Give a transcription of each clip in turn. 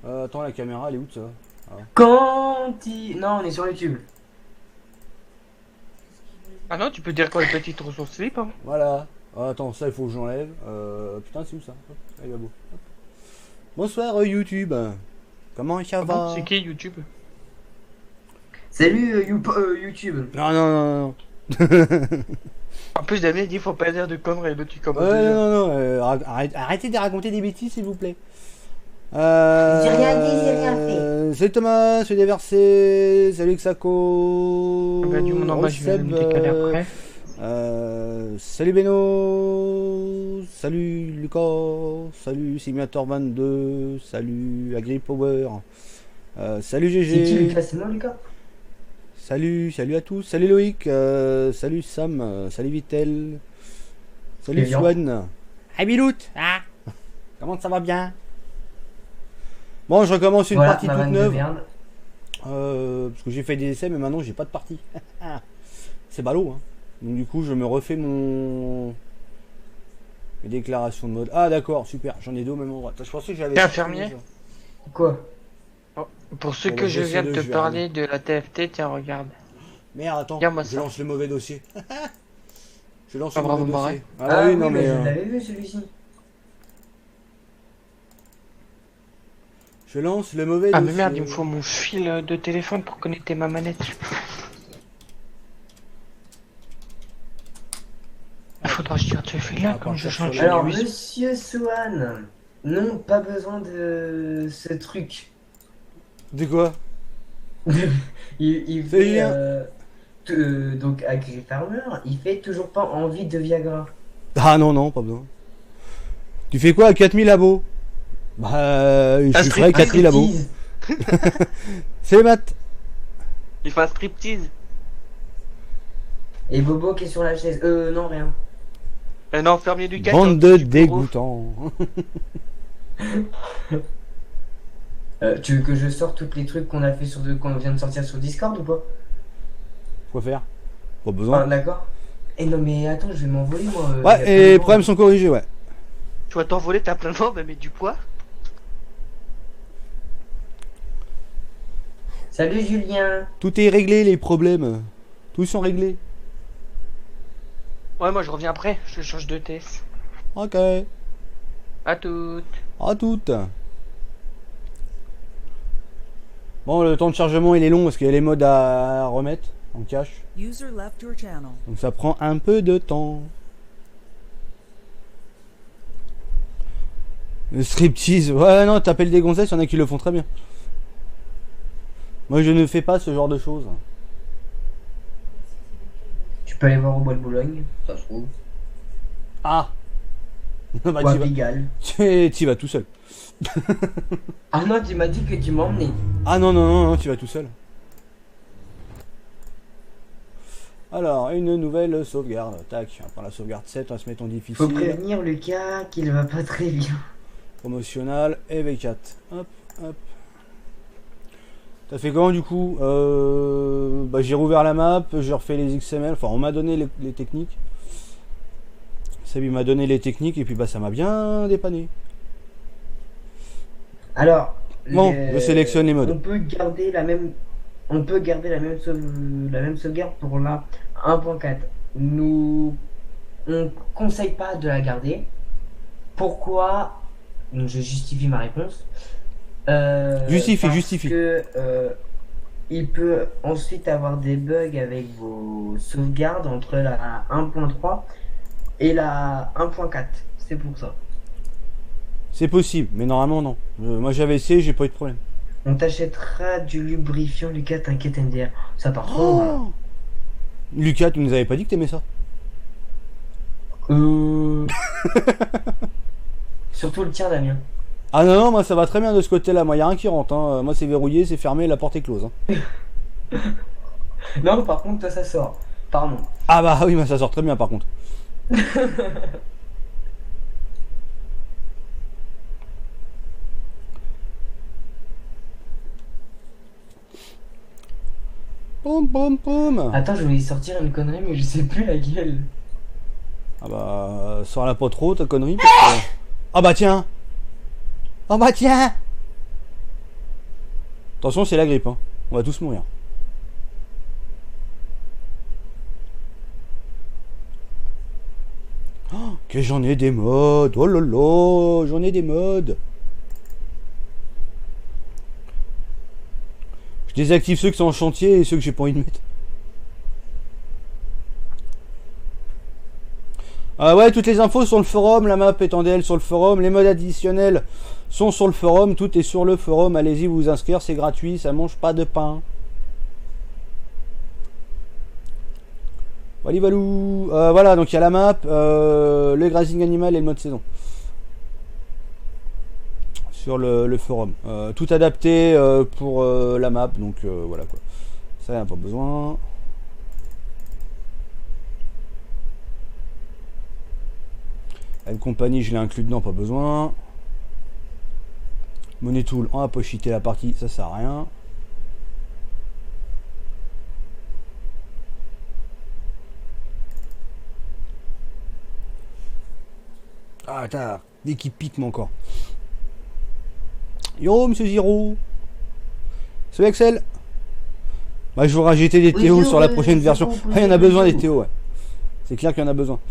Attends, la caméra, elle est où ça? Non, on est sur YouTube. Ah non, tu peux dire quoi, les petites ressources slip, hein. Voilà. Attends, ça il faut que j'enlève. Putain, c'est où ça? Hop, là, il va beau. Hop. Bonsoir YouTube. Comment ça va? C'est qui YouTube? Salut YouTube. Non, non, non, non. En plus, Damien dit faut pas dire de conneries, l'autre tu commences Ouais, déjà. non, non, arrêtez de raconter des bêtises s'il vous plaît. J'ai rien dit, j'ai rien fait. Salut Thomas, salut Déversé, salut Xaco. Ah bah, du monde en bas, je vais Seb, me décaler après. salut Beno, salut Lucas, salut Simulator 22, salut AgriPower, salut C'est qui GG, Lucas? C'est moi Lucas? salut à tous, salut Loïc, salut Sam, salut Vitel, salut Lévian. Swan. Ah Bilout, ah, comment ça va bien? Bon, je recommence une Voilà, partie ma toute vanne de neuve. merde. Parce que j'ai fait des essais, mais maintenant j'ai pas de partie. C'est ballot, hein. Donc du coup, je me refais mes déclarations de mode. Ah d'accord, super, j'en ai deux au même endroit. Je pensais que j'avais... T'es infirmier? Quoi? Pour ceux Bon, que bah, je j'essaie viens de de- te je vais parler de la TFT, tiens, regarde. Merde, attends, Regarde-moi je ça. lance le mauvais dossier. Je lance Ah, le bravo, mauvais Marais. dossier. Ah, oui, non mais... je l'avais vu celui-ci. je lance le mauvais Ah dossier. mais merde, il me faut mon fil de téléphone pour connecter ma manette. Il faudra que je tire ce fil là Ah, quand je partir change sur de la- Alors, nuit. monsieur Swan, non, pas besoin de ce truc. De quoi? il C'est fait, Julien. donc, Agri-Farmer, il fait toujours pas envie de Viagra. Ah non, non, pas besoin. Tu fais quoi à 4000 abos? Bah, je Un ferai 4000 abos. Striptease. C'est Matt. Il fait un striptease. Et Bobo qui est sur la chaise. Non, rien. Un infirmier du 4. Bande de dégoûtants. Tu veux que je sorte tous les trucs qu'on a fait qu'on vient de sortir sur Discord ou pas? Quoi faire? Pas Ah, besoin. d'accord. Et non, mais attends, je vais m'envoler moi. il y a Ouais, plein et de les gens. problèmes sont corrigés, ouais. Tu vas t'envoler, t'as plein de morts, mais du poids. Salut Julien. Tout est réglé, les problèmes. Tous sont réglés. Ouais, moi je reviens après, je change de TS. Ok. À toutes. À toutes. Bon, le temps de chargement, il est long parce qu'il y a les modes à remettre en cache. User left your channel. Donc ça prend un peu de temps. Le striptease. Ouais, non, t'appelles des gonzesses, il y en a qui le font très bien. Moi, je ne fais pas ce genre de choses. Tu peux aller voir au bois de Boulogne, ça se trouve. Ah. Bah, Ou à t'y vas. Pigalle. T'y vas tout seul. Ah non, tu m'as dit que tu m'emmenais. Ah non, non, non, non, tu vas tout seul. Alors, une nouvelle sauvegarde. Tac, on va prendre la sauvegarde 7, on va se mettre en Faut difficile. prévenir Lucas qu'il va pas très bien. Promotionnal et V4. Hop, hop. Ça fait comment du coup? Bah, j'ai rouvert la map, j'ai refait les XML, enfin on m'a donné les techniques. Sabi m'a donné les techniques et puis bah ça m'a bien dépanné. Alors, Bon, je sélectionne les modes. On peut garder la même, la même sauvegarde pour la 1.4. On conseille pas de la garder. Pourquoi? Donc je justifie ma réponse. Justifie, parce justifie. Que il peut ensuite avoir des bugs avec vos sauvegardes entre la 1.3 et la 1.4. C'est pour ça. C'est possible, mais normalement non. Moi j'avais essayé, j'ai pas eu de problème. On t'achètera du lubrifiant, Lucas, t'inquiète MDR. Ça part trop loin. Lucas, tu nous avais pas dit que t'aimais ça? Surtout le tien, Damien. Ah non, non, moi ça va très bien de ce côté-là. Moi y a rien qui rentre. Hein. Moi c'est verrouillé, c'est fermé, la porte est close. Hein. Non, par contre, toi, ça sort. Pardon. Ah bah oui, mais ça sort très bien par contre. Poum poum poum. Attends, je voulais sortir une connerie, mais je sais plus laquelle. Ah bah, sors la pas trop ta connerie parce que... Ah bah tiens. Oh bah tiens. Attention, c'est la grippe, hein. On va tous mourir. Oh, que j'en ai des modes. Oh là là, j'en ai des modes. Je désactive ceux qui sont en chantier et ceux que j'ai pas envie de mettre. Ah ouais, toutes les infos sur le forum, la map est en DL sur le forum, les modes additionnels sont sur le forum, tout est sur le forum, allez-y vous inscrire, c'est gratuit, ça mange pas de pain. Valou. Voilà, donc il y a la map, le grazing animal et le mode saison. Sur le forum. Tout adapté pour la map, donc voilà quoi. Ça, y a pas besoin. La compagnie, je l'ai inclus dedans, pas besoin. Money Tool, on va pas cheater la partie, ça sert à rien. Ah, t'as dès qu'il pique, moi encore. Yo, monsieur Zero. C'est Excel. Bah, je vous rajouter des TO sur la prochaine version. Ah, il y en a besoin des TO, ouais. C'est clair qu'il y en a besoin.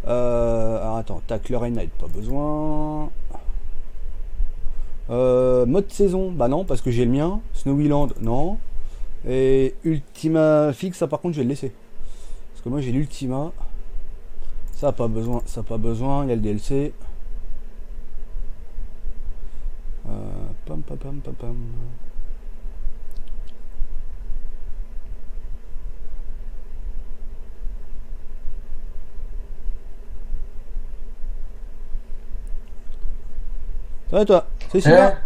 Alors attends, tac, le Rain Knight, pas besoin. Mode saison, bah non, parce que j'ai le mien. Snowyland, non. Et Ultima fixe, ça par contre, je vais le laisser. Parce que moi, j'ai l'Ultima. Ça, pas besoin, ça, pas besoin. Il y a le DLC. Pam, pam, pam, pam, pam. Ça va toi? C'est celui-là?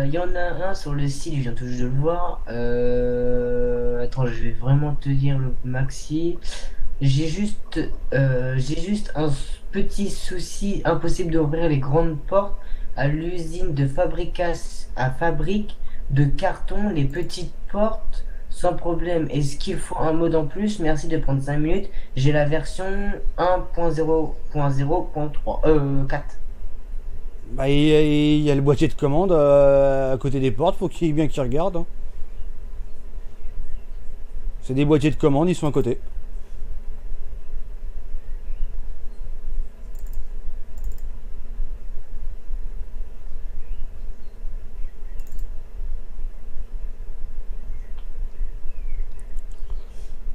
Il y en a un sur le site, je viens tout juste de le voir. Attends, je vais vraiment te dire le maxi. J'ai juste un petit souci, impossible d'ouvrir les grandes portes à l'usine de fabrique de carton, les petites portes sans problème. Est-ce qu'il faut un mode en plus? Merci de prendre 5 minutes. J'ai la version 1.0.0.3 4. Bah, il y a le boîtier de commande à côté des portes, faut qu'il bien qu'il regarde. Hein. C'est des boîtiers de commande, ils sont à côté.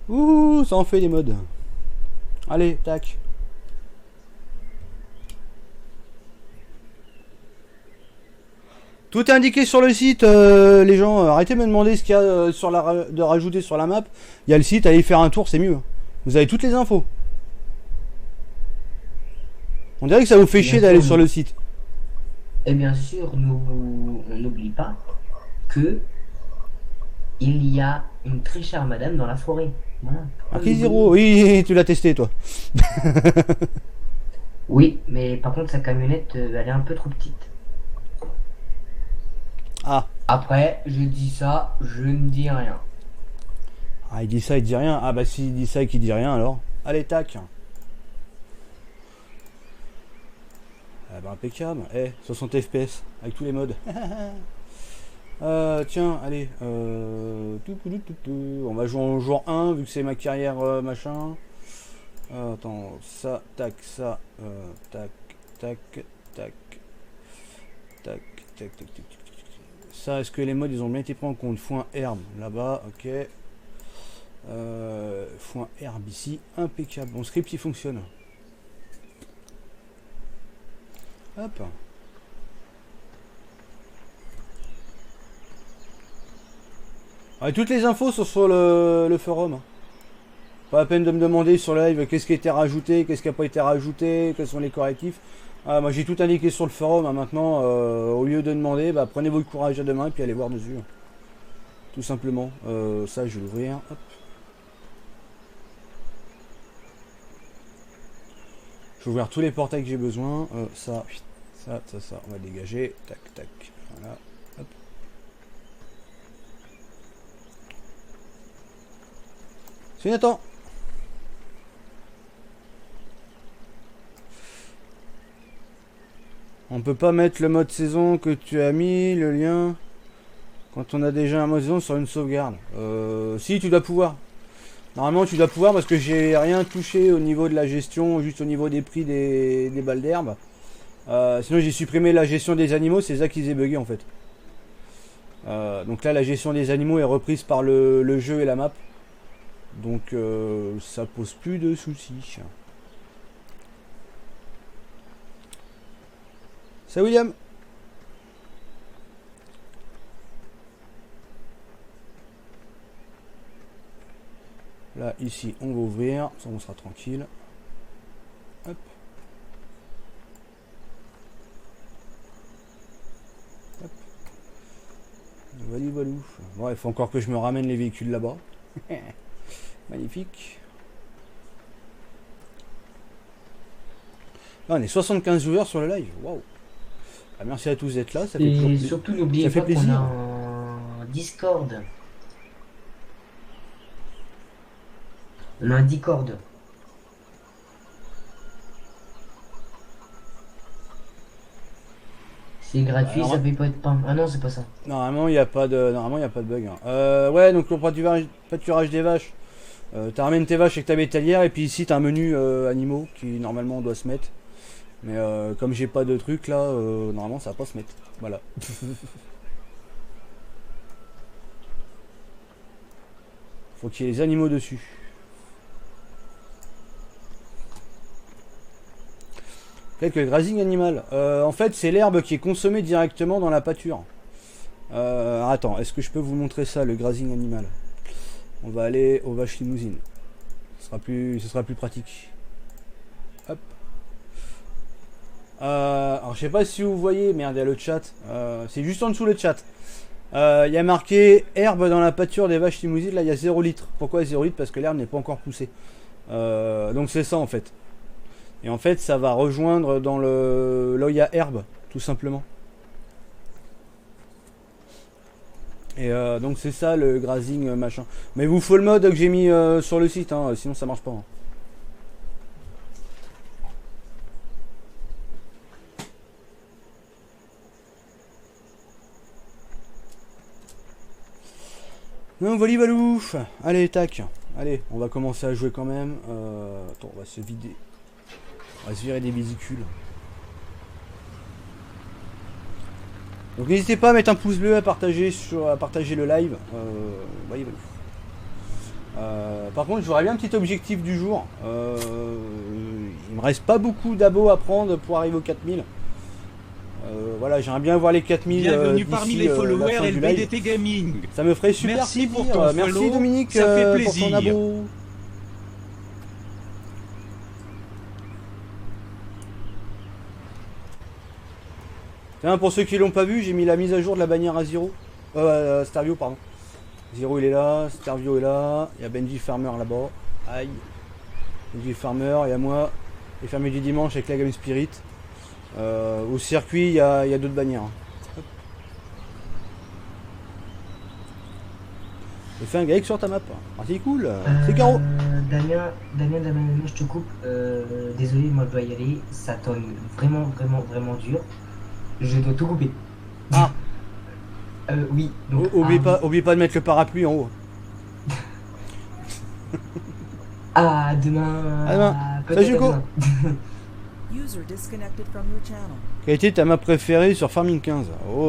Ouh, ça en fait des modes. Allez, tac. Tout est indiqué sur le site, les gens. Arrêtez de me demander ce qu'il y a de rajouter sur la map. Il y a le site, allez y faire un tour, c'est mieux. Vous avez toutes les infos. On dirait que ça vous fait chier d'aller sur le site. Et bien sûr, on n'oublie pas que il y a une très chère madame dans la forêt. Voilà. Marquis Zero, oui, tu l'as testé toi. Oui, mais par contre, sa camionnette, elle est un peu trop petite. Ah. Après, je dis ça, je ne dis rien. Ah, il dit ça, il dit rien. Ah bah s'il dit ça et qu'il dit rien alors. Allez, tac. Ah bah impeccable. 60 FPS avec tous les modes. Tiens, allez. On va jouer en jour 1 vu que c'est ma carrière machin. Attends, ça, tac, ça, tac, tac, tac, tac, tac, tac, tac. Ça, est-ce que les modes ils ont bien été pris en compte? Foin herbe là-bas, ok. Foin herbe ici, impeccable. Bon, script il fonctionne. Hop. Ah, toutes les infos sont sur le forum. Pas la peine de me demander sur live qu'est-ce qui a été rajouté, qu'est-ce qui n'a pas été rajouté, quels sont les correctifs. Ah, moi j'ai tout indiqué sur le forum, hein, maintenant, au lieu de demander, bah, prenez votre courage à deux mains et puis allez voir dessus. Tout simplement. Ça, je vais l'ouvrir. Hop. Je vais ouvrir tous les portails que j'ai besoin. Ça, on va dégager. Tac, tac. Voilà. Hop. C'est Nathan. On peut pas mettre le mode saison que tu as mis, le lien, quand on a déjà un mode saison sur une sauvegarde. Si, tu dois pouvoir. Normalement, tu dois pouvoir parce que j'ai rien touché au niveau de la gestion, juste au niveau des prix des balles d'herbe. Sinon, j'ai supprimé la gestion des animaux, c'est ça qui s'est bugué en fait. Donc là, la gestion des animaux est reprise par le jeu et la map. Donc ça pose plus de soucis. C'est William. Là, ici, on va ouvrir. Ça, on sera tranquille. Hop. Hop. Voilà, voilà. Bon, il faut encore que je me ramène les véhicules là-bas. Magnifique. Là, on est 75 joueurs sur le live. Waouh. Ah, merci à tous d'être là. Ça fait toujours Et plaisir. surtout, n'oubliez Ça fait pas qu'on plaisir. a un Discord. On a un Discord. C'est gratuit, Alors, ça fait pas être pain. Ah non, c'est pas ça. Normalement, il n'y a pas de, bug. Hein. Ouais, donc le pâturage des vaches. Tu ramènes tes vaches avec ta bétalière et puis ici t'as un menu animaux qui normalement doit se mettre. Mais comme j'ai pas de truc là, normalement ça va pas se mettre. Voilà. Faut qu'il y ait les animaux dessus. Quelques grazing animal. En fait, c'est l'herbe qui est consommée directement dans la pâture. Attends, est-ce que je peux vous montrer ça, le grazing animal? On va aller aux vaches limousines. Ce sera plus pratique. Hop. Alors, je sais pas si vous voyez, merde, il y a le chat. C'est juste en dessous le chat. Il y a marqué herbe dans la pâture des vaches limousines. Là, il y a 0 litre. Pourquoi 0 litre? Parce que l'herbe n'est pas encore poussée. Donc, c'est ça en fait. Et en fait, ça va rejoindre dans là où il y a herbe, tout simplement. Et donc c'est ça le grazing machin. Mais il vous faut le mode que j'ai mis sur le site, hein, sinon ça marche pas. Hein. Donc voilà, valouf. Allez, tac. Allez, on va commencer à jouer quand même. Attends, on va se vider. On va se virer des vésicules. Donc n'hésitez pas à mettre un pouce bleu, à partager le live. Voyez, par contre, j'aurais bien un petit objectif du jour. Il me reste pas beaucoup d'abos à prendre pour arriver aux 4000. Voilà, j'aimerais bien voir les 4000. Bienvenue parmi les followers LBDT live. Gaming. Ça me ferait super Merci plaisir. pour ton Merci follow, Dominique ça fait pour plaisir. ton abo. Tiens, pour ceux qui l'ont pas vu, j'ai mis la mise à jour de la bannière à Zero. Starvio, pardon. Zero il est là, Starvio est là, il y a Benji Farmer là-bas. Aïe. Benji Farmer, il y a moi, les fermiers du dimanche avec la Game Spirit. Au circuit, il y a d'autres bannières. Hop. J'ai fait un grec sur ta map. Ah, c'est cool, c'est carreau. Damien, je te coupe. Désolé, moi je dois y aller. Ça tonne vraiment dur. Je dois tout couper. Ah. Oui. Donc, Oublie pas de mettre le parapluie en haut. À demain. À demain. Peut-être Salut, Juko. à demain. User disconnected from your channel. Quelle était ta map préférée sur Farming 15?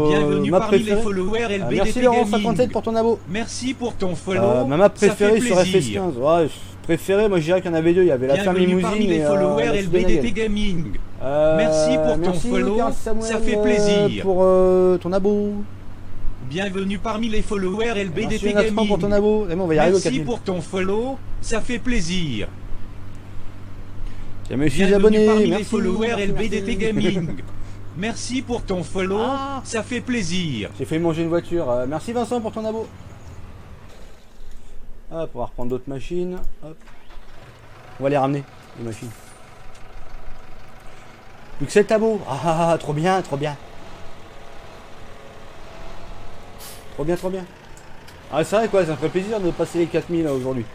Bienvenue Ma parmi préférée. les followers LBDT Merci Laurent Gaming. 57 pour ton abo. Merci pour ton follow. Ma map ça préférée fait sur plaisir. FS15. Ouais, préférée, moi je dirais qu'il y en avait deux. Il y avait la ferme Bienvenue parmi limousine les et followers la LBDT Sudanagel. Gaming. Merci pour ton merci, follow, Karl Samuel, ça fait plaisir. Pour ton abo. Bienvenue parmi les followers Merci LBDT Nathan Gaming. pour ton abo. Et bon, on va y arriver au Merci 4000. pour ton follow, ça fait plaisir. Tiens, mes filles Bienvenue abonnés. parmi les Merci. followers merci, LBDT merci. Gaming. Merci pour ton follow, Ah. ça fait plaisir. J'ai failli manger une voiture. Merci Vincent pour ton abo. Hop, on va reprendre d'autres machines. Hop. On va les ramener, les machines. Plus que 7 abos. Ah, trop bien, trop bien. Trop bien, trop bien. Ah, c'est vrai quoi, ça me ferait plaisir de passer les 4000 aujourd'hui.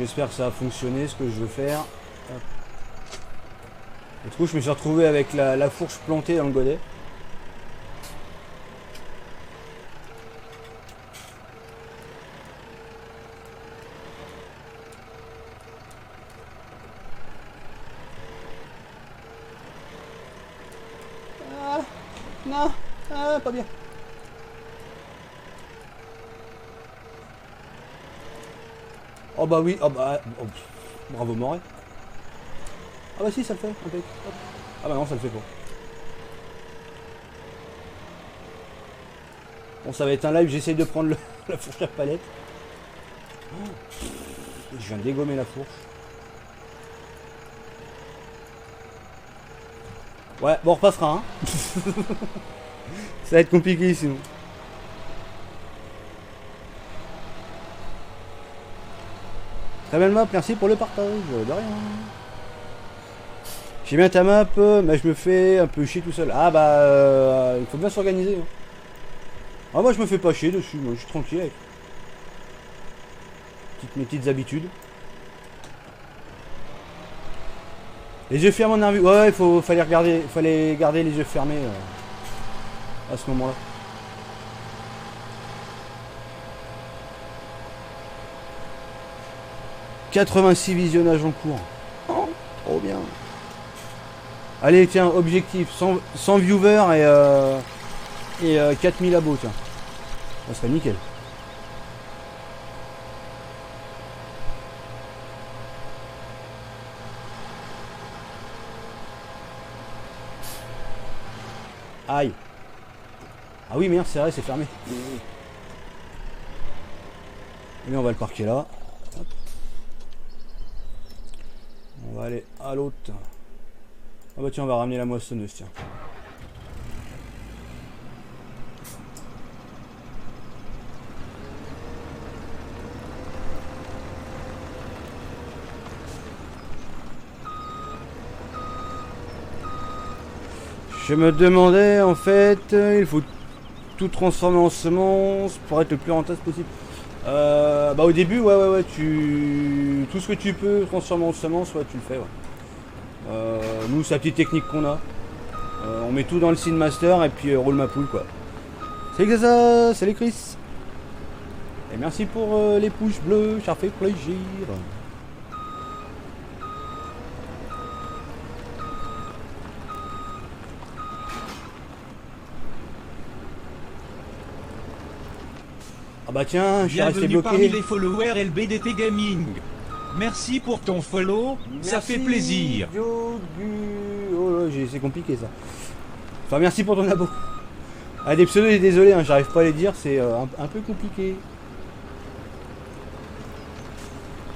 j'espère que ça a fonctionné ce que je veux faire. Hop. Et du coup, je me suis retrouvé avec la fourche plantée dans le godet. Ah, non, ah, pas bien. Oh bah oui, oh bah, oh, pff, bravo Moret. Ah bah si, ça le fait, impec. Hop. Ah bah non, ça le fait pas. Bon, ça va être un live, j'essaye de prendre la fourche à palette. Oh, je viens de dégommer la fourche. Ouais, bon, on repassera, hein. Ça va être compliqué sinon. Très belle map, merci pour le partage, de rien. J'ai bien ta map, mais je me fais un peu chier tout seul. Ah bah, il faut bien s'organiser. Hein. Ah moi je me fais pas chier dessus, moi je suis tranquille avec mes petites habitudes. Les yeux fermés en nerveux. Ouais, fallait garder les yeux fermés à ce moment-là. « 86 visionnages en cours. Oh, trop bien. Allez, tiens, objectif, 100 viewers et 4000 abos, tiens. Ça serait nickel. Aïe. Ah oui, merde, c'est vrai, c'est fermé. Et on va le parquer là. Hop. On va aller à l'autre. Ah bah tiens, on va ramener la moissonneuse, tiens. Je me demandais, en fait, il faut tout transformer en semence pour être le plus rentable possible. Bah au début, ouais, tout ce que tu peux transformer en semence, ouais, tu le fais, ouais. Nous, c'est la petite technique qu'on a. On met tout dans le Seed Master et puis roule ma poule, quoi. Salut Gaza, salut Chris. Et merci pour les pouces bleus, ça fait plaisir. Ah bah tiens, je suis resté Bienvenue parmi bloqué. les followers LBDT Gaming. Merci pour ton follow, ça fait plaisir. Oh, c'est compliqué ça. Enfin, merci pour ton abo. Ah, des pseudos, désolé, hein, j'arrive pas à les dire, c'est un peu compliqué.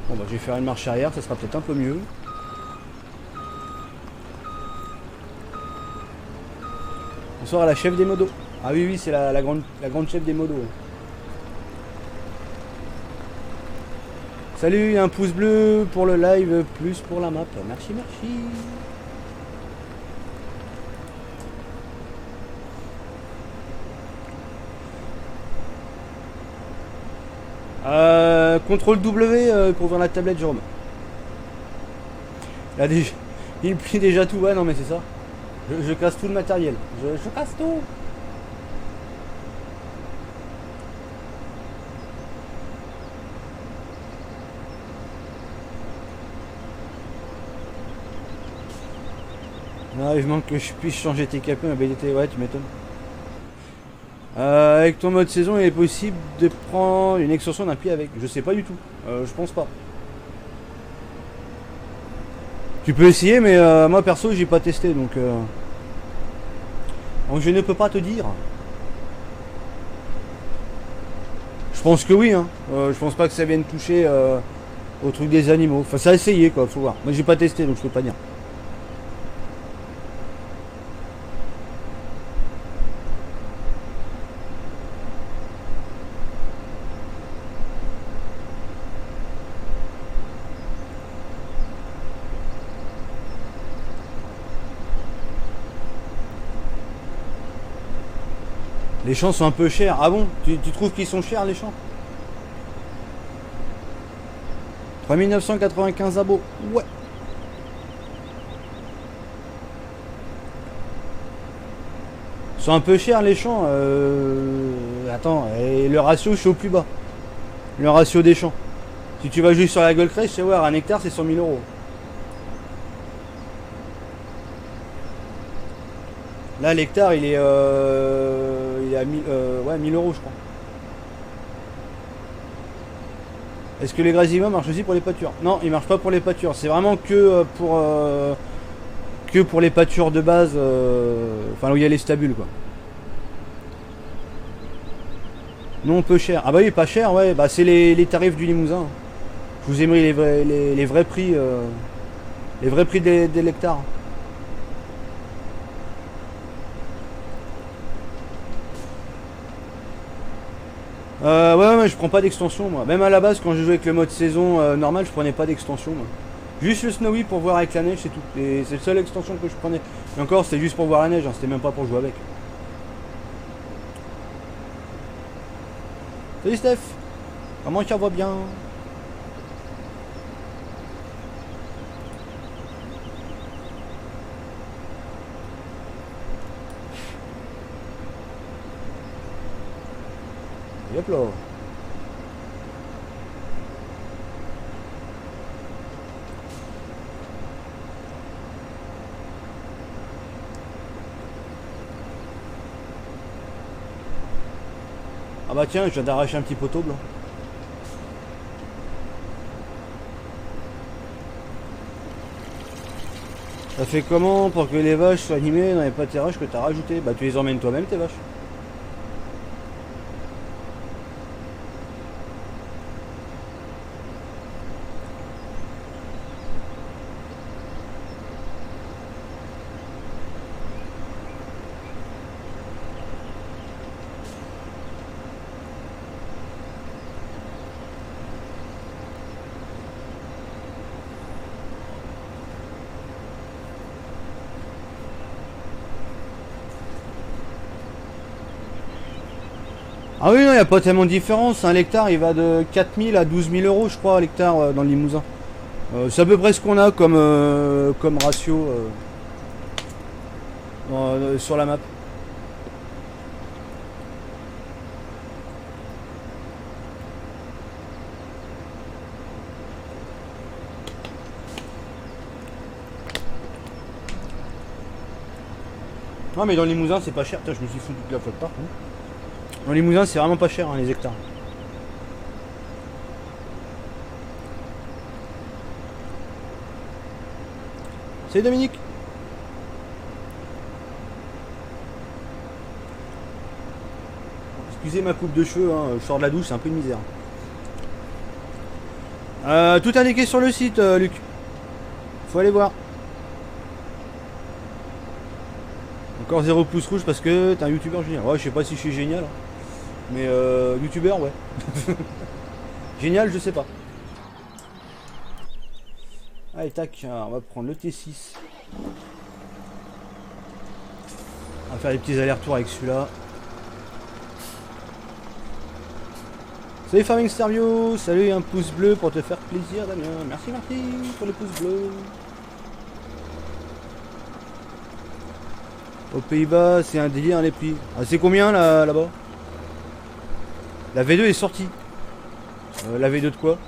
Bon, bah, je vais faire une marche arrière, ça sera peut-être un peu mieux. Bonsoir à la chef des modos. Ah oui, c'est la grande chef des modos. Salut, un pouce bleu pour le live, plus pour la map. Merci. Contrôle W pour ouvrir la tablette, Jérôme. Là, déjà, il plie déjà tout. Ouais, non, mais c'est ça. Je casse tout le matériel. Je casse tout. Non, il manque que je puisse changer tes capins à BDT. Ouais, tu m'étonnes. Avec ton mode saison, il est possible de prendre une extension d'un pied avec. Je sais pas du tout. Je pense pas. Tu peux essayer, mais moi perso, j'ai pas testé, donc je ne peux pas te dire. Je pense que oui, hein. Je pense pas que ça vienne toucher au truc des animaux. Enfin, ça a essayé, quoi. Faut voir. Moi, j'ai pas testé, donc je peux pas dire. Les champs sont un peu chers. Ah bon, tu trouves qu'ils sont chers les champs? 3995 abos. Ouais. Ils sont un peu chers les champs. Attends, et le ratio, je suis au plus bas. Le ratio des champs. Si tu vas juste sur la Gold Crest, c'est voir, un hectare, c'est 100 000 euros. Là, l'hectare, il est à 1000, ouais, 1000 euros, je crois. Est-ce que les grésivements marchent aussi pour les pâtures? Non, ils marchent pas pour les pâtures. C'est vraiment que pour les pâtures de base, enfin où il y a les stabules, quoi. Non, peu cher. Ah bah oui, pas cher, ouais. Bah c'est les tarifs du Limousin. Je vous ai mis les vrais prix, des l'hectare. Ouais, je prends pas d'extension, moi. Même à la base, quand je jouais avec le mode saison normal, je prenais pas d'extension, moi. Juste le Snowy pour voir avec la neige, c'est tout. Et c'est la seule extension que je prenais. Et encore, c'était juste pour voir la neige, hein, c'était même pas pour jouer avec. Salut Steph. Comment tu vas bien? Hop là. Ah bah tiens, je viens d'arracher un petit poteau blanc. Ça fait comment pour que les vaches soient animées dans les pâturages que t'as rajouté? Bah tu les emmènes toi-même tes vaches. Ah oui, non, il n'y a pas tellement de différence. Un hectare, il va de 4 000 à 12 000 euros, je crois, l'hectare dans le Limousin. C'est à peu près ce qu'on a comme ratio sur la map. Non, mais dans le Limousin, c'est pas cher. Putain, je me suis foutu de la flotte par contre. Dans les Limousin, c'est vraiment pas cher, hein, les hectares. Salut Dominique. Excusez ma coupe de cheveux, hein, je sors de la douche, c'est un peu une misère. Tout indiqué sur le site, Luc. Faut aller voir. Encore 0 pouce rouge parce que t'es un youtubeur génial. Ouais, je sais pas si je suis génial. Hein. Mais youtubeur, ouais. Génial, je sais pas. Allez, tac, on va prendre le T6. On va faire des petits allers-retours avec celui-là. Salut Farming Stereo, salut, un pouce bleu pour te faire plaisir, Damien. Merci Marty pour le pouce bleu. Aux Pays-Bas, c'est un délire les prix. Ah, c'est combien là-bas? La V2 est sortie. La V2 de quoi?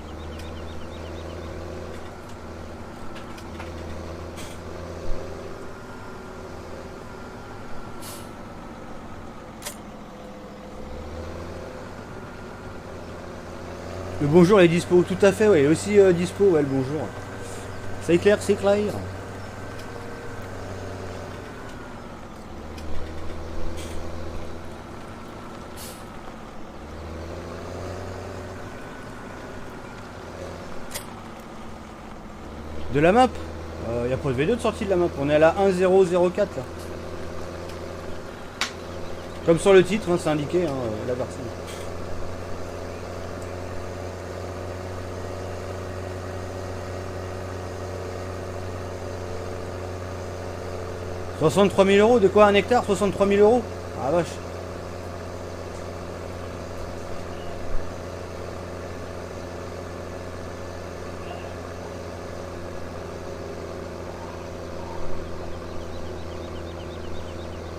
Le bonjour est dispo, tout à fait, ouais, il est aussi dispo, ouais, le bonjour. C'est clair, c'est clair. De la map, il n'y a pas de V2 de sortie de la map, on est à la 1004 là. Comme sur le titre, hein, c'est indiqué, hein, la version. « 63 000 euros, de quoi un hectare? 63 000 euros? Ah vache.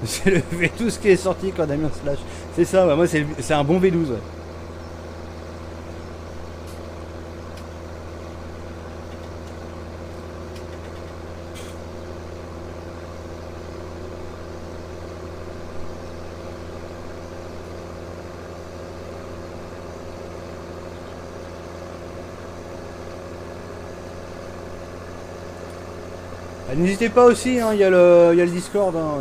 C'est le V12 qui est sorti quand Damien se lâche. C'est ça, ouais, moi c'est un bon V12. Ouais. N'hésitez pas aussi, hein, il y a le Discord. Hein,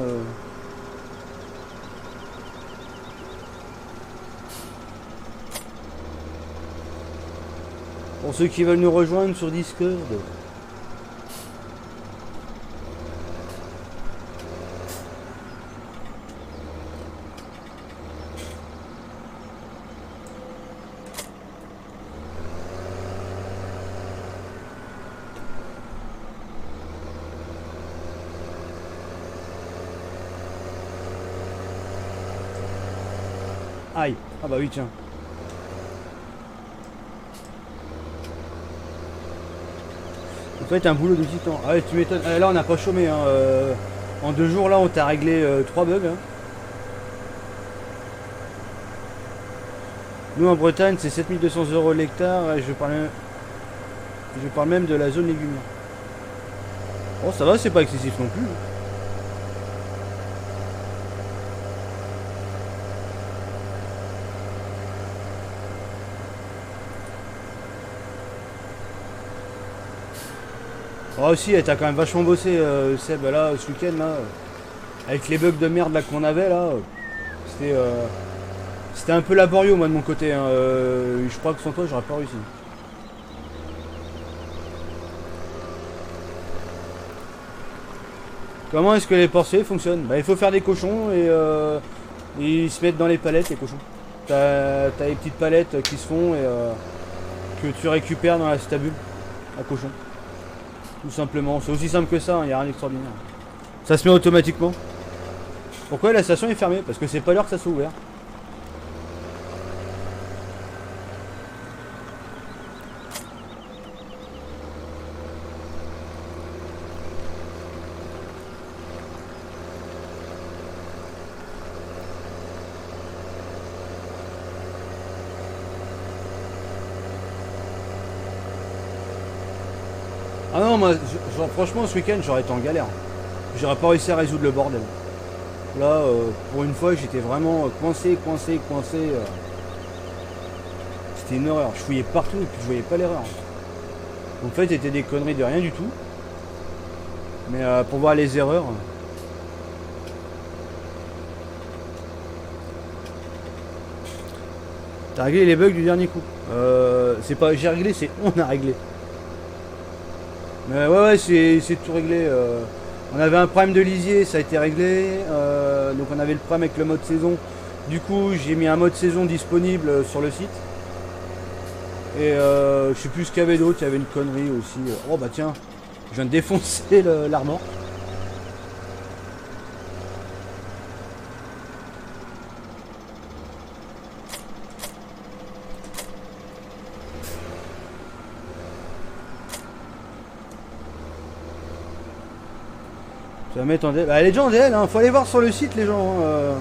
Pour ceux qui veulent nous rejoindre sur Discord. Aïe. Ah bah oui, tiens. En fait, un boulot de titan. Ah ouais, tu m'étonnes. Là, on n'a pas chômé. Hein. En 2 jours, là, on t'a réglé 3 bugs. Hein. Nous, en Bretagne, c'est 7200 € l'hectare. Et je parle même de la zone légumière. Oh, ça va, c'est pas excessif non plus. Ah aussi, t'as quand même vachement bossé, Seb, là, ce week-end, là. Avec les bugs de merde là qu'on avait, là. C'était un peu laborieux, moi, de mon côté. Hein. Je crois que sans toi, j'aurais pas réussi. Comment est-ce que les porcelains fonctionnent? Bah, il faut faire des cochons et ils se mettent dans les palettes, les cochons. T'as les petites palettes qui se font et que tu récupères dans la stabule à cochon. Tout simplement, c'est aussi simple que ça, il n'y a rien d'extraordinaire. Ça se met automatiquement. Pourquoi la station est fermée? Parce que c'est pas l'heure que ça soit ouvert. Ah non, moi, franchement, ce week-end, j'aurais été en galère. J'aurais pas réussi à résoudre le bordel. Là, pour une fois, j'étais vraiment coincé. C'était une horreur. Je fouillais partout et puis je voyais pas l'erreur. En fait, c'était des conneries de rien du tout. Mais pour voir les erreurs... T'as réglé les bugs du dernier coup. C'est pas j'ai réglé, c'est on a réglé. Mais ouais, c'est tout réglé. On avait un problème de lisier, ça a été réglé. Donc on avait le problème avec le mode saison. Du coup, j'ai mis un mode saison disponible sur le site. Et je sais plus ce qu'il y avait d'autre, il y avait une connerie aussi. Oh bah tiens, je viens de défoncer l'armor. Ça va mettre en DL. Bah, elle est déjà en DL, hein. Faut aller voir sur le site les gens. Hein.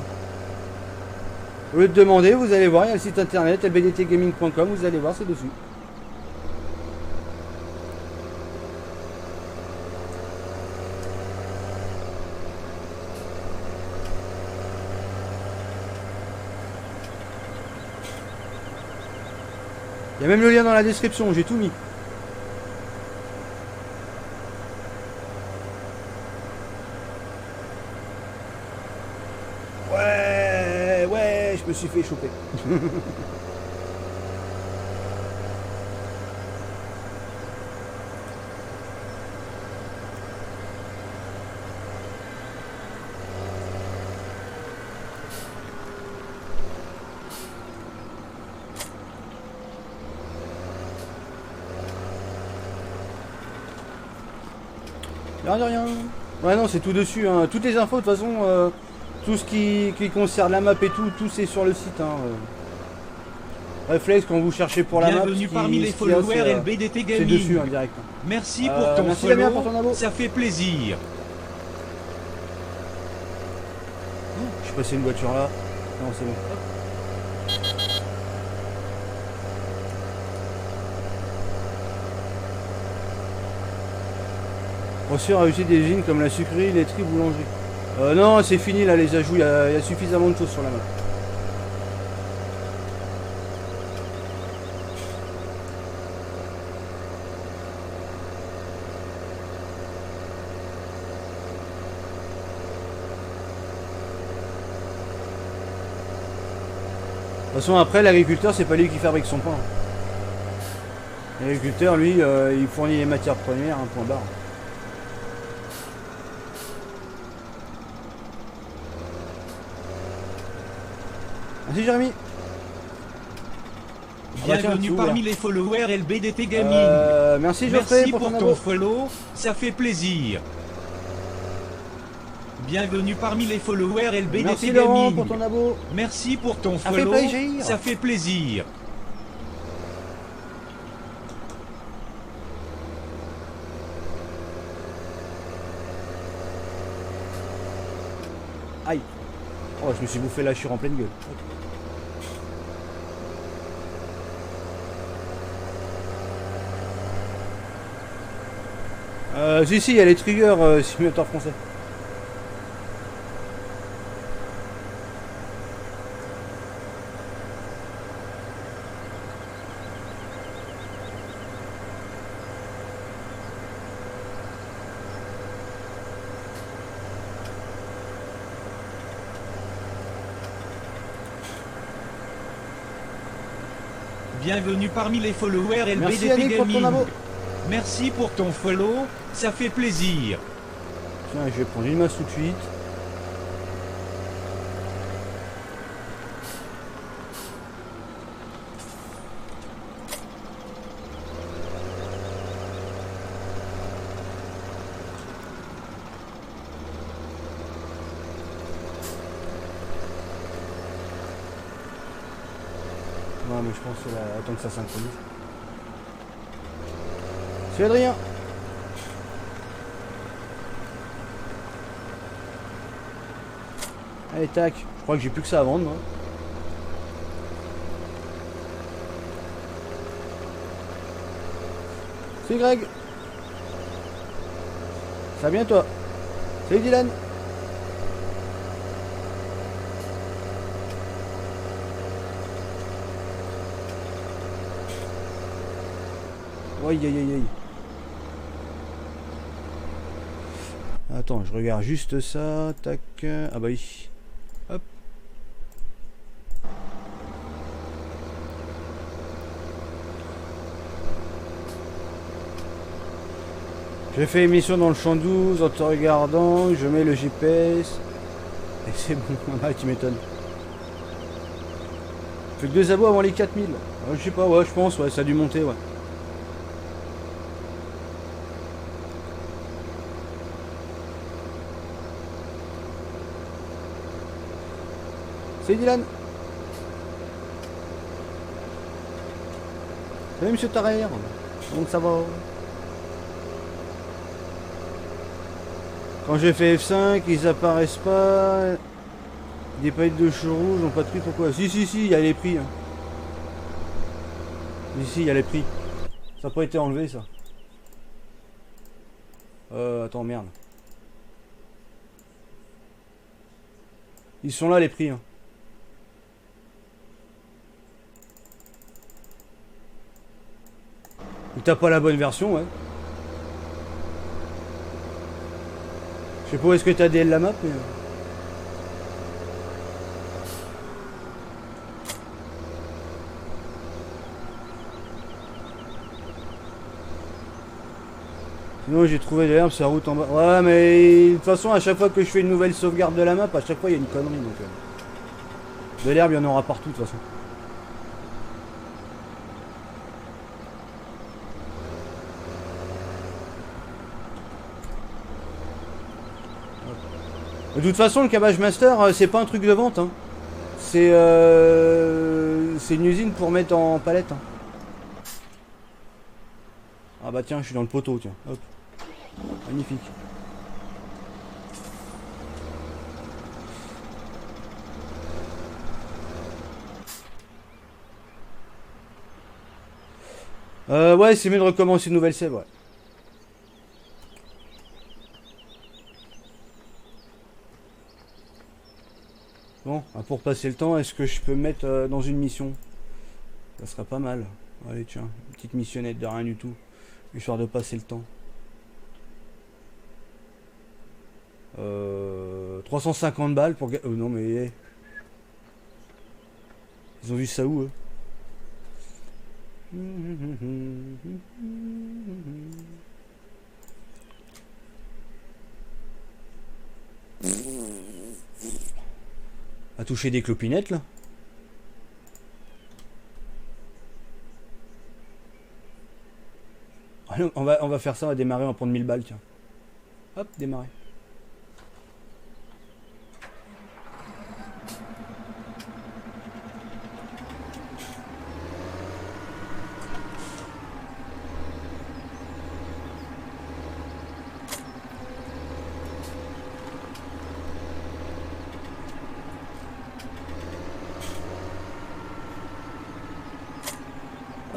Au lieu de demander, vous allez voir, il y a le site internet lbdtgaming.com, vous allez voir, c'est dessus. Il y a même le lien dans la description, j'ai tout mis. Ouais, je me suis fait choper. De rien. Ouais non, c'est tout dessus. Hein. Toutes les infos de toute façon, tout ce qui concerne la map et tout c'est sur le site. Hein. Réflexe quand vous cherchez pour la map. Bienvenue parmi les followers LBDT Gaming. C'est dessus hein, direct. Merci pour ton merci follow, Damien pour ton abo. ça fait plaisir. suis passé une voiture là. Non, c'est bon. Reçu a réussi des usines comme la sucrerie, laiterie, boulangerie. Non, c'est fini là les ajouts, il y a suffisamment de choses sur la map. De toute façon, après, l'agriculteur, c'est pas lui qui fabrique son pain. L'agriculteur, lui, il fournit les matières premières, un point barre. Merci, Jérémy. Bienvenue parmi les followers LBDT Gaming. Merci, Geoffrey, Merci pour ton abo. follow, ça fait plaisir. Bienvenue parmi les followers LBDT Merci, Laurent, Gaming. pour ton abo. Merci pour ton Ça fait follow, plaisir. ça fait plaisir. Aïe. Oh, je me suis bouffé la chure en pleine gueule. Si, il y a les triggers simulateur français. Bienvenue parmi les followers Merci, LBDT Yannick, pour ton Gaming. abo. Merci pour ton follow, ça fait plaisir. Tiens, je vais prendre une masse tout de suite. Non, mais je pense que là, attends que ça synchronise. C'est Adrien. Allez, tac. Je crois que j'ai plus que ça à vendre, moi. C'est Greg. Ça va bien, toi? Salut, Dylan. Aïe, aïe, aïe, aïe. Attends, je regarde juste ça. Tac. Ah bah oui. Hop. J'ai fait émission dans le champ 12 en te regardant. Je mets le GPS. Et c'est bon. Ah, tu m'étonnes. Fait que 2 abos avant les 4000. Je sais pas, ouais, je pense, ouais, ça a dû monter, ouais. Salut Dylan. Salut monsieur Tarère. Donc ça va. Quand j'ai fait F5, ils apparaissent pas. Des paillettes de cheveux rouges n'ont pas de prix, pourquoi? Si, il y a les prix. Hein. Ici, il y a les prix. Ça n'a pas été enlevé, ça. Attends, merde. Ils sont là, les prix. Hein. Ou t'as pas la bonne version, ouais. Je sais pas où est-ce que t'as DL la map, mais... Sinon j'ai trouvé de l'herbe sur la route en bas. Ouais mais de toute façon à chaque fois que je fais une nouvelle sauvegarde de la map, à chaque fois il y a une connerie donc... De l'herbe il y en aura partout de toute façon. De toute façon, le Cabbage Master, c'est pas un truc de vente. Hein. C'est une usine pour mettre en palette. Hein. Ah bah tiens, je suis dans le poteau, tiens. Hop. Magnifique. Ouais, c'est mieux de recommencer une nouvelle save, ouais. Bon, pour passer le temps, est-ce que je peux me mettre dans une mission? Ça serait pas mal. Allez, tiens, une petite missionnette de rien du tout. Histoire de passer le temps. 350 balles pour... non mais... Ils ont vu ça où, eux? À toucher des clopinettes, là. Allez, on va faire ça, on va démarrer, on va prendre 1000 balles, tiens. Hop, démarrer.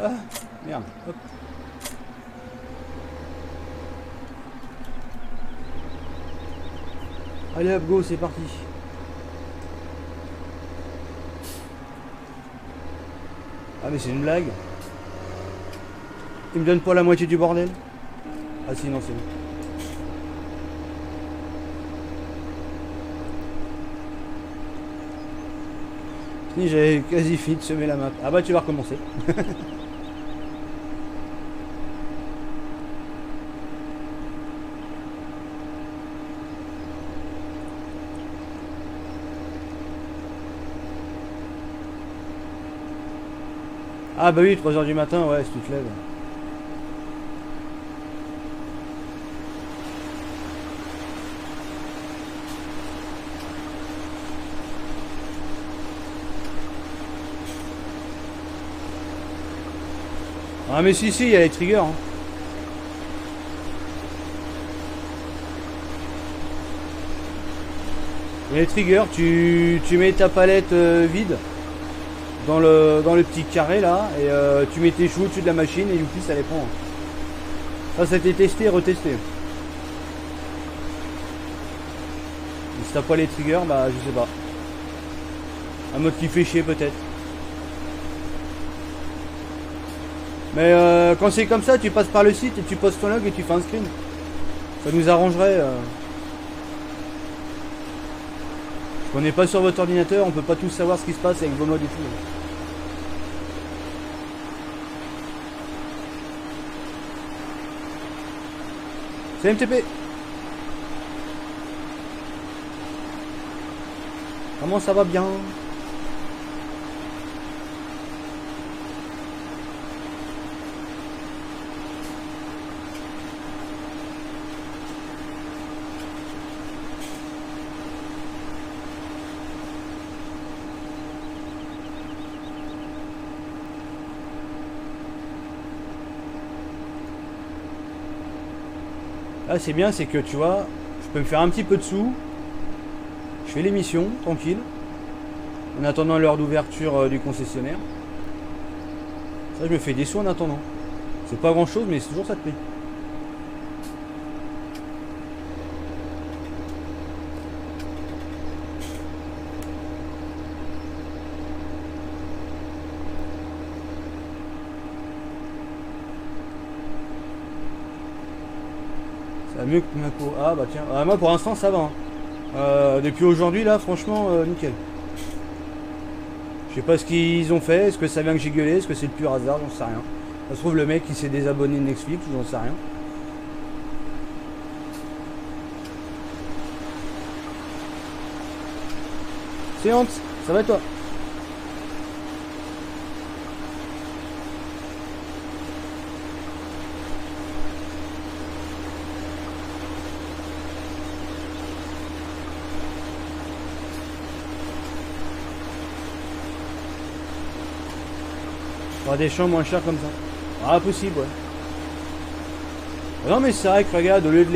Ah, merde, hop. Allez hop, go, c'est parti. Ah mais c'est une blague. Il me donne pas la moitié du bordel. Ah si, non, c'est bon. Si, j'avais quasi fini de semer la map. Ah bah tu vas recommencer. Ah bah oui, 3 h du matin, ouais, si tu te lèves. Ah mais si, il y a les triggers. Hein. Il y a les triggers, tu mets ta palette vide. Dans le petit carré là et tu mets tes choux au-dessus de la machine et du coup ça les prend. Ça a été testé et retesté. Et si t'as pas les triggers, bah je sais pas. Un mode qui fait chier peut-être. Mais quand c'est comme ça, tu passes par le site et tu postes ton log et tu fais un screen. Ça nous arrangerait. On n'est pas sur votre ordinateur, on peut pas tous savoir ce qui se passe avec vos modes et tout. C'est MTP. Comment ça va bien? Là c'est bien, c'est que tu vois, je peux me faire un petit peu de sous. Je fais l'émission, tranquille. En attendant l'heure d'ouverture du concessionnaire. Ça je me fais des sous en attendant. C'est pas grand chose mais c'est toujours ça de prix. Mieux que Monaco. Ah bah tiens, moi pour l'instant ça va. Hein. Depuis aujourd'hui là, franchement, nickel. Je sais pas ce qu'ils ont fait, est-ce que ça vient que j'ai gueulé, est-ce que c'est le pur hasard, j'en sais rien. Ça se trouve le mec il s'est désabonné de Netflix, j'en sais rien. Séance, ça va et toi? Des champs moins chers comme ça. Ah, possible, ouais. Non, mais c'est vrai que regarde, au lieu de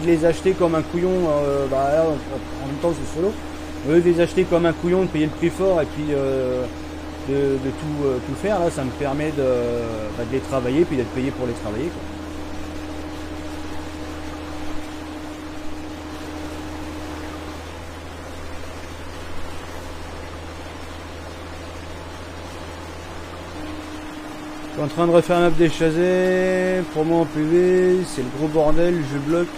les acheter comme un couillon, bah là, en même temps, c'est solo. Au lieu de les acheter comme un couillon, de payer le prix fort et puis de tout faire. Là, ça me permet de les travailler puis d'être payé pour les travailler, quoi. Je suis en train de refaire un map des chasés, promo en PV, c'est le gros bordel, je bloque.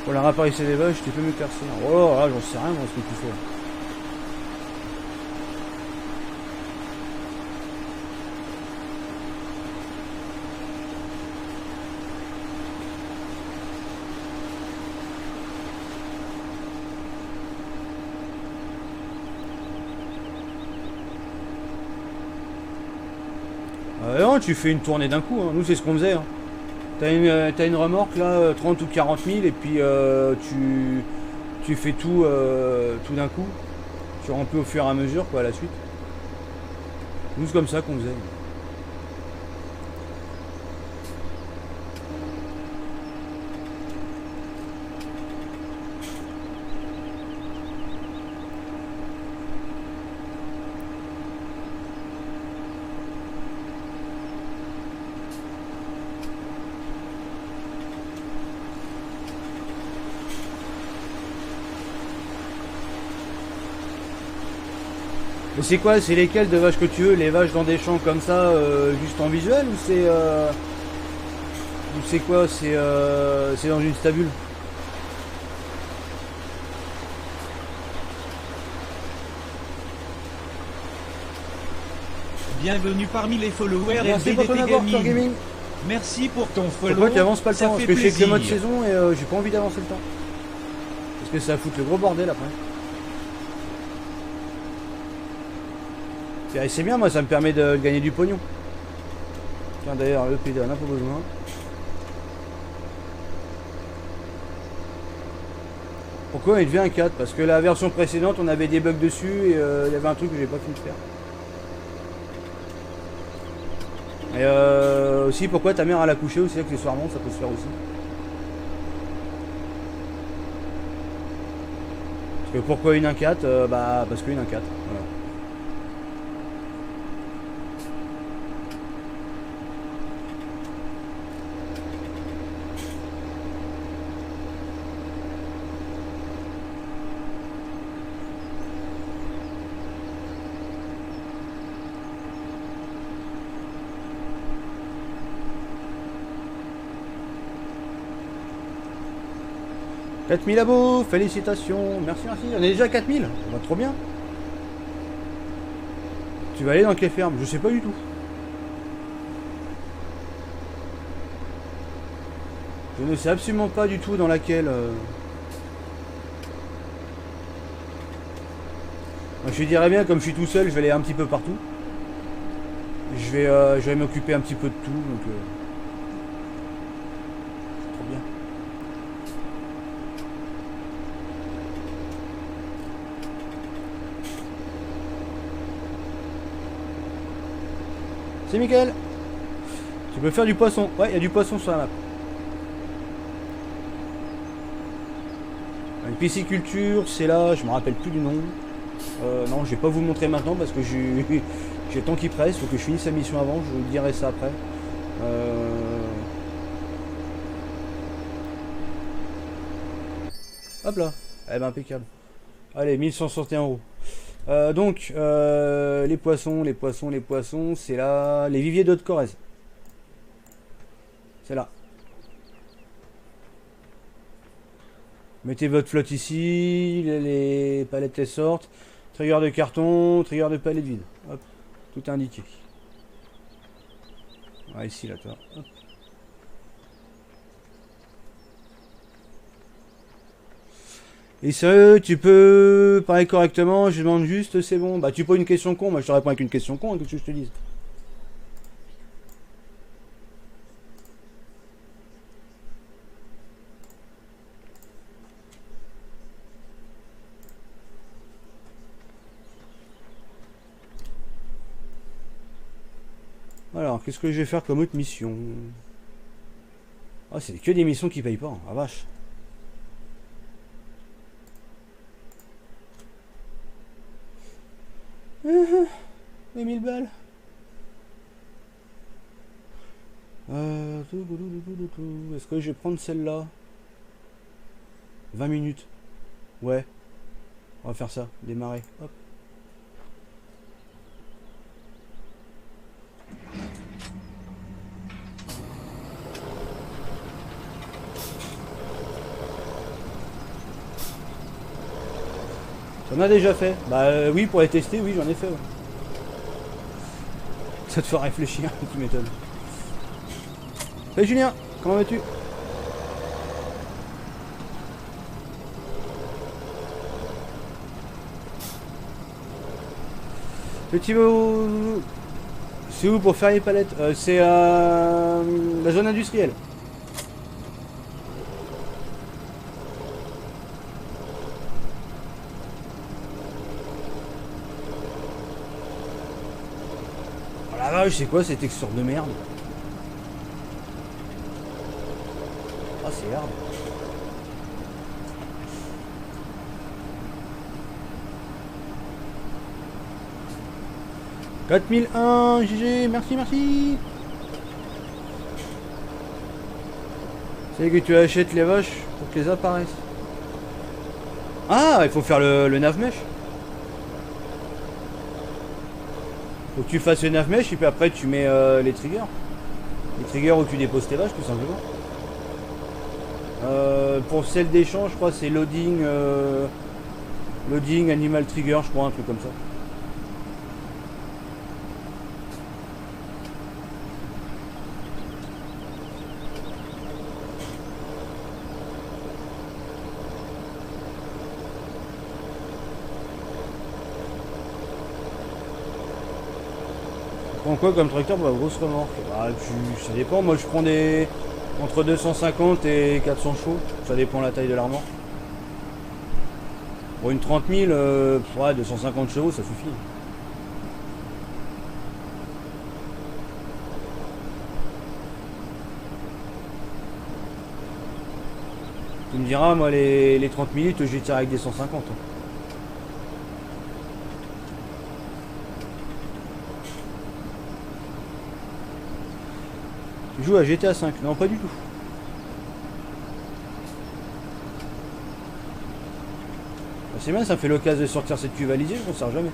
Pour la réapparition des vaches, tu peux m'éclaircir. Oh là, j'en sais rien dans ce que tu fais. Non, tu fais une tournée d'un coup, hein. Nous c'est ce qu'on faisait, hein. T'as une remorque là, 30 ou 40 000 et puis tu fais tout d'un coup. Tu remplis au fur et à mesure quoi à la suite. Nous c'est comme ça qu'on faisait. Mais c'est quoi? C'est lesquelles de vaches que tu veux? Les vaches dans des champs comme ça, juste en visuel? Ou c'est quoi? C'est dans une stabule? Bienvenue parmi les followers Merci pour ton LBDT apport, Tor Gaming. Gaming. Merci pour ton follow. Pourquoi tu avances pas le ça temps? Parce fait que je sais que le mode plaisir. saison et j'ai pas envie d'avancer le temps. Parce que ça va foutre le gros bordel après. Et c'est bien, moi ça me permet de gagner du pognon. Tiens d'ailleurs le PD on a pas besoin. Pourquoi il devient un 4? Parce que la version précédente on avait des bugs dessus et il y avait un truc que j'ai pas fini de faire. Et aussi pourquoi ta mère elle a couché aussi accessoirement, ça peut se faire aussi. Parce que pourquoi une 1-4? Bah parce qu'une 1-4. Voilà. « 4000 abos, félicitations, merci, on est déjà à 4000, ça va trop bien. Tu vas aller dans quelle ferme? Je sais pas du tout. Je ne sais absolument pas du tout dans laquelle. Moi, je dirais bien, comme je suis tout seul, je vais aller un petit peu partout. Je vais m'occuper un petit peu de tout, donc c'est trop bien. C'est Mickaël. Tu peux faire du poisson. Ouais, il y a du poisson sur la map. Une pisciculture, c'est là, je me rappelle plus du nom. Non, je vais pas vous le montrer maintenant parce que j'ai le temps qui presse, faut que je finisse la mission avant, je vous dirai ça après. Hop là, eh ben impeccable. Allez, 1161 euros. Donc, les poissons, c'est là. Les viviers d'eau de Corrèze. C'est là. Mettez votre flotte ici, les palettes elles sortent. Trigger de carton, trigger de palette vide. Hop, tout est indiqué. Ah, ici, là, toi. Hop. Et sérieux, tu peux parler correctement, je demande juste, c'est bon. Bah tu poses une question con, moi je te réponds avec une question con, qu'est-ce que je te dise? Alors, qu'est-ce que je vais faire comme autre mission? Ah, c'est que des missions qui payent pas, hein. Ah vache. Les 1000 balles. Est-ce que je vais prendre celle-là? 20 minutes. Ouais. On va faire ça. Démarrer. Hop. T'en as déjà fait? Bah oui, pour les tester, oui, j'en ai fait. Ouais. Ça te fait réfléchir, tu m'étonnes. Salut Julien, comment vas-tu? Petit mot. C'est où pour faire les palettes? C'est la zone industrielle. Oh la vache, c'est quoi ces textures de merde? Ah, c'est hard. « 4001, GG, merci. C'est que tu achètes les vaches pour qu'elles apparaissent. Ah, il faut faire le nav-mesh. Faut que tu fasses le nav-mesh et puis après tu mets les triggers. Les triggers où tu déposes tes vaches, tout simplement. Pour celle d'échange, je crois c'est loading animal trigger, je crois, un truc comme ça. Tu prends quoi comme tracteur pour la grosse remorque? Bah, ça dépend, moi je prends des entre 250 et 400 chevaux, ça dépend de la taille de la remorque. Pour une 30 000, ouais, 250 chevaux ça suffit. Tu me diras, moi les 30 minutes je les tire avec des 150. Hein. Tu joues à GTA 5? Non, pas du tout. Bah, c'est bien, ça fait l'occasion de sortir cette cuve alisée, je m'en sers jamais.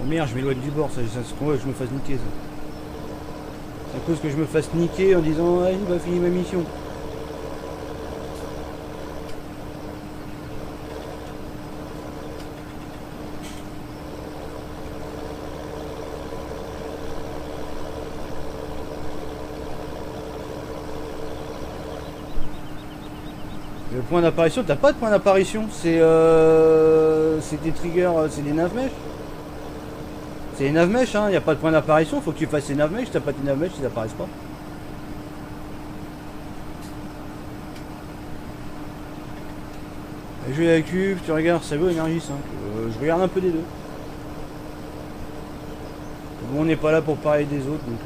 Merde, je m'éloigne du bord, ça c'est qu'on voit que je me fasse niquer ça. C'est à cause que je me fasse niquer en disant allez, va finir ma mission. Le point d'apparition, t'as pas de point d'apparition, c'est des triggers, c'est des nav-mesh. C'est les nav-mesh, hein, y a pas de point d'apparition, faut que tu fasses les nav-mesh, si t'as pas tes nav-mesh, ils apparaissent pas. Et je vais à la cube, tu regardes, ça vaut énergie 5. Je regarde un peu des deux. Bon, on n'est pas là pour parler des autres, donc...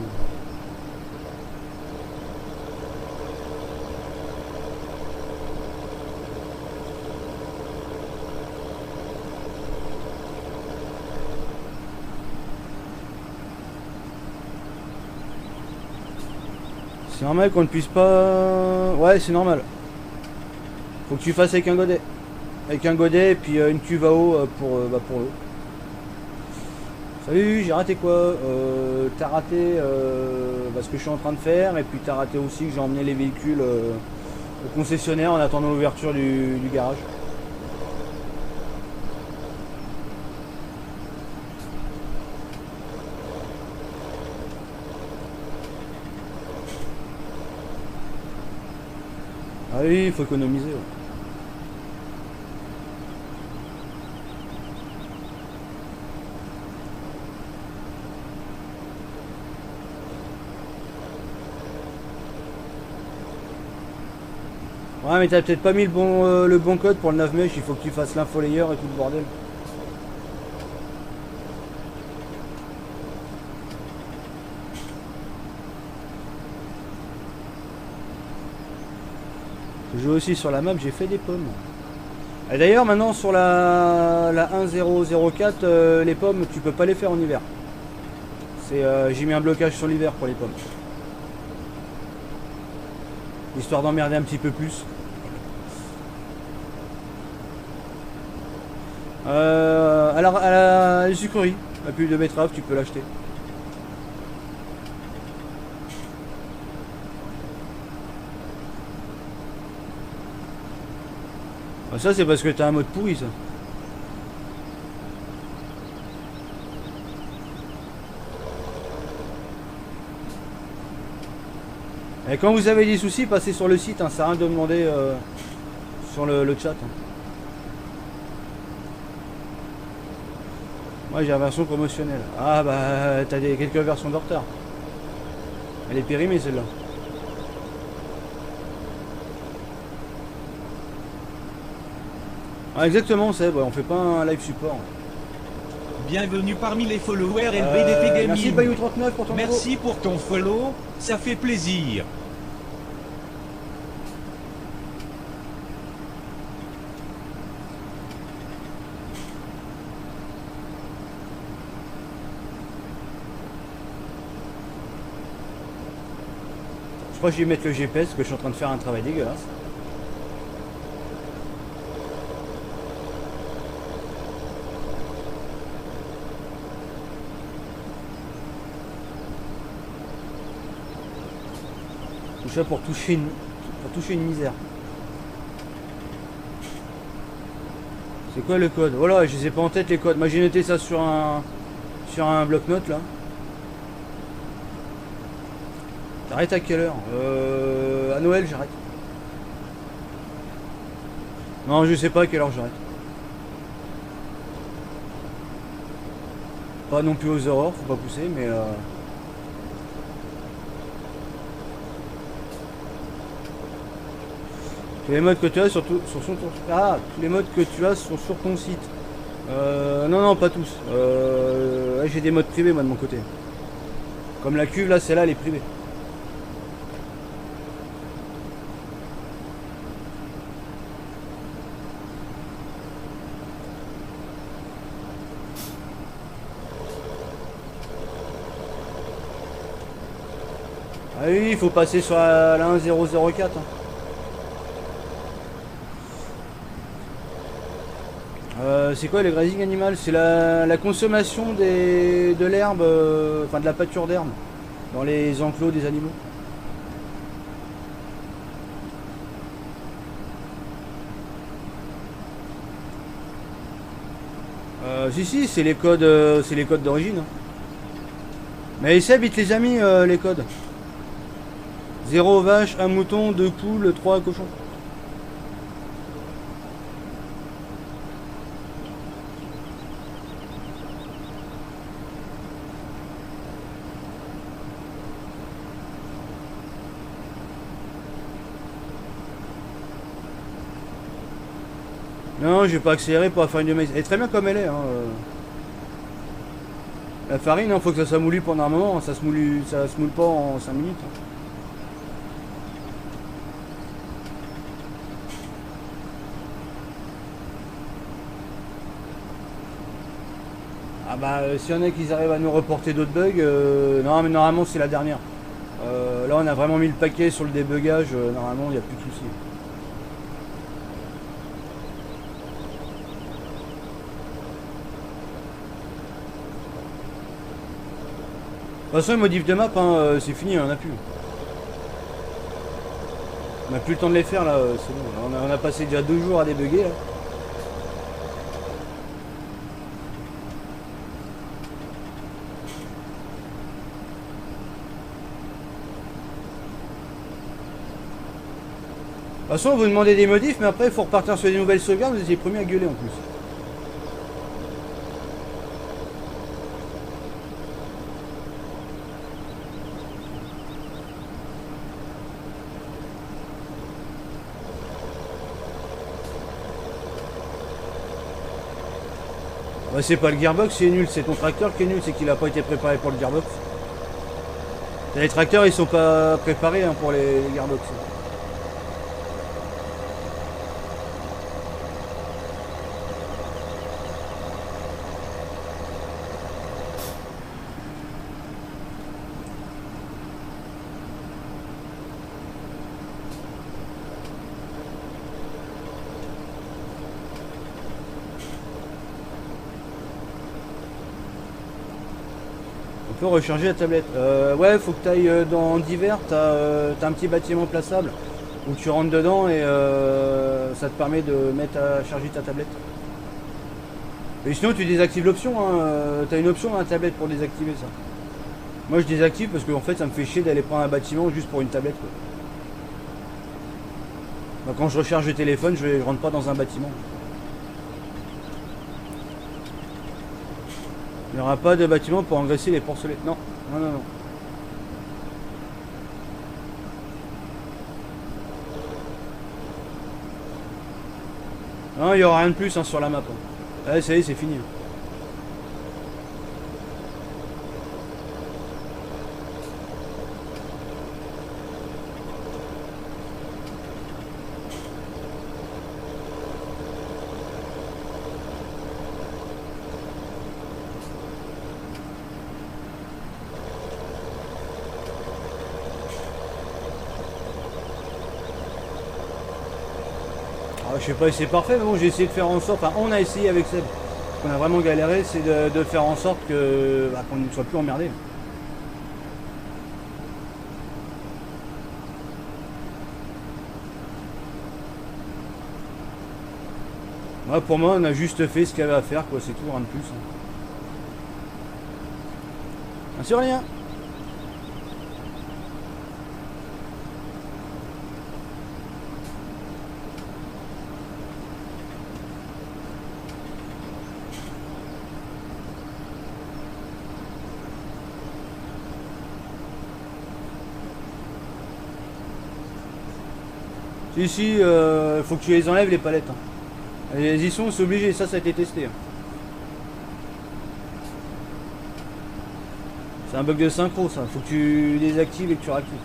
C'est normal qu'on ne puisse pas... Ouais, c'est normal. Faut que tu fasses avec un godet. Avec un godet et puis une cuve à eau pour l'eau. Salut, j'ai raté quoi? T'as raté ce que je suis en train de faire. Et puis t'as raté aussi que j'ai emmené les véhicules au concessionnaire en attendant l'ouverture du garage. Ah oui, il faut économiser. Ouais. Ouais, mais t'as peut-être pas mis le bon code pour le nav-mesh, il faut que tu fasses l'info layer et tout le bordel. Je joue aussi sur la map, j'ai fait des pommes. Et d'ailleurs, maintenant sur la 1004, les pommes, tu peux pas les faire en hiver. J'ai mis un blocage sur l'hiver pour les pommes. Histoire d'emmerder un petit peu plus. À la sucrerie, la pub de betterave, tu peux l'acheter. Ah, ça c'est parce que t'as un mode pourri ça. Et quand vous avez des soucis, passez sur le site, hein, ça sert à rien de demander sur le chat. Hein. Moi j'ai la version promotionnelle. Ah bah t'as quelques versions de retard. Elle est périmée celle-là. Ah exactement, c'est on fait pas un live support. Bienvenue parmi les followers LBDP Gaming. Merci Bayou39 pour ton Merci pour ton follow, ça fait plaisir. Je crois que je vais mettre le GPS parce que je suis en train de faire un travail dégueulasse. Tout ça pour toucher une misère. C'est quoi le code? Voilà, je les ai pas en tête les codes. Moi j'ai noté ça sur un bloc-notes là. T'arrêtes à quelle heure? À Noël j'arrête. Non, je sais pas à quelle heure j'arrête. Pas non plus aux aurores, faut pas pousser, mais tous les modes que tu as sur ton tous les modes que tu as sont sur ton site. Non, pas tous. J'ai des modes privés moi de mon côté. Comme la cuve là, celle-là elle est privée. Ah oui, il faut passer sur la 1004. Hein. C'est quoi les grazing animal? C'est la consommation de l'herbe, enfin de la pâture d'herbe dans les enclos des animaux. Si, c'est les codes d'origine. Hein. Mais Seb, il te les a mis les codes. 0 vache, 1 mouton, 2 poules, 3 cochons. Non, j'ai pas accéléré pour la farine de maïs. Elle est très bien comme elle est. Hein. La farine, il faut que ça s'amoule pendant un moment. Ça se moule pas en 5 minutes. Hein. Ah bah s'il y en a qui arrivent à nous reporter d'autres bugs, non mais normalement c'est la dernière. Là on a vraiment mis le paquet sur le débugage, normalement il n'y a plus de soucis. De toute façon les modifs de map, hein, c'est fini, on en a plus. On n'a plus le temps de les faire là, c'est bon. On a passé déjà 2 jours à débugger là. façon, vous demandez des modifs, mais après, il faut repartir sur des nouvelles sauvegardes. Vous étiez les premiers à gueuler en plus. Ouais, c'est pas le gearbox qui est nul, c'est ton tracteur qui est nul, c'est qu'il a pas été préparé pour le gearbox. Les tracteurs ils sont pas préparés hein, pour les gearbox. On peut recharger la tablette. Ouais, faut que tu ailles dans divers, t'as un petit bâtiment plaçable où tu rentres dedans et ça te permet de mettre à charger ta tablette. Et sinon tu désactives l'option, hein. T'as une option dans la tablette pour désactiver ça. Moi je désactive parce que en fait ça me fait chier d'aller prendre un bâtiment juste pour une tablette quoi. Bah, quand je recharge le téléphone, je rentre pas dans un bâtiment. Il n'y aura pas de bâtiment pour engraisser les porcelettes. Non, non, non, non. Non, il n'y aura rien de plus hein, sur la map. Hein. Ouais, ça y est, c'est fini. Je sais pas si c'est parfait, mais bon, j'ai essayé de faire en sorte, enfin on a essayé avec Seb, ce qu'on a vraiment galéré, c'est de faire en sorte que qu'on ne soit plus emmerdé. Ouais, pour moi, on a juste fait ce qu'il y avait à faire, quoi, c'est tout, rien de plus. Bien sûr, rien. Si, faut que tu les enlèves les palettes. Hein. Les y sont, c'est obligé, ça a été testé. Hein. C'est un bug de synchro ça, faut que tu désactives et que tu réactives.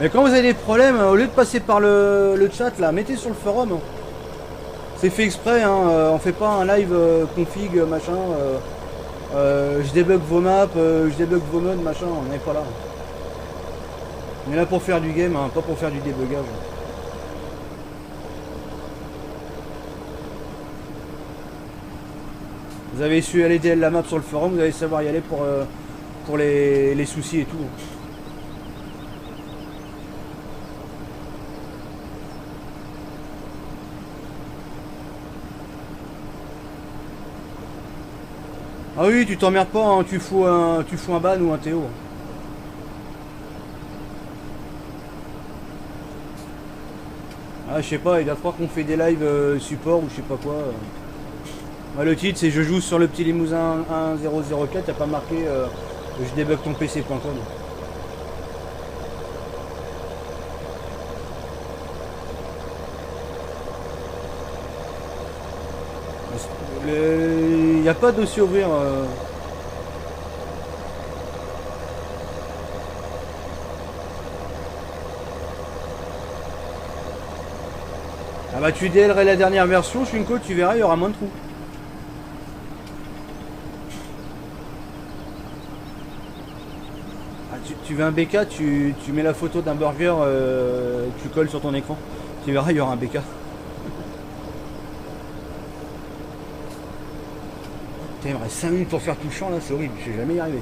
Mais quand vous avez des problèmes, au lieu de passer par le chat là, mettez sur le forum. Hein. C'est fait exprès, hein, on fait pas un live config machin. Je débug vos maps, je débug vos modes machin, on n'est pas là. On est là pour faire du game, hein, pas pour faire du débugage. Vous avez su aller DL la map sur le forum, vous allez savoir y aller pour les soucis et tout. Ah oui, tu t'emmerdes pas, hein, tu fous un ban ou un Théo. Ah, je sais pas, il va falloir qu'on fait des lives support ou je sais pas quoi. Ouais, le titre c'est je joue sur le petit limousin 1004, t'as pas marqué je débug ton PC.com. Il n'y a pas de dossier à ouvrir. Ah bah tu DLerais la dernière version, Shinko, tu verras, il y aura moins de trous. Ah, tu veux un BK, tu mets la photo d'un burger, tu colles sur ton écran. Tu verras, il y aura un BK. Putain, il me reste 5 minutes pour faire tout le champ là, c'est horrible, je vais jamais y arriver.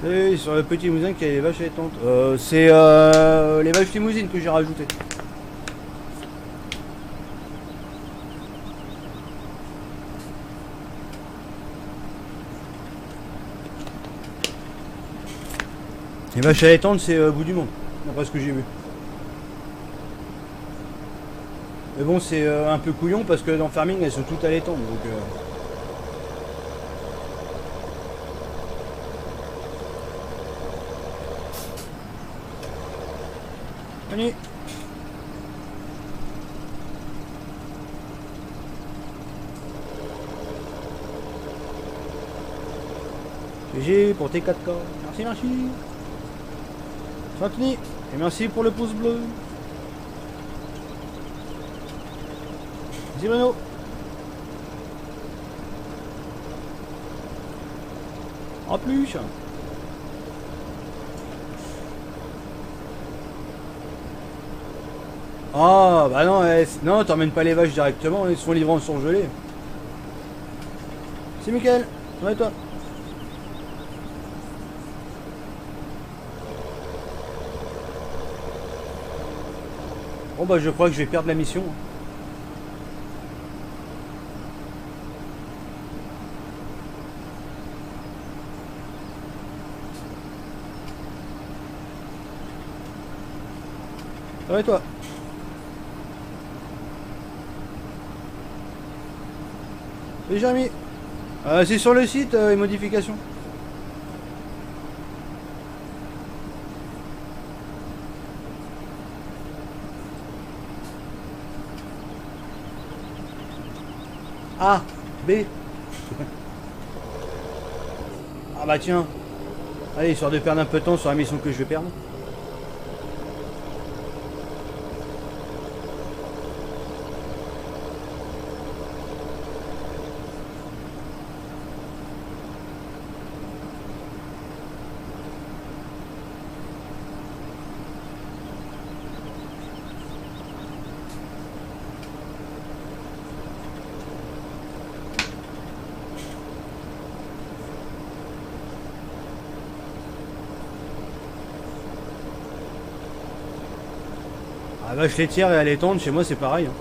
Et sur le petit limousin qui a les vaches allaitantes. C'est les vaches limousines que j'ai rajoutées. Les vaches allaitantes, c'est au bout du monde, d'après ce que j'ai vu. Mais bon, c'est un peu couillon parce que dans Farming, elles sont toutes allaitantes. Donc, Allez. GG pour tes 4K. Merci, merci. Anthony. Et merci pour le pouce bleu. Vas-y Bruno. En plus. Ah bah non, non, t'emmènes pas les vaches directement, ils se font livrer en surgelé. C'est Mickaël, ça va et toi? Bon bah je crois que je vais perdre la mission. Ça va et toi? Et Jérémy, c'est sur le site, les modifications. A, B. Ah bah tiens. Allez, histoire de perdre un peu de temps sur la mission que je vais perdre. La vache laitière et allaitante, chez moi c'est pareil. Hein.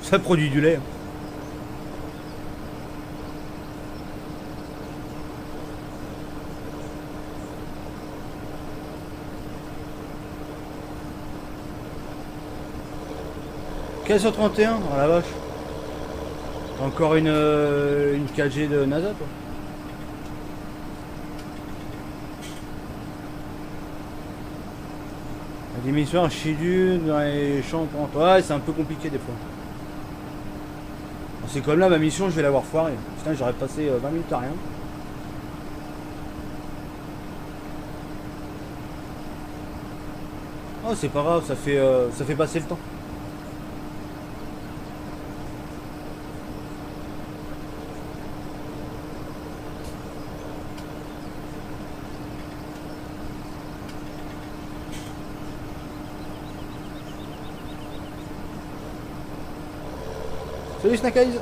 Ça produit du lait. Quelle sur 31? Oh la vache. Encore une 4G de NASA toi. Des missions archidues dans les champs. Ouais, c'est un peu compliqué des fois. C'est comme là, ma mission, je vais l'avoir foirée. Putain, j'aurais passé 20 minutes à rien. Oh, c'est pas grave, ça fait passer le temps. Salut Snack Eyes.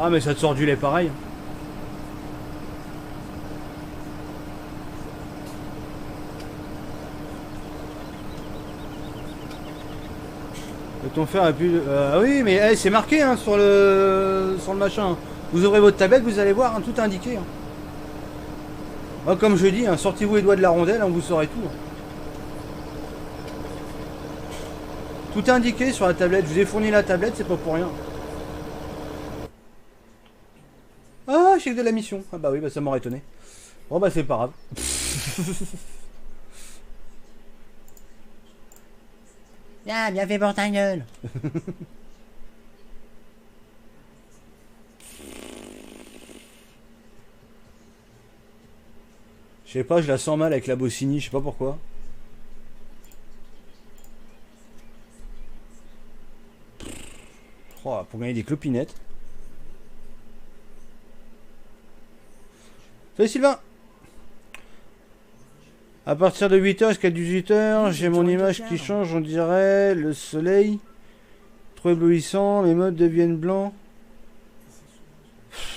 Ah mais ça te sort du lait pareil. Peut-on faire un plus... Ah oui mais hey, c'est marqué hein, sur le machin. Vous ouvrez votre tablette, vous allez voir, hein, tout est indiqué. Hein. Oh, comme je dis, hein, sortez-vous les doigts de la rondelle, hein, vous saurez tout. Hein. Tout est indiqué sur la tablette, je vous ai fourni la tablette, c'est pas pour rien. Ah, chèque de la mission. Ah bah oui, bah ça m'aurait étonné. Bon bah c'est pas grave. Ah, bien fait pour ta gueule. Je sais pas, je la sens mal avec la Bossini, je sais pas pourquoi. Oh, pour gagner des clopinettes. Salut Sylvain. À partir de 8h jusqu'à 18h, j'ai mon image qui change, on dirait le soleil. Trop éblouissant, mes modes deviennent blancs.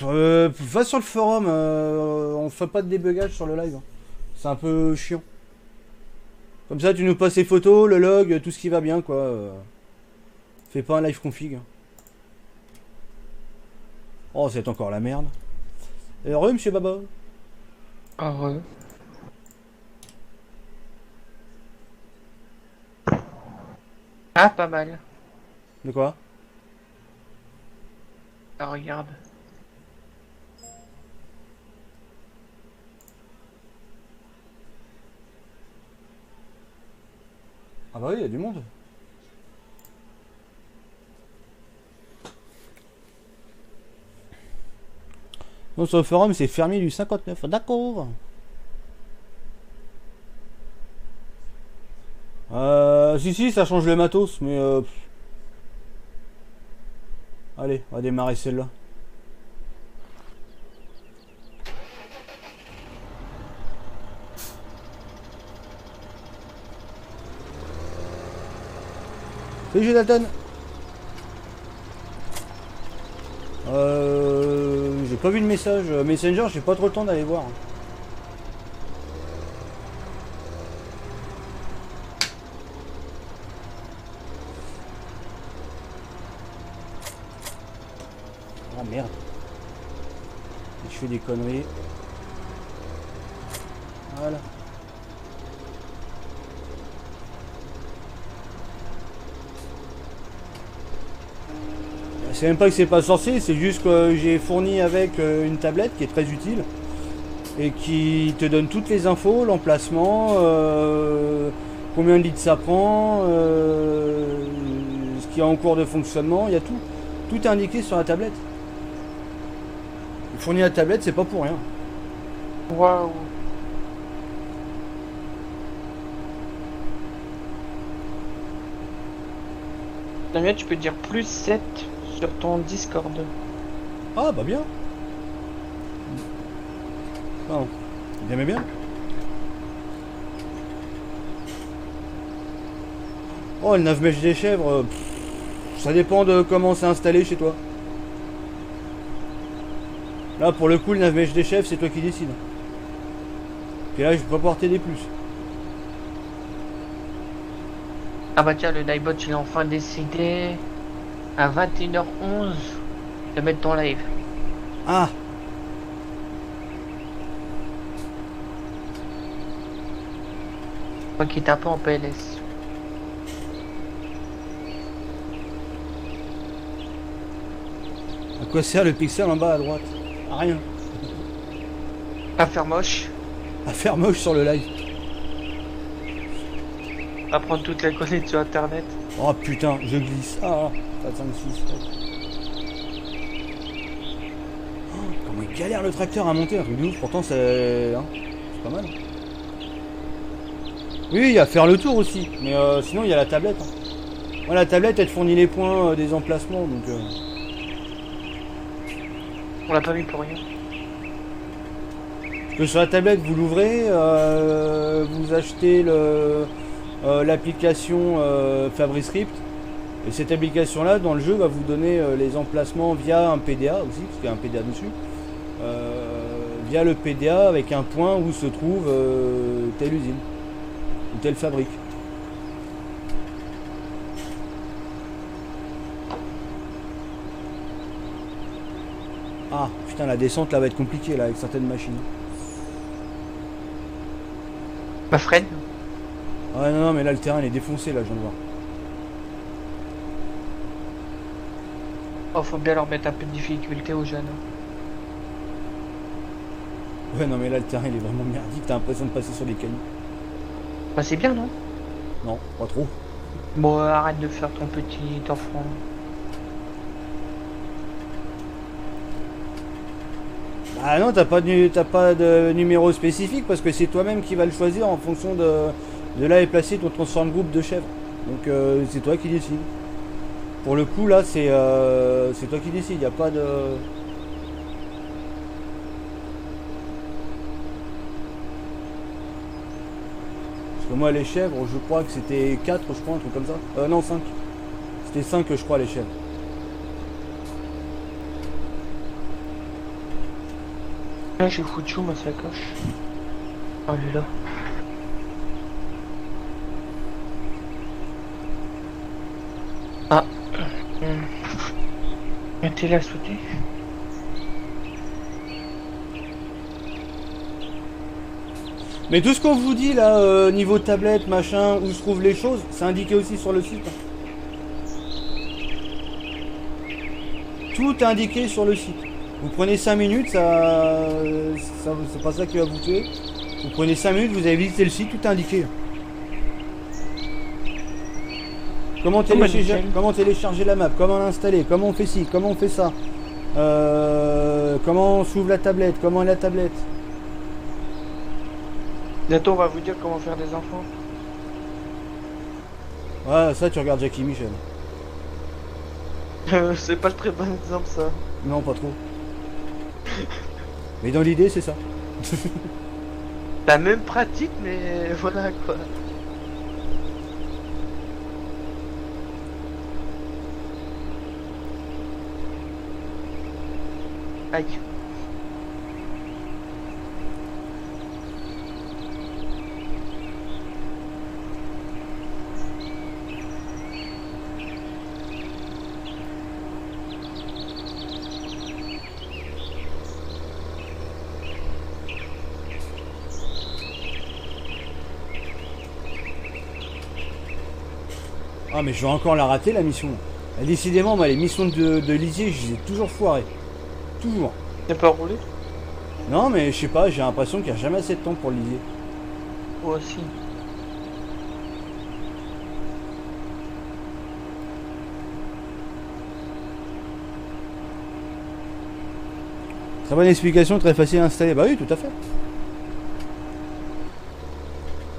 Va sur le forum, on fait pas de débugage sur le live. C'est un peu chiant. Comme ça, tu nous passes les photos, le log, tout ce qui va bien, quoi. Fais pas un live config. Oh, c'est encore la merde. Heureux, monsieur Baba. Heureux. Ah, pas mal. De quoi? Ah, regarde. Ah bah oui, il y a du monde. Donc sur le forum, c'est fermé du 59. D'accord. Si, ça change le matos, mais... Allez, on va démarrer celle-là. Salut Jonathan. J'ai pas vu le message. Messenger, j'ai pas trop le temps d'aller voir. Ah merde. Je fais des conneries. Voilà. C'est même pas que c'est pas sorcier, c'est juste que j'ai fourni avec une tablette qui est très utile et qui te donne toutes les infos, l'emplacement, combien de litres ça prend, ce qui est en cours de fonctionnement, il y a tout. Tout est indiqué sur la tablette. Fournir la tablette, c'est pas pour rien. Waouh. Damien, tu peux dire plus 7 sur ton Discord. Ah bah bien. Oh, bien mais bien. Oh le nav-mèche des chèvres, ça dépend de comment c'est installé chez toi. Là pour le coup le nav-mèche des chèvres c'est toi qui décides. Et là je vais pas pouvoir t'aider plus. Ah bah tiens, le Nightbot il a enfin décidé à 21h11 de mettre ton live. Ah. Je crois qu'il tape en PLS. À quoi sert le pixel en bas à droite? À rien. À faire moche. À faire moche sur le live. À prendre toutes les connexions internet. Oh putain, je glisse. Ah, 4, 5, 6, 7. Oh, comment il galère le tracteur à monter, un truc de ouf. Pourtant c'est hein, c'est pas mal. Oui, il y a faire le tour aussi. Mais sinon il y a la tablette. Hein. Moi la tablette elle te fournit les points des emplacements. Donc On l'a pas mis pour rien. parce que sur la tablette vous l'ouvrez, vous achetez le... l'application FabriScript et cette application là dans le jeu va vous donner les emplacements via un PDA aussi parce qu'il y a un PDA dessus via le PDA avec un point où se trouve telle usine ou telle fabrique. Ah putain la descente là va être compliquée là avec certaines machines. Ma Fred. Ah non mais là le terrain il est défoncé là je viens de voir. Oh, faut bien leur mettre un peu de difficulté aux jeunes. Ouais non mais là le terrain il est vraiment merdique, t'as l'impression de passer sur des cailloux. Bah c'est bien, non? Non, pas trop. Bon, arrête de faire ton petit enfant. Ah non, t'as pas de numéro spécifique parce que c'est toi-même qui vas le choisir en fonction de là est placé ton transform groupe de chèvres. Donc c'est toi qui décides. Pour le coup là c'est toi qui décides, y a pas de... Parce que moi, les chèvres, je crois que c'était 4, je crois, un truc comme ça. Non, 5. C'était 5, je crois, les chèvres. Là, j'ai foutu où ma sacoche? Oh, elle est là. Ah. Mettez-la à sauter. Mais tout ce qu'on vous dit là, niveau tablette, machin, où se trouvent les choses, c'est indiqué aussi sur le site. Tout est indiqué sur le site. Vous prenez 5 minutes, c'est pas ça qui va vous tuer. Vous prenez 5 minutes, vous avez visité le site, tout est indiqué. Comment télécharger la map, comment l'installer, comment on fait ci, comment on fait ça. Comment on s'ouvre la tablette, comment est la tablette. Bientôt, on va vous dire comment faire des enfants. Ouais, ça tu regardes Jackie Michel. C'est pas le très bon exemple, ça. Non, pas trop. Mais dans l'idée, c'est ça. La même pratique, mais voilà quoi. Aïe. Ah mais je vais encore la rater la mission. Et décidément, moi les missions de lisier, je les ai toujours foirées. Toujours. T'as pas roulé? Non mais je sais pas, j'ai l'impression qu'il n'y a jamais assez de temps pour le lisier. Moi aussi. Très bonne explication, très facile à installer. Bah oui, tout à fait.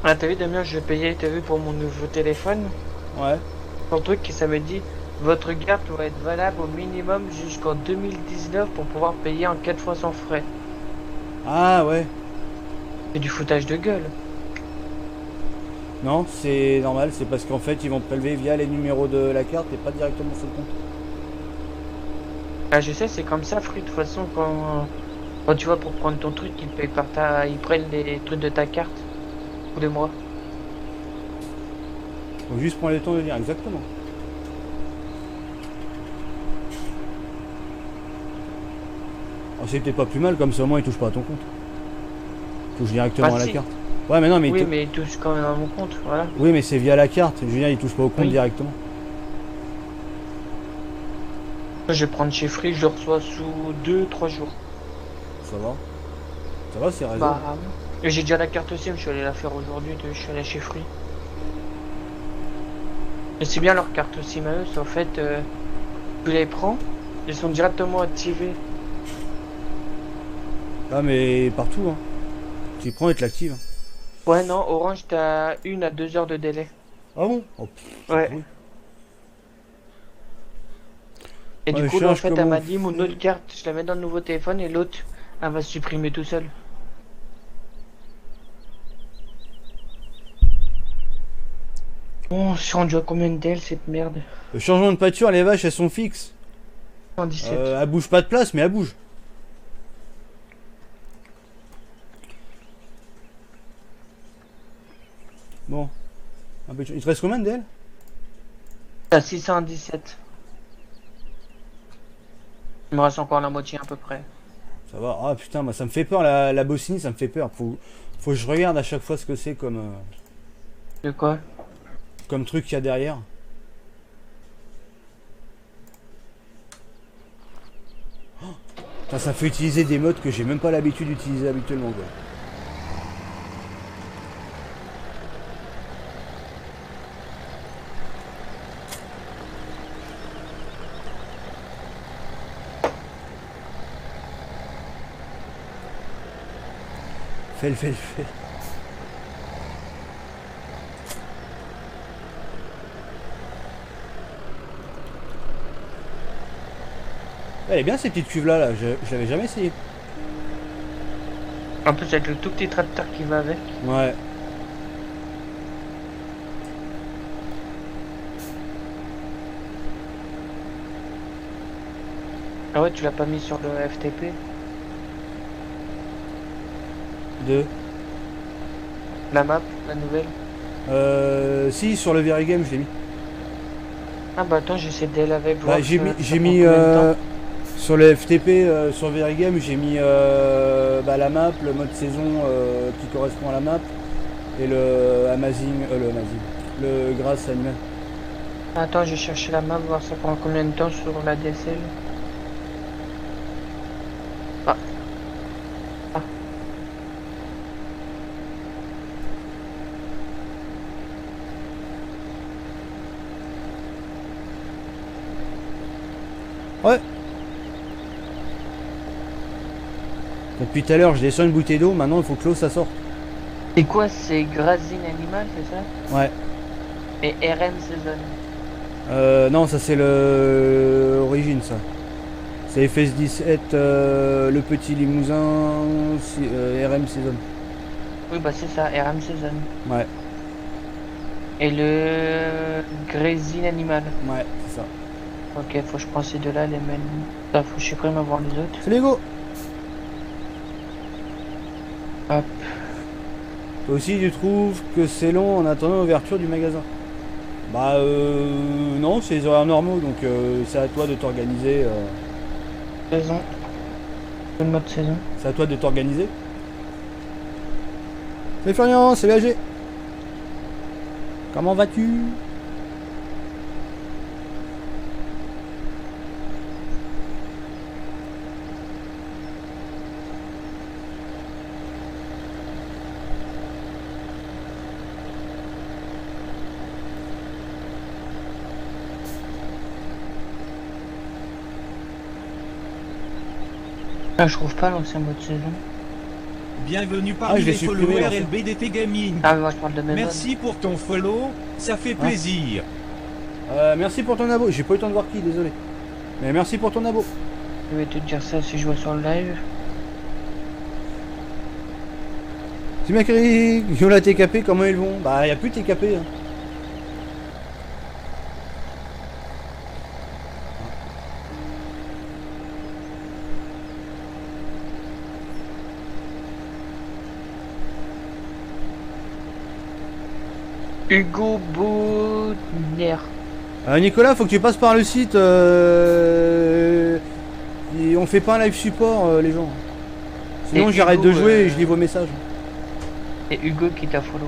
Ah, t'as vu Damien, je vais payer, t'as vu pour mon nouveau téléphone? Ouais. Ton truc qui ça me dit, votre carte doit être valable au minimum jusqu'en 2019 pour pouvoir payer en 4 fois sans frais. Ah ouais. C'est du foutage de gueule. Non, c'est normal, c'est parce qu'en fait ils vont te prélever via les numéros de la carte et pas directement sur le compte. Ah, je sais, c'est comme ça, Free, de toute façon, quand tu vas pour prendre ton truc, ils prennent les trucs de ta carte. Tous les mois. Faut juste prendre le temps de dire exactement. Oh, c'est peut-être pas plus mal, comme ça au moins ils touchent pas à ton compte. Ils touchent directement Bah, à la si. carte. Ouais mais non mais Oui, mais ils touchent quand même à mon compte, voilà. oui mais c'est via la carte, je veux dire ils touchent pas au compte Oui. directement. Je vais prendre chez Free, je le reçois sous 2-3 jours. Ça va. Ça va, c'est raison. Bah, et j'ai déjà la carte SIM, je suis allé la faire aujourd'hui, je suis allé chez Free. Et c'est bien leur carte SIM à eux, c'est en fait, tu les prends, ils sont directement activés. Ah mais partout hein. Tu les prends et tu l'actives. Ouais, non, Orange, t'as 1 à 2 heures de délai. Ah bon oh, c'est Ouais. pourri. Et Ouais, du coup, je là, en cherche fait, elle comment m'a on dit, mon fait. autre carte, je la mets dans le nouveau téléphone et l'autre, elle va se supprimer tout seul. Bon, on s'est rendu à combien de DL cette merde? Le changement de pâture, les vaches elles sont fixes. 117. Elles bougent pas de place mais elles bougent. Bon. Il te reste combien de DL? À 617. Il me reste encore la moitié à peu près. Ça va. Ah putain, moi ça me fait peur la Bossini, ça me fait peur. Faut que je regarde à chaque fois ce que c'est De quoi? comme truc qu'il y a derrière. Oh, putain, ça fait utiliser des modes que j'ai même pas l'habitude d'utiliser habituellement quoi. Fais. Elle est bien ces petites cuves là, je l'avais jamais essayé. En plus, avec le tout petit tracteur qui va avec. Ouais. Ah ouais, tu l'as pas mis sur le FTP? De... La map, la nouvelle? Si, sur le Very Game, je l'ai mis. Ah bah attends, j'essaie de avec. Bah, j'ai mis sur le FTP, sur Very Game, j'ai mis bah, la map, le mode saison qui correspond à la map, et le le grâce animal. Attends, je vais chercher la map, voir ça prend combien de temps sur la DSL. Ah. Ah. Ouais. Depuis tout à l'heure, je descends une bouteille d'eau, maintenant il faut que l'eau ça sorte. C'est quoi? C'est Grazing Animal, c'est ça? Ouais. Et RM Season. Non, ça c'est le origine ça. C'est FS17, le petit limousin, RM Season. Oui, bah c'est ça, RM Season. Ouais, Et le Grazing Animal. ouais, c'est ça. Ok, faut que je prends ces deux-là, les mêmes. Faut que je supprime avant les autres. C'est Lego. Hop. Toi aussi tu trouves que c'est long en attendant l'ouverture du magasin? Bah non, c'est les horaires normaux, donc c'est à toi de t'organiser. Saison. Le mode saison. C'est à toi de t'organiser. Salut Florian, c'est BAG. Comment vas-tu? Ah, je trouve pas l'ancien mode saison. Bienvenue Ah, parmi je l'ai les supprimé, followers l'ancien. LBDT Gaming. Ah, mais moi je parle de mes Merci pour ton follow, ça fait plaisir. Merci pour ton abo. J'ai pas eu le temps de voir qui, désolé. Mais merci pour ton abo. modes. Je vais te dire ça si je vois sur le live. C'est bien écrit. Ils ont la TKP, comment ils vont? Bah, y a plus de TKP. Hein. Hugo Bonner. Nicolas, faut que tu passes par le site. Et on fait pas un live support, les gens. Sinon, Et j'arrête Hugo, de jouer et je lis vos messages. Et Hugo qui t'a follow.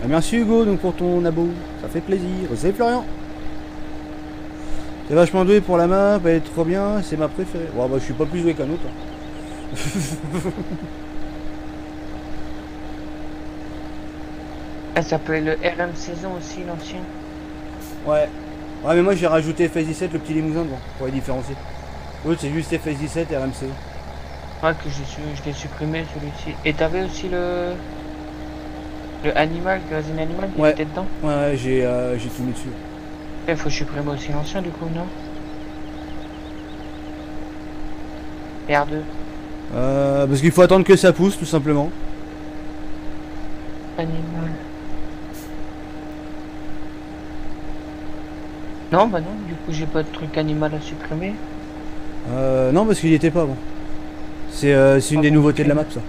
Merci Hugo donc pour ton abo, ça fait plaisir. Salut Florian. T'es vachement doué pour la map, elle est trop bien, c'est ma préférée. Ouais, bah, je suis pas plus doué qu'un autre. Hein. Elle s'appelle le RM saison aussi, l'ancien. Ouais. Ouais, mais moi j'ai rajouté FS17, le petit limousin devant, pour les différencier. L'autre c'est juste FS17 et RMC. Ouais, que je l'ai supprimé celui-ci. Et t'avais aussi le animal, Grazing Animal qui Ouais. était dedans. Ouais, j'ai tout mis dessus. Il faut supprimer aussi l'ancien du coup, non? R2. Parce qu'il faut attendre que ça pousse tout simplement. Animal. Non, bah non, du coup j'ai pas de truc animal à supprimer. Non, parce qu'il y était pas avant. C'est une Ah des bon, nouveautés ok. de la map ça.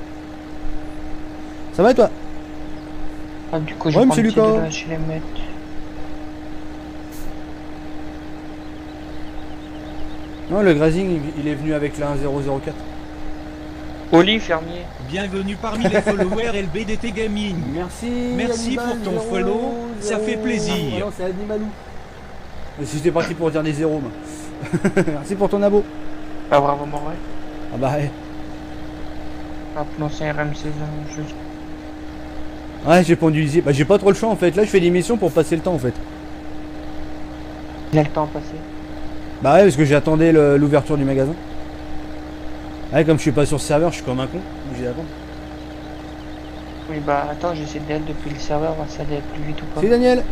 Ça va et toi? Ah, du coup je Ouais, vais prendre monsieur ces Lucas. deux-là, je vais les mettre. Non, le grazing il est venu avec la 1004. Oli, fermier. Bienvenue parmi les followers LBDT Gaming. Merci. Merci Animal pour ton 0, follow, ça 0. fait plaisir. Ah, non, c'est Animalou. Si j'étais parti pour dire des zéros, moi. Merci pour ton abo. Ah, bravo, mon vrai. Ah bah ouais. Ah, pour l'ancien RM saison, juste. Ouais, j'ai pondu l'isier. Bah j'ai pas trop le choix en fait. Là je fais des missions pour passer le temps en fait. Il a le temps passé. Bah ouais, parce que j'attendais l'ouverture du magasin. Ouais, comme je suis pas sur le serveur, je suis comme un con. Obligé d'attendre. Oui, bah attends, j'essaie d'aller depuis le serveur, voir si ça allait plus vite ou pas. Salut Daniel.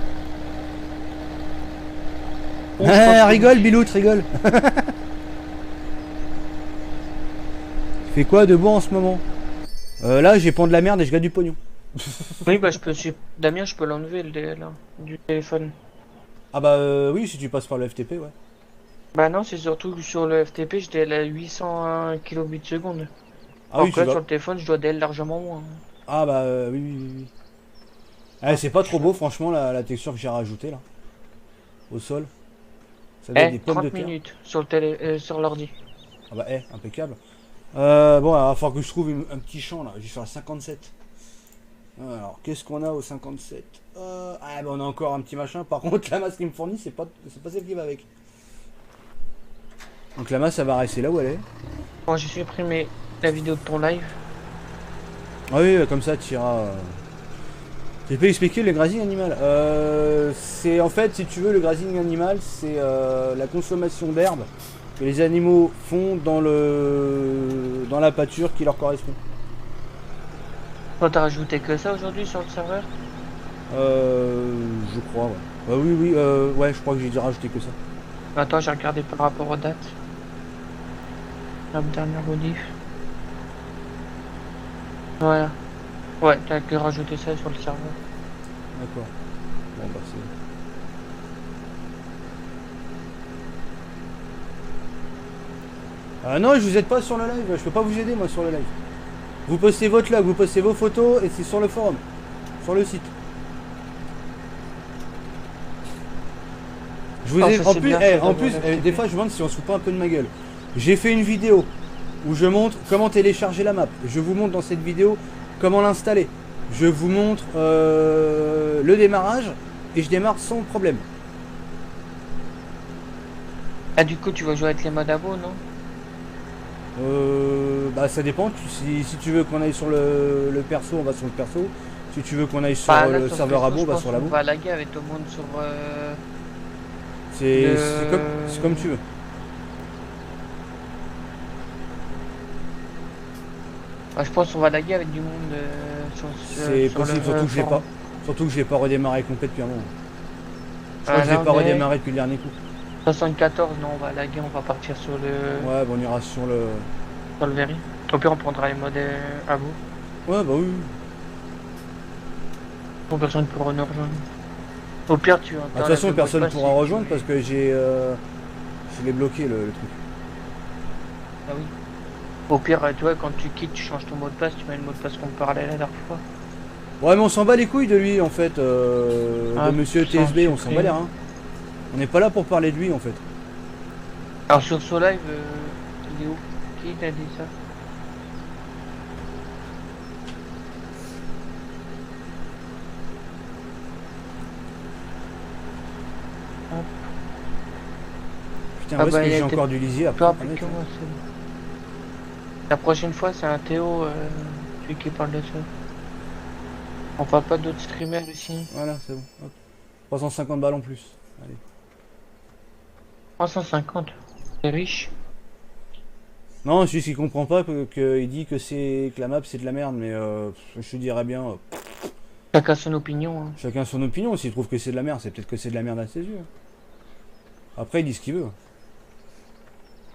Oh, je pense que- Rigole, Biloute, rigole. Tu fais quoi de bon en ce moment? Là, j'ai pris de la merde et je gagne du pognon. Oui, bah je peux. Damien, je peux l'enlever le DL hein, du téléphone. Ah bah oui, si tu passes par le FTP, ouais. Bah non, c'est surtout que sur le FTP, j'étais à 800 kilobits seconde. Ah oui, Alors que tu là, vas. sur le téléphone, je dois DL largement moins. Ah bah oui, oui, oui, oui. Ah, c'est pas trop beau, franchement, la texture que j'ai rajoutée là. Au sol. Ça doit être des pommes de 30 terre. minutes sur le sur l'ordi. Ah bah, impeccable. Bon, alors, il va falloir que je trouve un petit champ là. Je vais faire la 57. Alors, qu'est-ce qu'on a au 57? Ah, bah, on a encore un petit machin. Par contre, la masse qu'il me fournit, c'est pas celle qui va avec. Donc, la masse, elle va rester là où elle est. Bon, j'ai supprimé la vidéo de ton live. Ah oui, comme ça, tu iras. Tu peux expliquer le grazing animal? C'est en fait, si tu veux, le grazing animal, c'est la consommation d'herbe que les animaux font dans la pâture qui leur correspond. Toi, t'as rajouté que ça aujourd'hui sur le serveur? Je crois, ouais. Bah oui, oui, ouais, je crois que j'ai dû rajouter que ça. Attends, j'ai regardé par rapport aux dates. La dernière modif. Voilà. Ouais, t'as que rajouté ça sur le serveur. D'accord. Bon, bah c'est. Ah non, je vous aide pas sur le live, je peux pas vous aider moi sur le live. Vous postez votre log, vous postez vos photos et c'est sur le forum, sur le site. Je vous Oh, ai... ça, En c'est plus, bien, eh, ça, en d'avoir plus la des fois je me demande si on se fout pas un peu de ma gueule. J'ai fait une vidéo où je montre comment télécharger la map. Je vous montre dans cette vidéo comment l'installer. Je vous montre le démarrage et je démarre sans problème. Ah, du coup, tu vas jouer avec les modes abo, non? Bah ça dépend. Si tu veux qu'on aille sur le perso, on va sur le perso. Si tu veux qu'on aille sur Bah, là, le sur serveur Facebook, abo, on je va pense sur qu'on l'abo. va laguer avec tout le monde sur... C'est le- c'est comme tu veux. Bah, je pense qu'on va laguer avec du monde C'est sur possible, le surtout que je l'ai forum. pas. Surtout que je l'ai pas redémarré complet depuis un moment. Je crois Ah, que je l'ai là, pas on est redémarré depuis le dernier coup. 74, non, on va laguer, on va partir sur le... Ouais, bon, on ira sur le. Sur le Very. Au pire, on prendra les modes à vous. Ouais, bah oui. Pour personne pourra nous rejoindre. Au pire, tu... Bah, de toute façon, personne pourra rejoindre parce que je l'ai bloqué le truc. Ah oui. Au pire, tu vois, quand tu quittes, tu changes ton mot de passe, tu mets le mot de passe qu'on parlait la dernière fois. Ouais, mais on s'en bat les couilles de lui en fait. Ah, de monsieur putain, TSB, on je s'en suis bat les reins. On n'est pas là pour parler de lui en fait. Alors sur ce live, il est où? Qui t'a dit ça? Putain, Ah où est-ce bah, que il a j'ai été encore du lisier Plus après à rapide mettre, que hein. moi, c'est bon. La prochaine fois, c'est un Théo, celui qui parle de ça. On parle pas d'autres streamers ici. Voilà, c'est bon. Hop. 350 balles en plus. Allez. 350. C'est riche. Non, c'est juste qu'il comprend pas qu'il dit que la map c'est de la merde, mais je te dirais bien, Chacun son opinion. Hein. chacun son opinion. S'il trouve que c'est de la merde, c'est peut-être que c'est de la merde à ses yeux. Après, il dit ce qu'il veut.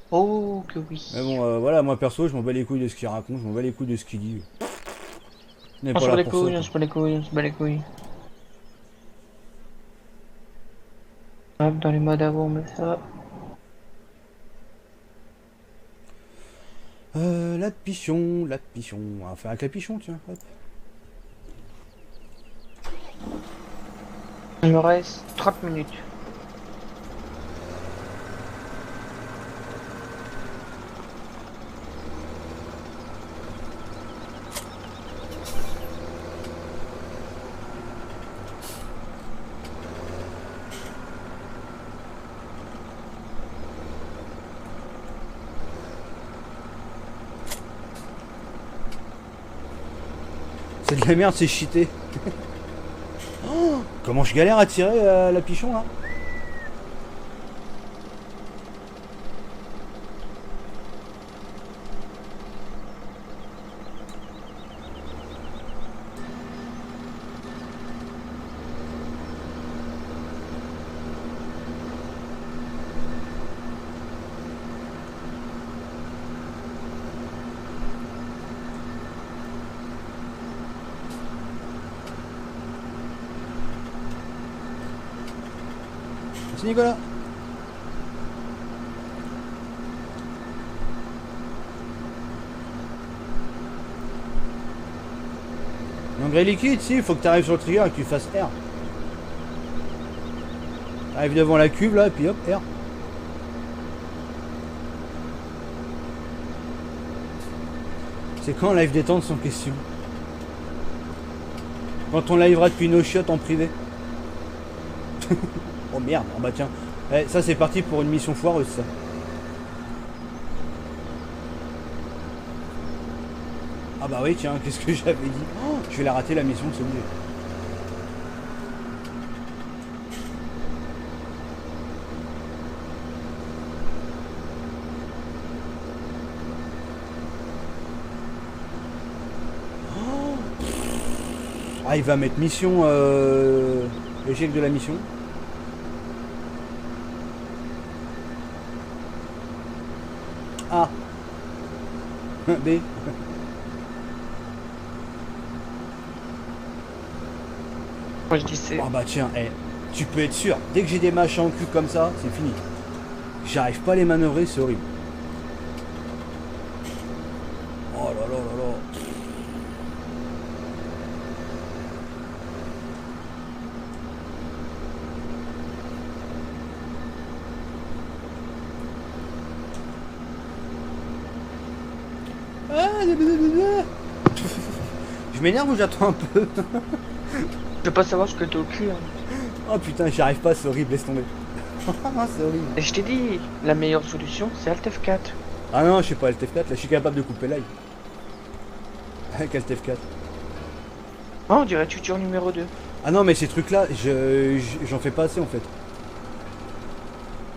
Oh, que oui. Mais bon, voilà, moi perso, je m'en bats les couilles de ce qu'il raconte, je m'en bats les couilles de ce qu'il dit. On n'est On pas se bat là les pour couilles, ça, on se bat les couilles, on se bat les couilles. Hop, dans les modes avant, on met ça. La pichon. On va faire avec la pichon, tiens. Hop. Il me reste 30 minutes. C'est de la merde, c'est cheaté. Oh, comment je galère à tirer la pichon là. Merci Nicolas. L'engrais liquide, si, il faut que tu arrives sur le trigger et que tu fasses R. T'arrives devant la cuve là, et puis hop, R. C'est quand live détente sans question. Quand on livera depuis nos chiottes en privé. Oh merde, oh bah tiens. Eh, ça c'est parti pour une mission foireuse ça. Ah bah oui tiens, qu'est-ce que j'avais dit? Oh, je vais la rater la mission, c'est obligé. Ah, il va mettre mission échec de la mission. A. B. Moi je dis c'est. Oh bah tiens, tu peux être sûr, dès que j'ai des machins en cul comme ça, c'est fini. J'arrive pas à les manœuvrer, c'est horrible. Oh là là là là. Je m'énerve ou j'attends un peu? Je veux pas savoir ce que t'as au cul. Hein. Oh putain, j'y arrive pas, c'est horrible, laisse tomber. C'est horrible. Et je t'ai dit, la meilleure solution c'est Alt F4. Ah non, je sais pas, Alt F4, là je suis capable de couper live. Avec Alt F4. Oh, on dirait tuteur numéro 2. Ah non, mais ces trucs là, j'en fais pas assez en fait.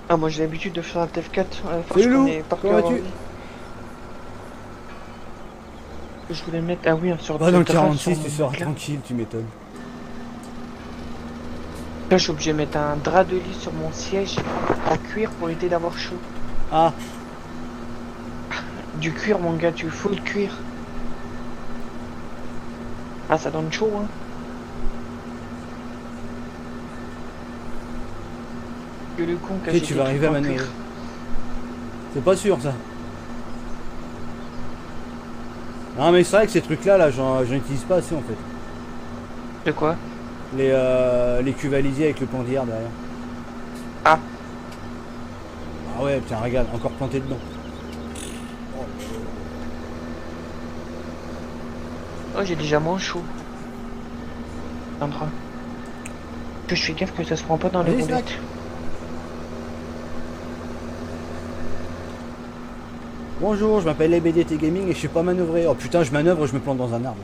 Ah, moi j'ai l'habitude de faire Alt F4. Salut Lou, par comment cœur. vas-tu? Je voulais mettre. Ah oui, sur Bah dans le drap, 46, sur tu mon seras matelas. tranquille, tu m'étonnes. Là, je suis obligé de mettre un drap de lit sur mon siège en cuir pour éviter d'avoir chaud. Ah, Du cuir, mon gars, tu faut le cuir. Ah, ça donne chaud, hein. Que le con qui a ok, acheté tu des vas arriver à trucs en manœuvrer. cuir. C'est pas sûr ça. Non mais c'est vrai que ces trucs là, j'en utilise pas assez en fait. De quoi? Les cuves alisées avec le pendillard derrière. Ah. Ah ouais, putain, regarde, encore planté dedans. Oh, j'ai déjà moins chaud. Un drap. Que je fais gaffe que ça se prend pas dans les Vas-y, roulettes. Snack. Bonjour, je m'appelle LBDT Gaming et je sais pas manœuvrer. Oh putain, je manœuvre, je me plante dans un arbre.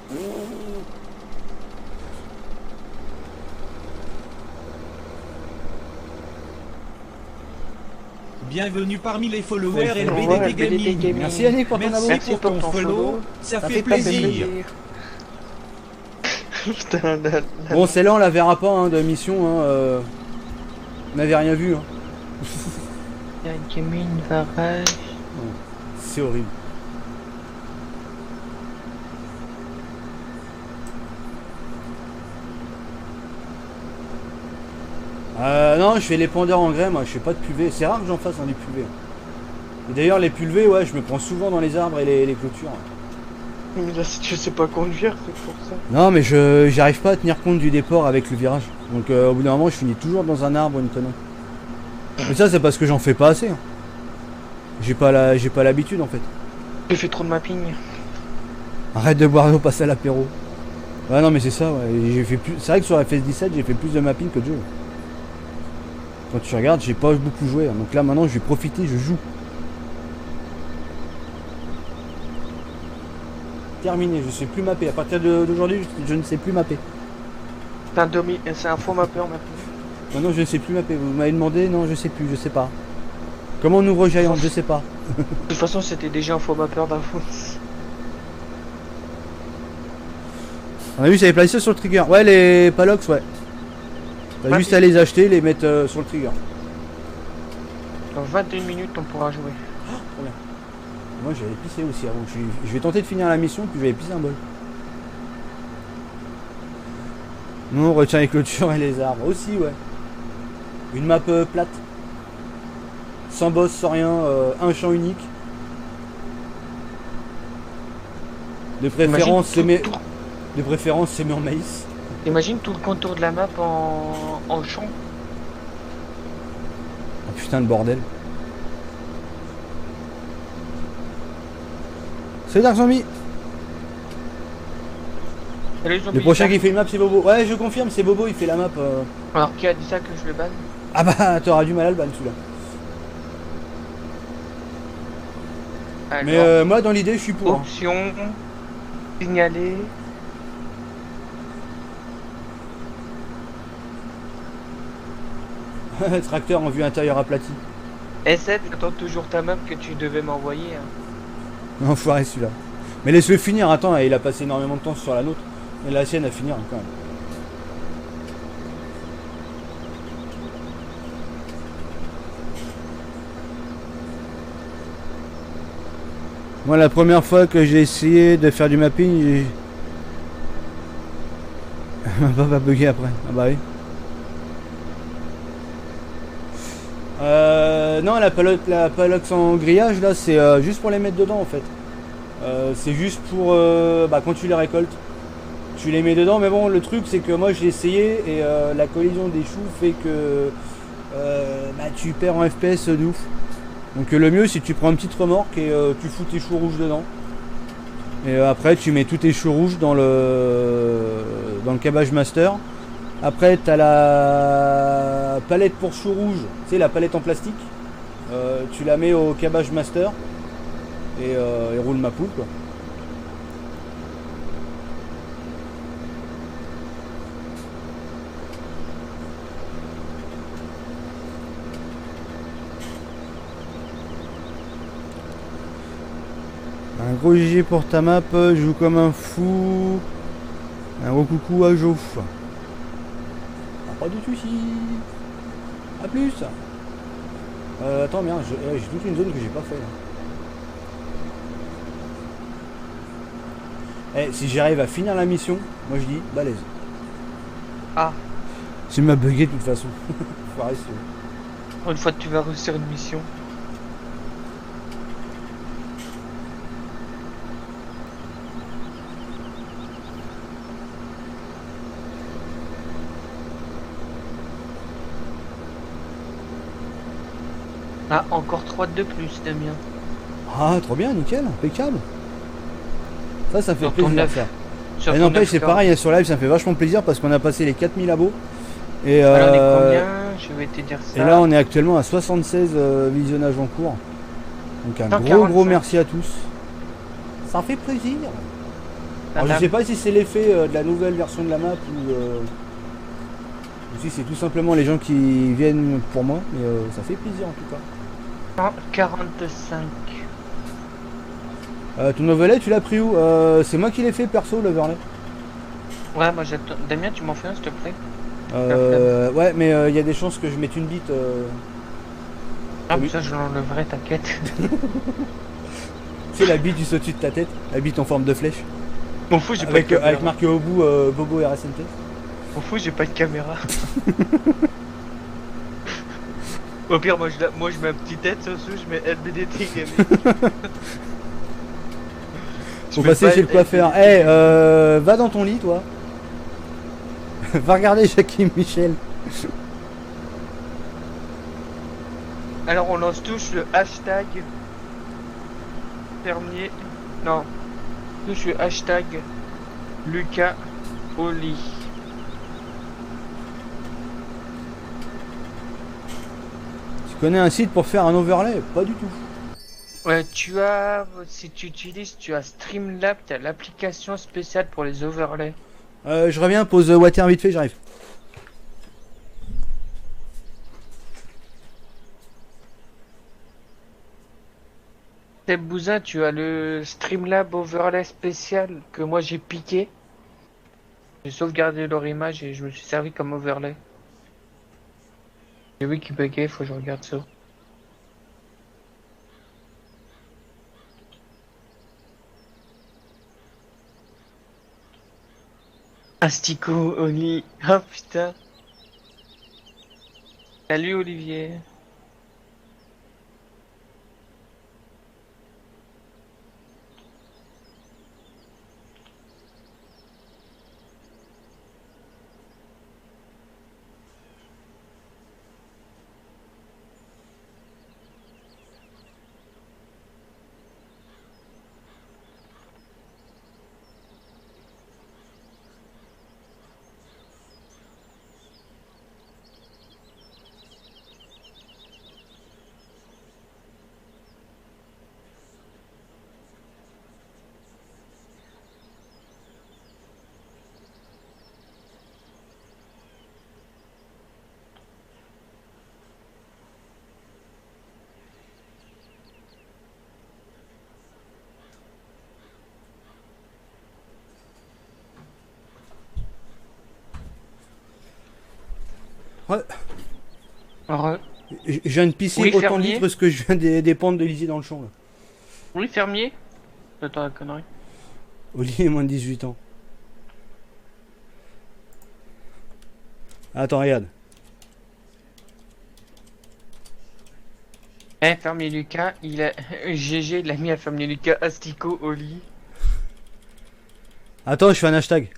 Bienvenue parmi les followers Ouais, LBDT voilà, LBDT Gaming. Gaming. Merci Yannick pour ton Merci abonnement. Merci pour ton follow, ça fait plaisir. Putain, la- Bon, celle-là on la verra pas hein, de mission. Hein, on n'avait rien vu. Hein. la gaming varage. C'est horrible. Non, je fais les pendeurs en grès, moi, je fais pas de pulvé. C'est rare que j'en fasse des pulvés. Et d'ailleurs, les pulvés, ouais, je me prends souvent dans les arbres et les clôtures. Mais là, si tu sais pas conduire, c'est pour ça. Non, mais j'arrive pas à tenir compte du déport avec le virage. Donc, au bout d'un moment, je finis toujours dans un arbre ou une connerie. Mais ça, c'est parce que j'en fais pas assez. Hein. J'ai pas l'habitude en fait. J'ai fait trop de mapping. Arrête de boire l'eau, passe à l'apéro. Ouais, non, mais c'est ça, ouais. J'ai fait plus. C'est vrai que sur FS17, j'ai fait plus de mapping que de jeu. Quand tu regardes, j'ai pas beaucoup joué. Hein. Donc là, maintenant, je vais profiter, je joue. Terminé, je sais plus mapper. À partir d'aujourd'hui, je ne sais plus mapper. C'est un faux mappeur maintenant. Maintenant, je ne sais plus mapper. Vous m'avez demandé, non, je sais plus, je sais pas. Comment on ouvre Giant, je sais pas. De toute façon, c'était déjà un faux mappeur d'avance. On a vu, ça avait placé sur le trigger. Ouais, les Palox, ouais. T'as Ouais. juste à les acheter, les mettre sur le trigger. Dans 21 minutes, on pourra jouer. Moi, j'avais pissé aussi avant. Je vais tenter de finir la mission, puis je vais pisser un bol. Non, on retient les clôtures et les arbres. Aussi, ouais. Une map plate. Sans boss, sans rien. Un champ unique. De préférence, Imagine, De préférence, c'est en maïs. Imagine tout le contour de la map en champ. Oh putain, le bordel. C'est Dark Zombie. Salut, zombie, Le prochain ça. qui fait une map, c'est Bobo. Ouais, je confirme, c'est Bobo, il fait la map. Alors, qui a dit ça que je le banne? Ah bah, t'auras du mal à le ban celui-là. Alors, Mais moi, dans l'idée, je suis pour. Hein. option, signaler. Tracteur en vue intérieure aplatie. S7, j'attends toujours ta map que tu devais m'envoyer. Hein. Enfoiré celui-là. Mais laisse-le finir, attends, il a passé énormément de temps sur la nôtre. Et la sienne à finir quand même. Moi, la première fois que j'ai essayé de faire du mapping, j'ai... Ma map va bugger après. Ah bah oui. Non, la palox en grillage, là, c'est juste pour les mettre dedans, en fait. C'est juste pour... bah, quand tu les récoltes, tu les mets dedans. Mais bon, le truc, c'est que moi, j'ai essayé et la collision des choux fait que bah, tu perds en FPS de ouf. Donc le mieux, c'est que tu prends une petite remorque et tu fous tes choux rouges dedans. Et après, tu mets tous tes choux rouges dans le cabage master. Après, tu as la palette pour choux rouges, tu sais, la palette en plastique. Tu la mets au cabage master et roule ma poule, quoi. Un gros GG pour ta map, je joue comme un fou. Un gros coucou à Joe. Pas de soucis. A plus. Attends, merde, j'ai toute une zone que j'ai pas fait là. Si j'arrive à finir la mission, moi je dis balèze. Ah, C'est m'a bugué de toute façon. Faut arrêter. une fois que tu vas réussir une mission. Ah, encore 3 de plus, Damien. Ah, trop bien, nickel, impeccable. Ça fait Sur ton plaisir neuf. ça. Sur Et ton n'empêche, 9, c'est pareil, sur live, ça me fait vachement plaisir parce qu'on a passé les 4000 abos. Et, Alors, on est combien? Je vais te dire ça. et là, on est actuellement à 76 visionnages en cours. Donc un 145. gros merci à tous. Ça fait plaisir. Alors, je sais pas si c'est l'effet de la nouvelle version de la map ou si c'est tout simplement les gens qui viennent pour moi, mais ça fait plaisir en tout cas. 145. Ton overlay, tu l'as pris où? C'est moi qui l'ai fait perso, l'overlay. Ouais, moi j'attends. Damien, tu m'en fais un, s'il te plaît? Ouais, mais il y a des chances que je mette une bite. Ah, oui. mais ça, je l'enlèverai, t'inquiète. Tu sais, la bite du au-dessus de ta tête, la bite en forme de flèche. M'en fous, j'ai pas de Avec, caméra. avec marqué au bout Bobo RSNT. M'en fous, j'ai pas de caméra. Au pire, moi je mets un petit tête sur dessous, je mets LBDT Gaming. Faut passer chez le coiffeur. Va dans ton lit, toi. Va regarder Jackie Michel. Alors on lance tous le hashtag fermier. Non. Touche le hashtag Lucas au lit. Tu connais un site pour faire un overlay? Pas du tout. Ouais, si tu utilises, tu as Streamlab, tu as l'application spéciale pour les overlays. Je reviens, pose water vite fait, j'arrive. Seb Bouzin, tu as le Streamlab overlay spécial que moi j'ai piqué. J'ai sauvegardé leur image et je me suis servi comme overlay. J'ai vu qu'il buguait, faut que je regarde ça. Astico, Oli. Oh putain. Salut Olivier. Ouais. Alors, Je viens de pisser Oui, autant de fermier. litres que je viens des pentes de Lizzie dans le champ là. oui, fermier. Attends, la connerie. Oli est moins de 18 ans. Attends, regarde. Eh, fermier Lucas, il a. GG, il a mis à fermier Lucas Astico au lit. Attends, je fais un hashtag.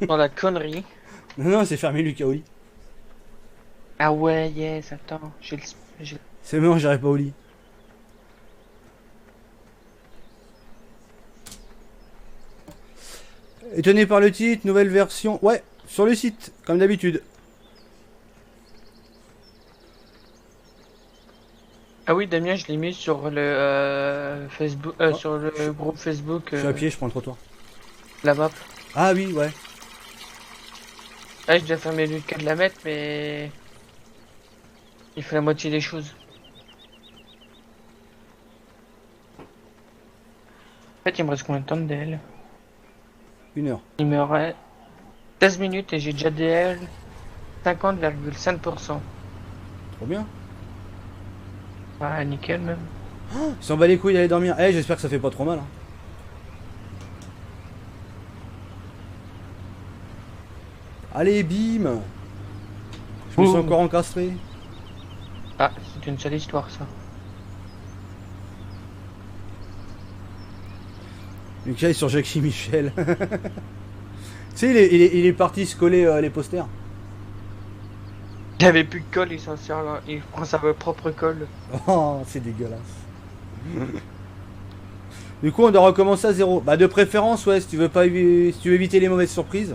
Dans la connerie. Non, non, c'est fermé Lucas Oli. Ah ouais, yes, attends. J'ai C'est mort, j'irai pas au lit. Étonné par le titre, nouvelle version. Ouais, sur le site, comme d'habitude. Ah oui, Damien, je l'ai mis sur le Facebook, Oh. sur le groupe Facebook. Je suis à pied, je prends le trottoir. La map. Ah oui, ouais. Ah, je dois fermer Lucas de la mettre, mais il fait la moitié des choses. En fait, il me reste combien de temps de DL? 1 heure. Il me reste 16 minutes et j'ai déjà DL 50,5%. Trop bien. Ah, nickel même. Il s'en bat les couilles d'aller dormir. Eh, j'espère que ça fait pas trop mal. Hein. Allez, bim. Je me suis Boum. encore encastré. Ah, c'est une seule histoire ça. Lucas est sur Jackie Michel. Tu sais, il est parti se coller les posters. Il avait plus de colle, il s'en sert là. Il prend sa propre colle. Oh, c'est dégueulasse. Du coup, on doit recommencer à zéro. Bah, de préférence, ouais, si tu veux pas si tu veux éviter les mauvaises surprises.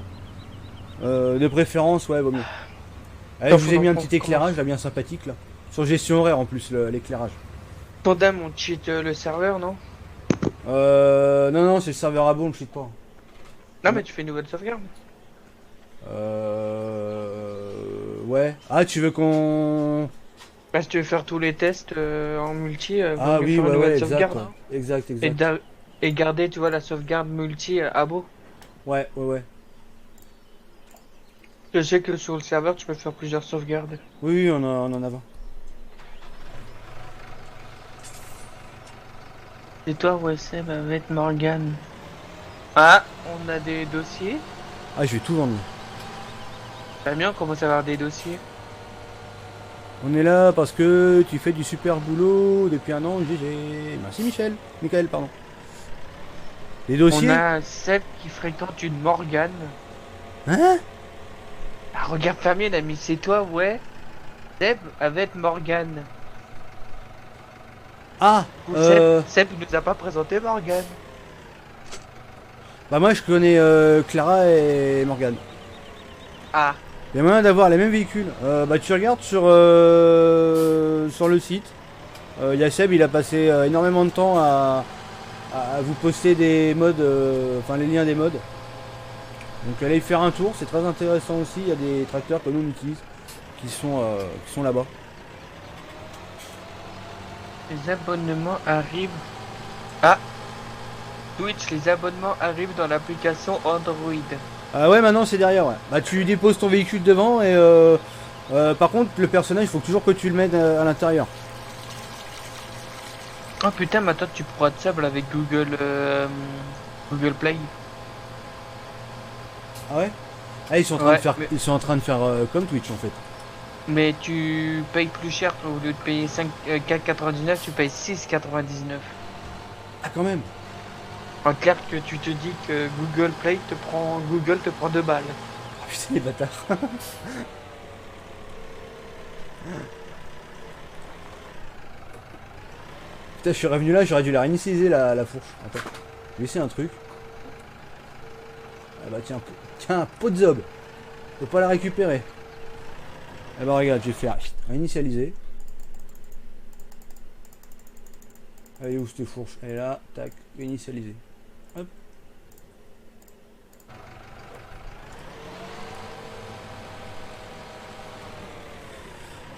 De préférence, ouais, vaut mieux. Allez, je vous ai mis un petit éclairage là, bien sympathique là. Sur gestion horaire en plus, l'éclairage. Ton dame, on cheat le serveur, non? Non, non, c'est le serveur à bon, on cheat pas. Non, mais tu fais une nouvelle sauvegarde. Ouais. Ah, tu veux qu'on. Bah, si tu veux faire tous les tests en multi, vaut Ah mieux oui, faire une ouais, nouvelle ouais, sauvegarde. exact. Hein. Ouais. Exact, Et, exact. et garder, tu vois, la sauvegarde multi à beau. Ouais, ouais, ouais. Je sais que sur le serveur, tu peux faire plusieurs sauvegardes. Oui, oui, on en a 20. Et toi, WSM avec Morgan. Ah, on a des dossiers. Ah, je vais tout vendre. Damien, on commence à avoir des dossiers. On est là parce que tu fais du super boulot depuis un an, GG. Merci Michel. Michael, pardon. Les dossiers. On a Seb qui fréquente une Morgane. Hein? Ah, regarde Fabien, ami, c'est toi, ouais. Seb avec Morgane. Ah, Ou Seb il nous a pas présenté Morgane. bah moi je connais Clara et Morgane. Ah, Il y a moyen d'avoir les mêmes véhicules. Bah tu regardes sur le site. Il y a Seb, il a passé énormément de temps à vous poster des modes, enfin les liens des modes. Donc allez y faire un tour, c'est très intéressant aussi. Il y a des tracteurs que nous on utilise qui sont là-bas. les abonnements arrivent. Ah, Twitch, les abonnements arrivent dans l'application Android. Ah ouais, maintenant c'est derrière, ouais. Bah tu déposes ton véhicule devant et par contre le personnage, il faut toujours que tu le mettes à l'intérieur. Oh putain, maintenant tu pourras te sable avec Google Play. Ah ouais? Ah ils sont en train Ouais, de faire, mais- ils sont en train de faire comme Twitch en fait. Mais tu payes plus cher, au lieu de payer 4,99, tu payes 6,99. Ah quand même. En clair que tu te dis que Google te prend 2 balles. Ah, putain les bâtards. Putain, je suis revenu là, j'aurais dû la réinitialiser la fourche. Attends, je vais essayer un truc. Ah bah tiens, pot de zob. Faut pas la récupérer. Eh bah regarde, je vais faire réinitialiser. Elle est où cette fourche? Elle est là, tac, réinitialiser. Hop.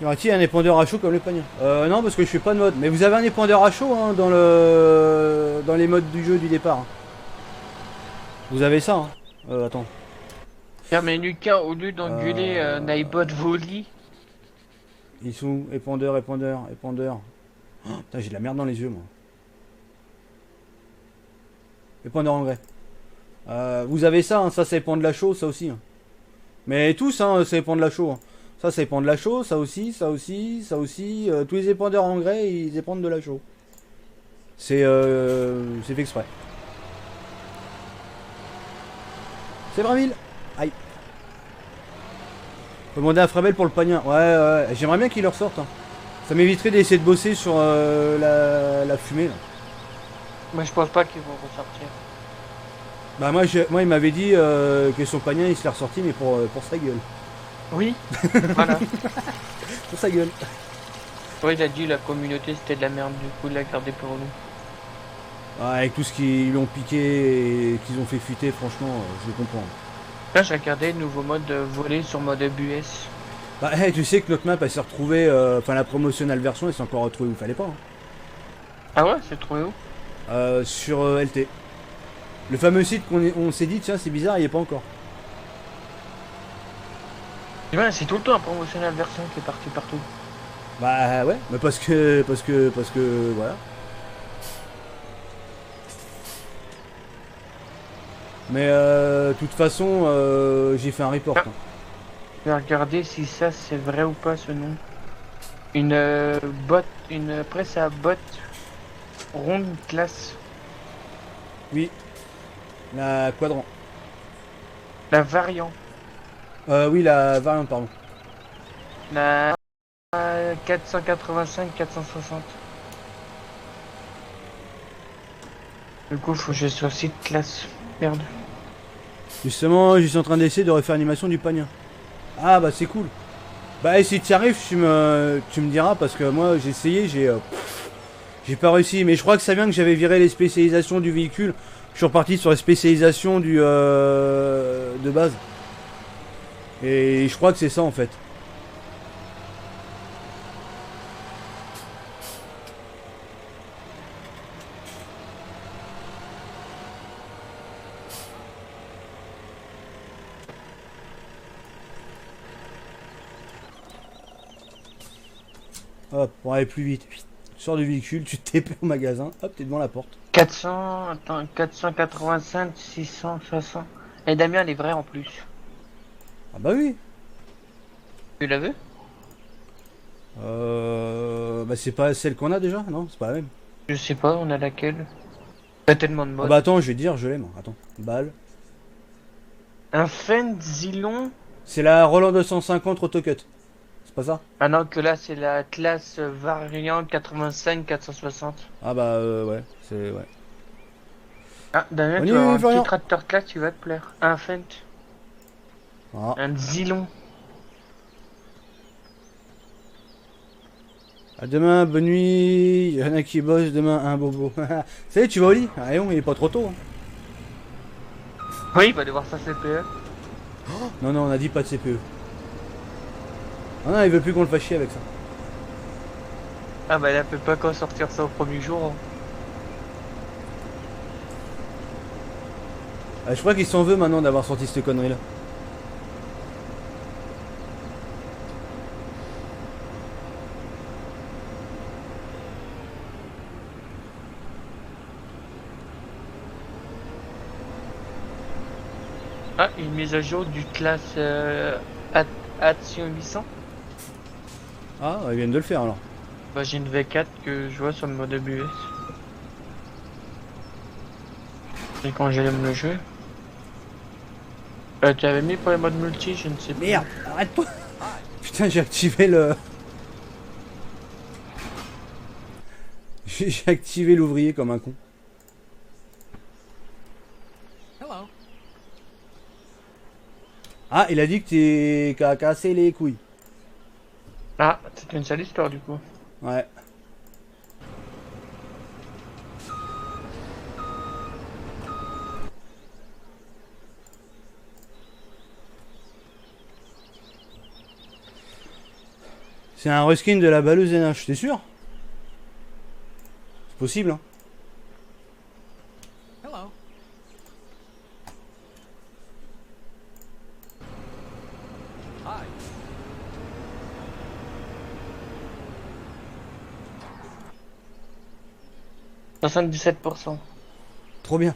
Y aura-t-il un épandeur à chaud comme le panier? Non, parce que je fais pas de mode. Mais vous avez un épandeur à chaud hein, dans les modes du jeu du départ. Hein. Vous avez ça. Hein. Attends. Tiens, mais Lucas, au lieu d'engueuler Nightbot Volley, Ils sont où? Épandeur, épandeur, épandeur. Oh, putain, j'ai de la merde dans les yeux, moi. Épandeur engrais. Vous avez ça, hein, ça dépend de la chaux, ça aussi. Hein. Mais tous, hein, ça dépend de la chaux. Hein. Ça dépend de la chaux, ça aussi, ça aussi, ça aussi. Tous les épandeurs engrais, ils dépendent de la chaux. C'est fait exprès. C'est Braville. Aïe. Faut demander à Frabel pour le pagnin. Ouais, ouais. J'aimerais bien qu'il leur sorte. Hein. Ça m'éviterait d'essayer de bosser sur la fumée. Là. moi je pense pas qu'ils vont ressortir. Bah moi il m'avait dit que son pagnin il se l'est ressorti mais pour sa gueule. Oui, voilà. Pour sa gueule. Ouais, il a dit la communauté c'était de la merde, du coup il l'a gardé pour nous. Ouais, avec tout ce qu'ils lui ont piqué et qu'ils ont fait fuiter, franchement, je le comprends. Là j'ai regardé le nouveau mode voler sur mode ABS. Bah hey, tu sais que notre map elle s'est retrouvée, enfin la promotionnelle version elle s'est encore retrouvée où il fallait pas. Hein. Ah ouais, c'est trouvé où? Sur LT. Le fameux site on s'est dit tiens c'est bizarre il y est pas encore. Ouais, c'est tout le temps un promotionnel version qui est parti partout. Bah ouais, mais parce que voilà. Mais de toute façon j'ai fait un report. Ah. Hein. Je vais regarder si ça c'est vrai ou pas ce nom. Une une presse à botte ronde classe. Oui. La quadrant. La variant. Oui la variante pardon. La 485-460. Du coup faut que je sois site classe. Merde. Justement je suis en train d'essayer de refaire l'animation du pagnin. Ah bah c'est cool. Bah si tu y arrives tu me diras parce que moi j'ai essayé j'ai pas réussi mais je crois que ça vient que j'avais viré les spécialisations du véhicule. Je suis reparti sur les spécialisations de base. Et je crois que c'est ça en fait. Hop, pour aller plus vite. Tu sors du véhicule, tu te TP au magasin, hop, t'es devant la porte. 485, 660. Et Damien, elle est vraie en plus. Ah bah oui. Tu l'as vu? Bah c'est pas celle qu'on a déjà, non? C'est pas la même. Je sais pas, on a laquelle? Pas tellement de Ah modes. bah attends, je vais te dire, je l'aime. Attends, balle. Un Fendt Zilon. C'est la Roland 250 Autocut. C'est pas ça? Ah non, que là c'est la classe variante 85-460. Ah bah ouais, c'est ouais. Ah, Damien, On y tu vas est, avoir un Florian. petit tracteur classe, tu vas te plaire. Un Fendt. Ah. Un Zilon. À demain, bonne nuit. Il y en a qui bossent demain, un bobo. Ça y est, tu vas au lit? Ah non, il est pas trop tôt. Hein. Oui, il va devoir sa CPE. Non, non, on a dit pas de CPE. Ah non, il veut plus qu'on le fasse chier avec ça. Ah bah elle peut pas qu'en sortir ça au premier jour. Hein. Je crois qu'il s'en veut maintenant d'avoir sorti cette connerie là. Ah, une mise à jour du classe Action 800. Ah, ils viennent de le faire alors. Bah j'ai une V4 que je vois sur le mode ABS. Et quand j'aime le jeu. Tu avais mis pour les modes multi, je ne sais pas. Merde, arrête-toi. Putain, j'ai activé le... J'ai activé l'ouvrier comme un con. Hello. Ah, il a dit que t'es qu'à casser les couilles. Ah, c'est une sale histoire du coup. Ouais. C'est un reskin de la balleuse NH, t'es sûr? C'est possible, hein? Hello. 77%. Trop bien.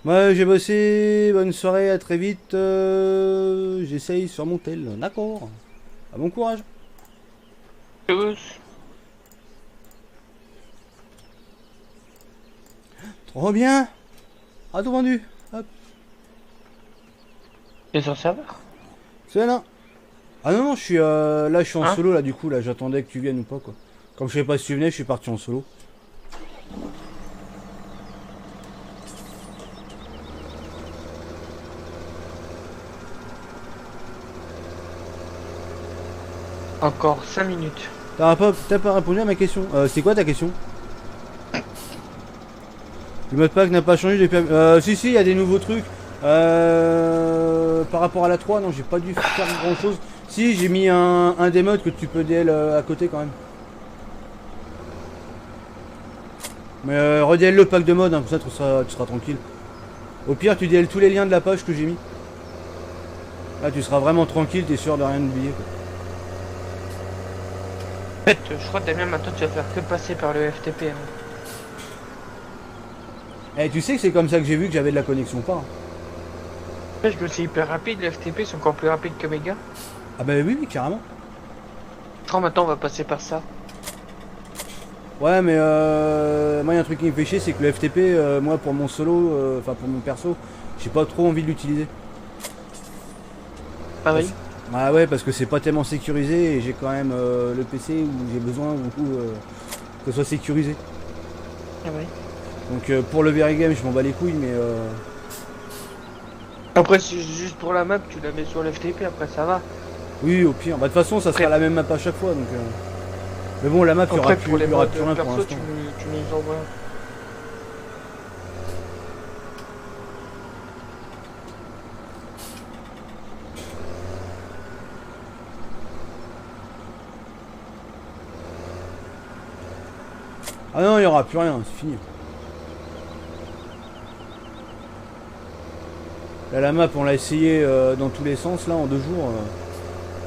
Moi j'ai bossé, bonne soirée, à très vite. J'essaye sur mon tel. D'accord. À bon courage. Tous. Trop bien. Ah, tout vendu. Hop. T'es sur le serveur? C'est là. Ah non, non, je suis là, je suis en Hein solo là, du coup, là, j'attendais que tu viennes ou pas, quoi. Comme je savais pas si tu venais, je suis parti en solo. Encore 5 minutes. T'as pas répondu à ma question. C'est quoi ta question? Le mode pack n'a pas changé depuis... si, il y a des nouveaux trucs. Par rapport à la 3, non, j'ai pas dû faire grand chose. Si, j'ai mis un des modes que tu peux DL à côté quand même. Mais redl le pack de mode, hein, comme ça tu seras tranquille. Au pire, tu DL tous les liens de la page que j'ai mis. Là, tu seras vraiment tranquille, t'es sûr de rien oublier, quoi. En fait, je crois que Damien, maintenant tu vas faire que passer par le FTP. Hein. Eh, tu sais que c'est comme ça que j'ai vu que j'avais de la connexion, pas hein. Parce que c'est hyper rapide, le FTP c'est encore plus rapide que Mega. Ah bah oui, oui, carrément. Je crois maintenant on va passer par ça. Ouais, mais moi, il y a un truc qui me fait chier, c'est que le FTP, moi, pour mon solo, enfin pour mon perso, j'ai pas trop envie de l'utiliser. Ah oui. Ah ouais, parce que c'est pas tellement sécurisé et j'ai quand même le PC où j'ai besoin beaucoup que ce soit sécurisé. Ah oui. Donc pour le Very Game, je m'en bats les couilles, mais Après c'est juste pour la map, tu la mets sur le FTP, après ça va. oui, au pire. Bah de toute façon, ça sera Après- la même map à chaque fois, donc. Mais bon, la map, il y aura Après plus, pour les il y aura modes plus rien pour perso, l'instant. tu nous envoies. Ah non, il y aura plus rien, c'est fini. Là, la map, on l'a essayé dans tous les sens, là, en 2 jours.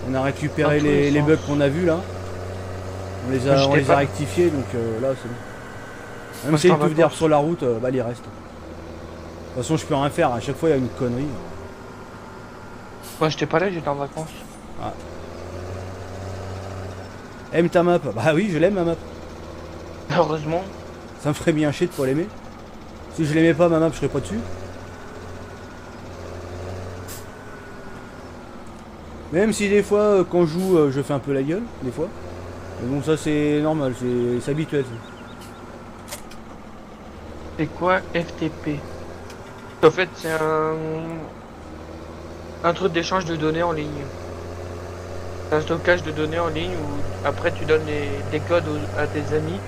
On a récupéré Dans tous les les sens. bugs qu'on a vus, là. On les a, Je on t'ai les a pas- rectifiés, donc là, c'est bon. Même Moi, si je les t'en touffes d'herbe raconte. sur la route, bah, il reste. De toute façon, je peux rien faire. À chaque fois, il y a une connerie. Moi j'étais pas là, j'étais en vacances. Aime ta map? Bah oui, je l'aime, ma map. Heureusement. Ça me ferait bien chier de pas l'aimer. Si je l'aimais pas, ma map, je serais pas dessus. Même si des fois, quand je joue, je fais un peu la gueule, des fois. Mais bon, ça c'est normal, c'est habituel. C'est quoi FTP? En fait c'est un truc d'échange de données en ligne. C'est un stockage de données en ligne où après tu donnes des codes à tes amis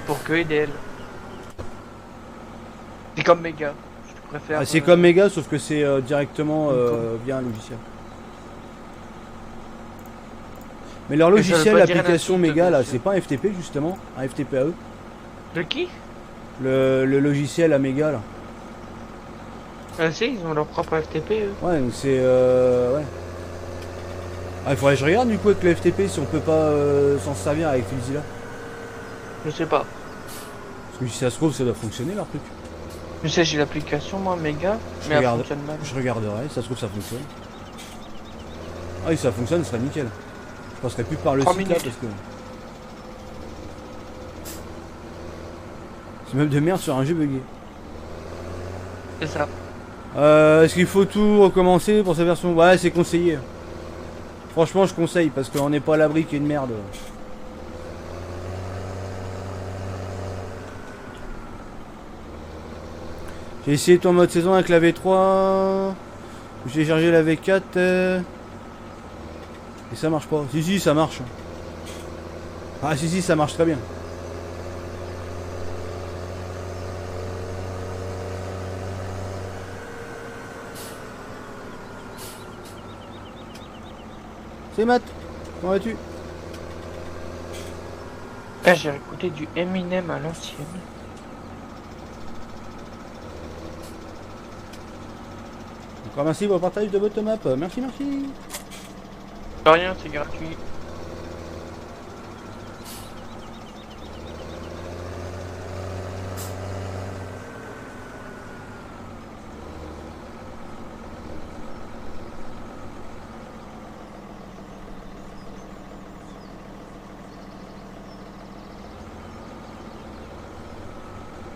pour que DL. C'est comme Mega. Je préfère. Ah, c'est comme Mega, sauf que c'est directement via un logiciel. Mais leur Mais ça veut logiciel, pas dire l'application un truc de Mega, là, logiciel. c'est pas un FTP justement, un FTP à eux. De qui? Le logiciel à Mega, là. Ah si, ils ont leur propre FTP eux. Ouais, donc c'est ouais. Ah, il faudrait que je regarde du coup avec le FTP si on peut pas s'en servir avec Filzilla. Je sais pas. Parce que si ça se trouve, ça doit fonctionner leur truc. Je sais, j'ai l'application moi Mega, Je mais elle regarde. fonctionne mal. Je regarderai, si ça se trouve, ça fonctionne. Ah oui, ça fonctionne, ce serait nickel. Je passerai plus par le 3 site là minutes. parce que. C'est même de merde sur un jeu bugué. C'est ça. Est-ce qu'il faut tout recommencer pour sa version? Ouais, c'est conseillé. Franchement, je conseille parce qu'on n'est pas à l'abri qu'il y ait une merde. J'ai essayé ton mode saison avec la V3. J'ai chargé la V4. Et ça marche pas. Si, ça marche. Ah, si, ça marche très bien. C'est Matt. Comment vas-tu? Là j'ai écouté du Eminem à l'ancienne. Encore merci pour le partage de votre map. Merci. De rien, c'est gratuit.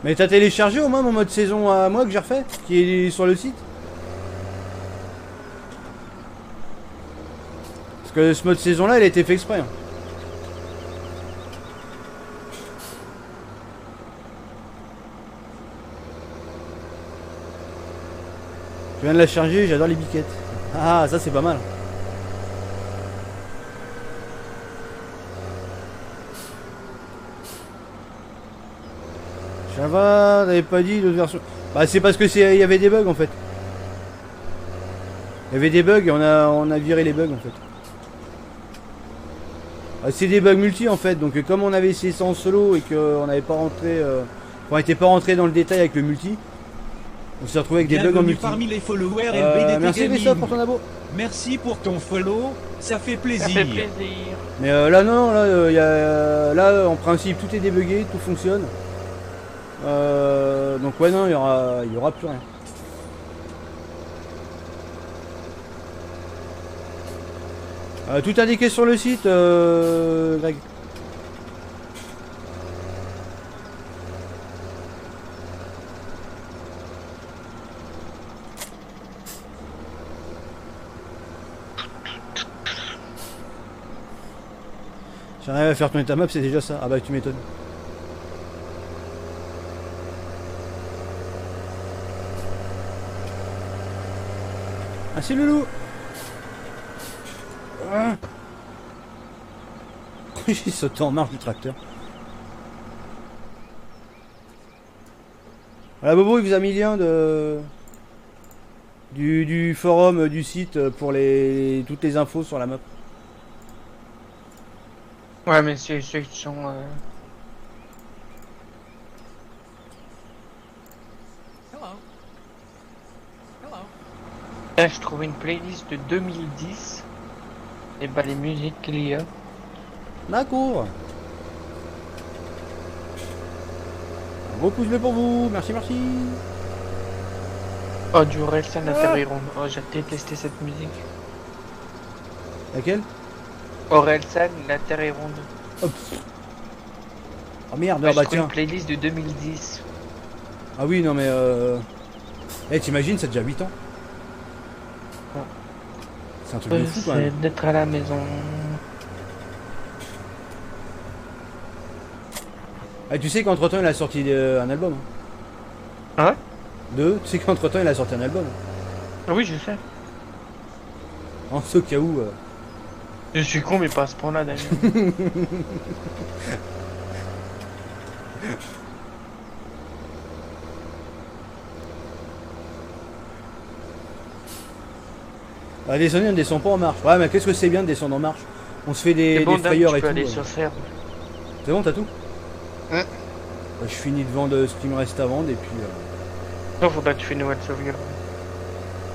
Mais t'as téléchargé au moins mon mode saison à moi que j'ai refait, qui est sur le site? Parce que ce mode saison là, il a été fait exprès. Hein. Je viens de la charger, j'adore les biquettes. Ah, ça c'est pas mal. Ça va, t'avais pas dit d'autres versions. Bah c'est parce que il y avait des bugs en fait. Il y avait des bugs et on a viré les bugs en fait. Ah, c'est des bugs multi en fait, donc comme on avait essayé ça en solo et qu'on n'avait pas rentré, on n'était pas rentré dans le détail avec le multi, on s'est retrouvé avec des bugs en Bienvenue multi. parmi les followers LBDT Merci Gaming. Messa pour ton abo. Merci pour ton follow, ça fait Ça plaisir. fait plaisir. Mais là non, là, là en principe tout est débugué, tout fonctionne. Donc ouais non, il y aura plus rien. Tout indiqué sur le site, Greg. J'arrive à faire tourner ta map, c'est déjà ça. Ah bah tu m'étonnes. Ah c'est Loulou. Ah. J'ai sauté en marche du tracteur. Voilà Bobo il vous a mis le lien du forum du site pour toutes les infos sur la map. Ouais, mais c'est ceux qui sont. Là, je trouve une playlist de 2010. Et bah, les musiques qu'il y a. D'accord. Un gros pouce bleu pour vous, merci merci. Oh, du Orelsan, la Terre est ronde. Oh, j'ai détesté cette musique. Laquelle? Orelsan, la Terre est ronde. Hop. Oh merde, Ouais, ah bah je trouve tiens. une playlist de 2010. Ah oui non mais Eh t'imagines, c'est déjà 8 ans. C'est un truc de fou quand même. C'est d'être à la maison. Ah, tu sais qu'entre temps il a sorti un album. Hein. Ah ouais? Deux, tu sais qu'entre temps il a sorti un album. Ah oui, je sais. En ce cas où. Je suis con, mais pas à ce point-là, d'ailleurs. Ah, descendre, on ne descend pas en marche. Ouais, mais qu'est-ce que c'est bien de descendre en marche? On se fait des bon, frayeurs tu et peux tout. aller sur serre. C'est bon, t'as tout? Ouais. Bah, je finis de vendre ce qu'il me reste à vendre et puis. Non, faudra que tu fais une nouvelle sauvegarde.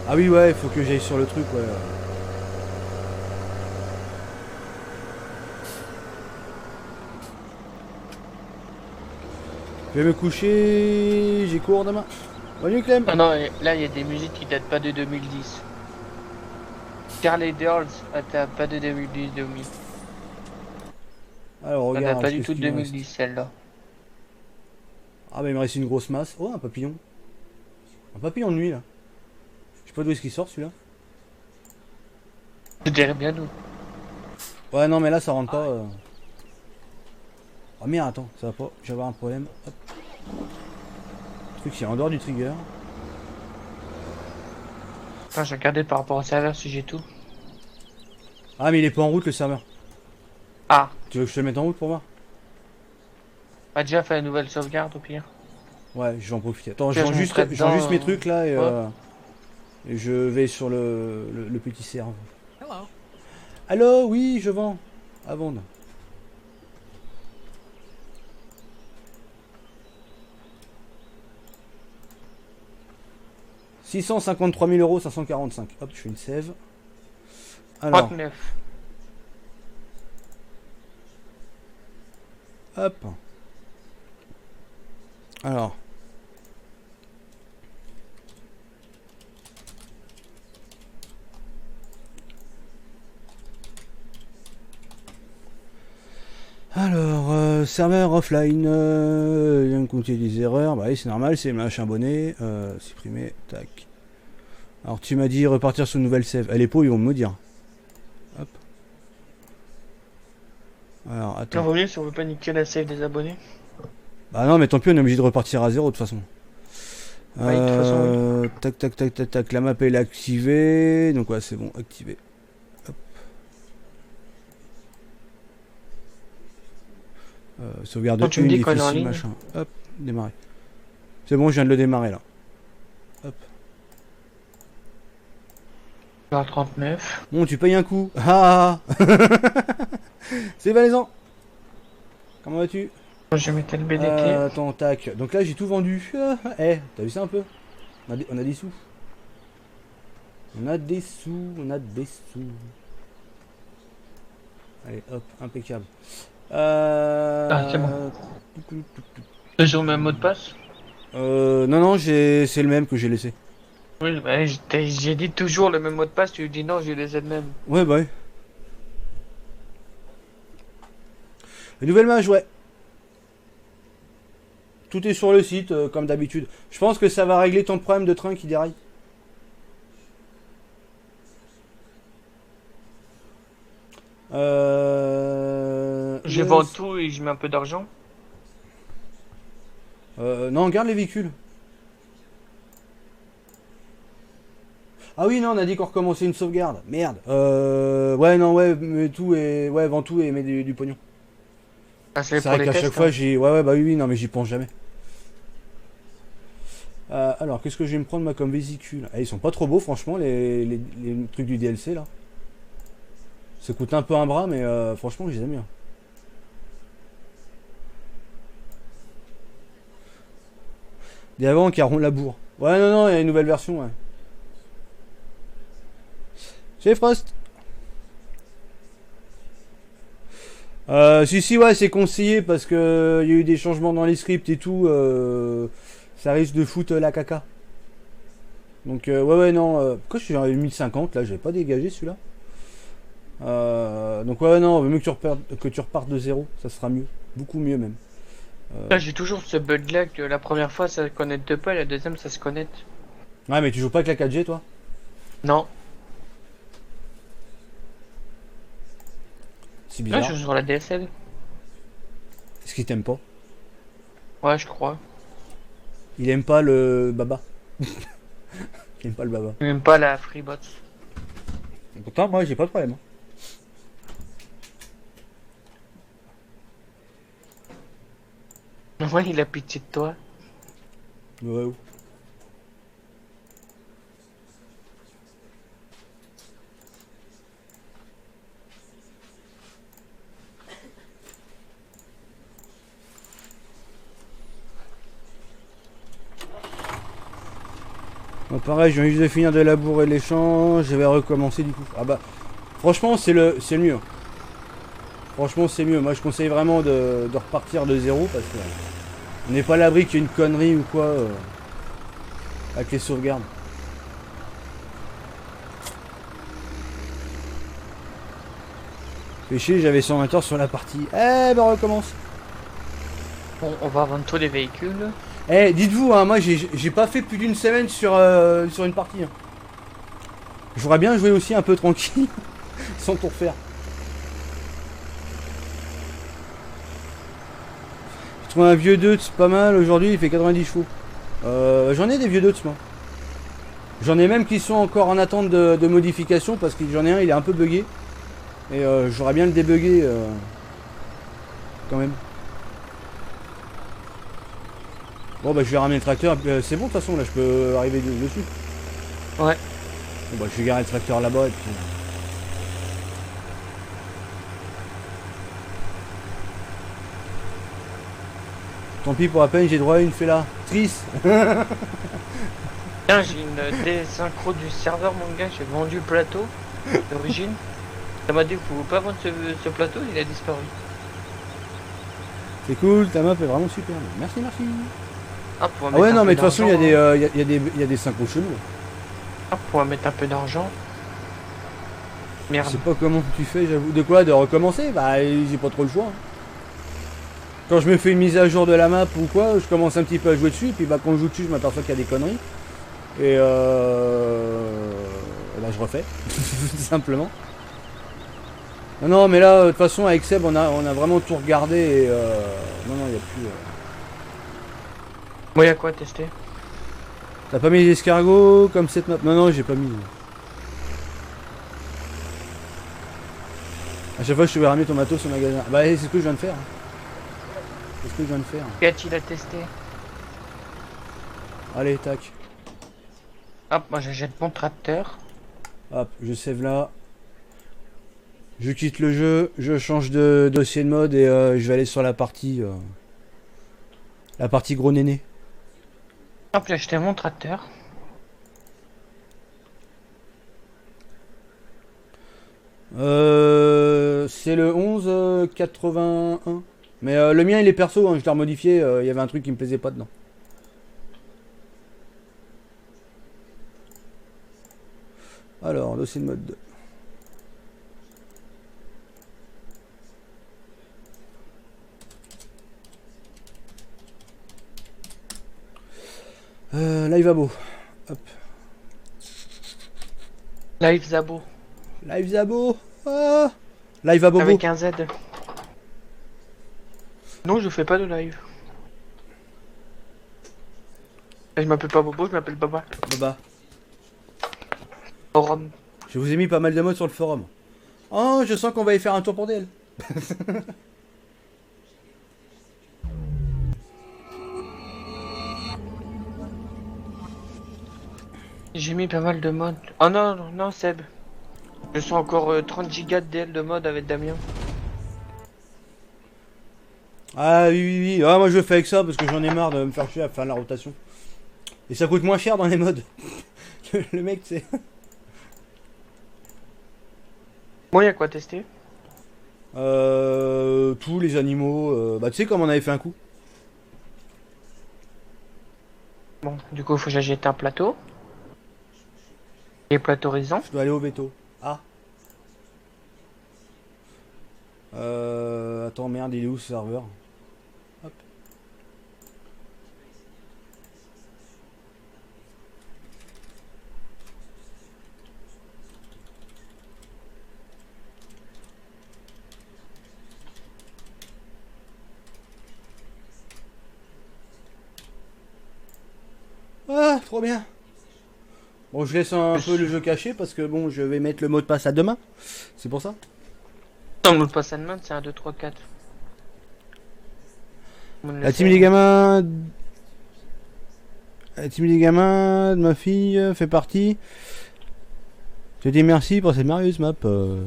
Ah oui, ouais, il faut que j'aille sur le truc, ouais. Je vais me coucher, j'ai cours demain. Bonne nuit Clem. Ah non, et là, il y a des musiques qui datent pas de 2010. Charlie Girls, elle date pas de 2010. Alors Elle regarde. date pas du qu'est-ce tout de qu'il me reste. 2010, celle-là. Ah bah il me reste une grosse masse. Oh un papillon. Un papillon de nuit là. Je sais pas d'où est-ce qu'il sort celui-là. Je dirais bien nous. Ouais non mais là ça rentre pas. Oh merde attends, ça va pas. Je vais avoir un problème. Hop. Le truc c'est en dehors du trigger. Enfin, j'ai regardé par rapport au serveur si j'ai tout. Ah mais il est pas en route le serveur. Ah, Tu veux que je te le mette en route pour voir? a déjà fait une nouvelle sauvegarde au pire. Ouais je vais en profiter. Attends Tiens, je rends je juste, mettrai je rends juste dedans, mes trucs là et, ouais. et je vais sur le petit serveur. Allô oui je vends. À vendre. « 653 000 €, 545. Hop, je fais une save. Alors, 39. hop. Alors. Alors, serveur offline, vient de compter des erreurs. Bah oui, c'est normal, c'est machin abonné. Supprimer, tac. Alors tu m'as dit repartir sur une nouvelle save. Les pots, ils vont me dire. Hop. Alors Non, attends. vaut mieux si on veut pas niquer la save des abonnés. Bah non, mais tant pis, on est obligé de repartir à zéro de toute façon. Ouais, de toute façon, Tac, tac, tac, tac, tac. La map est activée. Donc ouais, c'est bon, activé. Hop. Sauvegarde Quand tu me dis qu'on est en difficile, ligne. machin. Hop, démarrer. C'est bon, je viens de le démarrer là. Hop. 39. Bon, tu payes un coup. Ah c'est valaisan. Comment vas-tu? Je mettais le BDT. Attends, tac. Donc là, j'ai tout vendu. T'as vu ça un peu? On a des sous. On a des sous, on a des sous. Allez, hop, impeccable. C'est bon. Toujours le même mot de passe? Non, c'est le même que j'ai laissé. Oui, bah, j'ai dit toujours le même mot de passe, tu dis non, j'ai les ai le même. Ouais, bah ouais. Les nouvelles mages, ouais. Tout est sur le site, comme d'habitude. Je pense que ça va régler ton problème de train qui déraille. Je vends tout et je mets un peu d'argent. Non, garde les véhicules. Ah oui, non, on a dit qu'on recommençait une sauvegarde. Merde. Ouais, non, ouais, mais tout et ouais, vends tout et mets du pognon. Ah, c'est C'est pour vrai les qu'à chaque tests, fois, hein. j'ai... Ouais, bah oui, non, mais j'y pense jamais. Alors, qu'est-ce que je vais me prendre, moi, comme vésicule? Ils sont pas trop beaux, franchement, les trucs du DLC, là. Ça coûte un peu un bras, mais franchement, je les aime bien. Des avant qui auront la bourre. Ouais, non, il y a une nouvelle version, ouais. Chez Frost. Si, ouais, c'est conseillé parce que il y a eu des changements dans les scripts et tout. Ça risque de foutre la caca. Donc, ouais, non. Pourquoi je suis à 1050 là? J'avais pas dégagé celui-là. Donc, ouais, non, vaut mieux que tu repartes de zéro. Ça sera mieux. Beaucoup mieux même. Là, j'ai toujours ce bug là que la première fois ça se connecte pas et la deuxième ça se connecte. Ouais, mais tu joues pas avec la 4G toi? Non, C'est là bizarre. je joue sur la DSL. Est-ce qu'il t'aime pas? Ouais, je crois. Il aime pas le baba. Il aime pas le baba. Même pas la Freebot. Pourtant, moi, j'ai pas de problème. Ouais, il a pitié de toi. Ouais. Bon, pareil, je viens juste de finir de labourer les champs, je vais recommencer du coup. Ah bah, franchement, c'est le mieux. Franchement, c'est mieux. Moi, je conseille vraiment de repartir de zéro parce que on n'est pas à l'abri qu'il y ait une connerie ou quoi avec les sauvegardes. Fait chier, j'avais 120 heures sur la partie. Eh ben, on recommence. Bon, on va vendre tous les véhicules. Dites-vous, hein, moi j'ai pas fait plus d'une semaine sur une partie. Hein. J'aurais bien joué aussi un peu tranquille, sans tout refaire. J'ai trouvé un vieux Deutz, pas mal aujourd'hui, il fait 90 chevaux. J'en ai des vieux Deutz, moi. J'en ai même qui sont encore en attente de modification parce que j'en ai un, il est un peu bugué. Et j'aurais bien le débugger quand même. Bon bah je vais ramener le tracteur, c'est bon de toute façon là je peux arriver dessus. Ouais. Bon bah je vais garer le tracteur là-bas et puis... Tant pis pour la peine, j'ai droit à une fella. Triste. Tiens, j'ai une désynchro du serveur, mon gars, j'ai vendu le plateau d'origine. Ça m'a dit, vous pouvez pas vendre ce plateau, il a disparu. C'est cool, ta map est vraiment super. Merci. Ah, pour Ah ouais non mais de toute façon il y a des synchros chelous. Ah, pour mettre un peu d'argent. Je Merde. sais pas comment tu fais, j'avoue. De quoi? De recommencer? Bah j'ai pas trop le choix. Hein. quand je me fais une mise à jour de la map ou quoi, je commence un petit peu à jouer dessus, et puis bah, quand je joue dessus, je m'aperçois qu'il y a des conneries. Et bah, je refais, tout simplement. Non, non, mais là, de toute façon, avec Seb, on a vraiment tout regardé et non, non, il n'y a plus. Moi, y'a quoi à tester? T'as pas mis les escargots comme cette map? Non, non, j'ai pas mis. À chaque fois, je te vais ramener ton matos au magasin. Bah, c'est ce que je viens de faire. C'est ce que je viens de faire. Qu'a-t-il à tester? Allez, tac. Hop, moi j'achète mon tracteur. Hop, je save là. Je quitte le jeu, je change de dossier de mode et je vais aller sur la partie gros néné. Hop, j'ai acheté mon tracteur. C'est le 1181. Mais le mien il est perso, hein, je l'ai remodifié, il y avait un truc qui me plaisait pas dedans. Alors, dossier de mode 2. Live Abo. Hop. Live Zabo. Live Zabo. Ah. Live Abo. Avec un Z. Non, je fais pas de live. Je m'appelle pas Bobo, je m'appelle Baba. Baba. Forum. Je vous ai mis pas mal de modes sur le forum. Oh, je sens qu'on va y faire un tour pour DL. J'ai mis pas mal de modes. Oh non, non, non, Seb. Je sens encore 30 gigas de DL de mode avec Damien. Ah oui, oui, oui. Ah, moi je le fais avec ça parce que j'en ai marre de me faire chier à faire la rotation. Et ça coûte moins cher dans les modes. Le mec, c'est... Moi, y'a quoi tester? Tous les animaux. Bah, tu sais, comme on avait fait un coup. Bon, du coup, faut que j'achète un plateau. Et plateaurisant. Je dois aller au veto. Ah. Attends, merde, il est où ce serveur? Hop. Ah, trop bien. Bon, je laisse un peu le jeu caché parce que bon, je vais mettre le mot de passe à demain. C'est pour ça. Non, le pass and c'est 1, 2, 3, 4. La team des gamins. La team des gamins de ma fille fait partie. Je te dis merci pour cette merveilleuse map.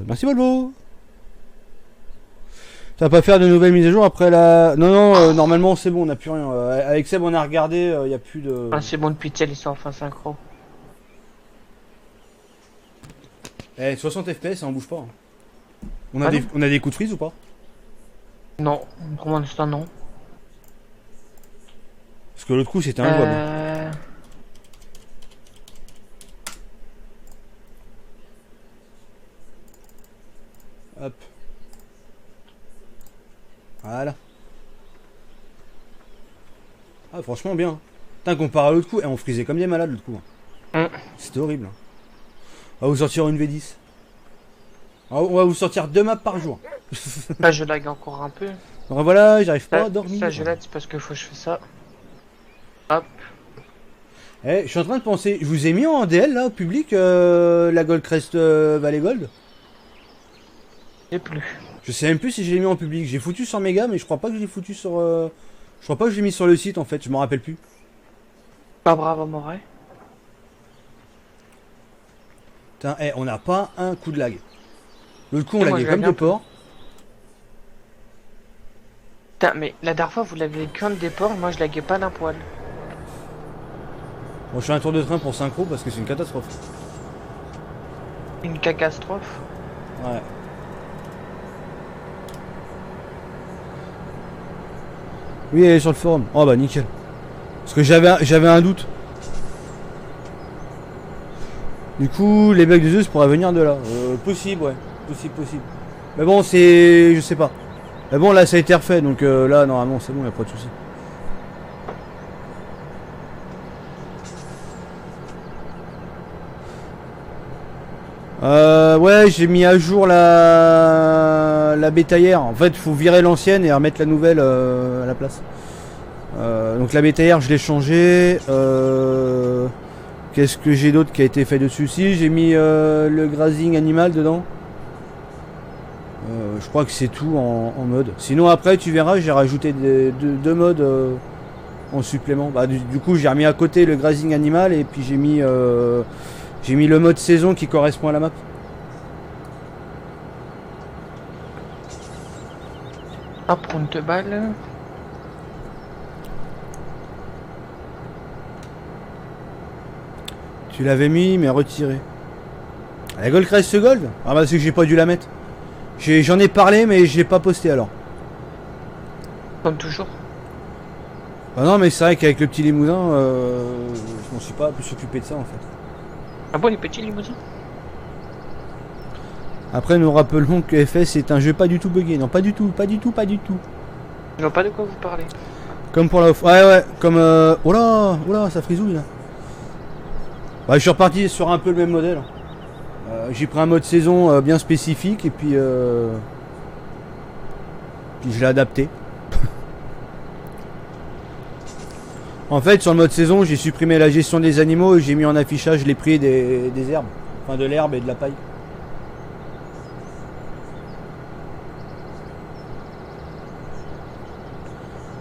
Merci Volvo. Ça va pas faire de nouvelles mises à jour après la... Non, non, normalement c'est bon, on n'a plus rien. Avec Seb on a regardé, il n'y a plus de... Ah, c'est bon, depuis tel, ils sont enfin synchro. Eh, 60 FPS, ça en bouge pas. Hein. On Ah a des coups de freeze ou pas? Non, pour l'instant non. Parce que l'autre coup c'était injouable. Hop. Voilà. Ah franchement bien. Putain, comparé à l'autre coup, on frisait comme des malades l'autre coup. C'était horrible. On va vous sortir une V10. On va vous sortir 2 maps par jour. Là je lag encore un peu. Donc voilà, j'arrive pas à dormir. Ça je lag c'est parce que faut que je fais ça. Hop. Eh, je suis en train de penser, je vous ai mis en DL là au public la Goldcrest Valley Gold. Et plus. Je sais même plus si je l'ai mis en public. J'ai foutu sur Mega, mais je crois pas que je l'ai foutu sur. Je crois pas que je l'ai mis sur le site en fait. Je m'en rappelle plus. Pas brave à Moret. Putain, on n'a pas un coup de lag. L'autre coup on Moi, laguait je comme lag un des peu. porcs. Putain, mais la dernière fois vous l'avez qu'un des ports, moi je laguais pas d'un poil. Bon, je fais un tour de train pour synchro parce que c'est une catastrophe. Une catastrophe. Ouais. Oui, elle est sur le forum. Oh bah nickel. Parce que j'avais un doute. Du coup, les bugs de Zeus pourraient venir de là. Possible, ouais. Possible. Mais bon, c'est... Je sais pas. Mais bon, là, ça a été refait, donc là, normalement, c'est bon, y a pas de souci. Ouais, j'ai mis à jour la bêta hier. En fait, il faut virer l'ancienne et remettre la nouvelle à la place. Donc la bêta hier, je l'ai changée. Qu'est-ce que j'ai d'autre qui a été fait dessus? Si, j'ai mis le grazing animal dedans. Je crois que c'est tout en mode. Sinon après, tu verras, j'ai rajouté deux modes en supplément. Bah, du coup, j'ai remis à côté le grazing animal et puis j'ai mis le mode saison qui correspond à la map. Ah, prendre 2 balles. Tu l'avais mis mais retiré. La Gold Crest Gold? Ah bah c'est que j'ai pas dû la mettre. J'en ai parlé mais je l'ai pas posté alors. Comme toujours. Ah non mais c'est vrai qu'avec le petit limousin, je m'en suis pas plus occupé de ça en fait. Ah bon, les petits limousins? Après nous rappelons que FS est un jeu pas du tout buggé. Non pas du tout, pas du tout, pas du tout. Je vois pas de quoi vous parlez. Comme pour la... Ouais, comme... Oh là, ça frisouille là. Bah, je suis reparti sur un peu le même modèle. J'ai pris un mode saison bien spécifique et puis je l'ai adapté. En fait, sur le mode saison, j'ai supprimé la gestion des animaux et j'ai mis en affichage les prix des herbes. Enfin, de l'herbe et de la paille.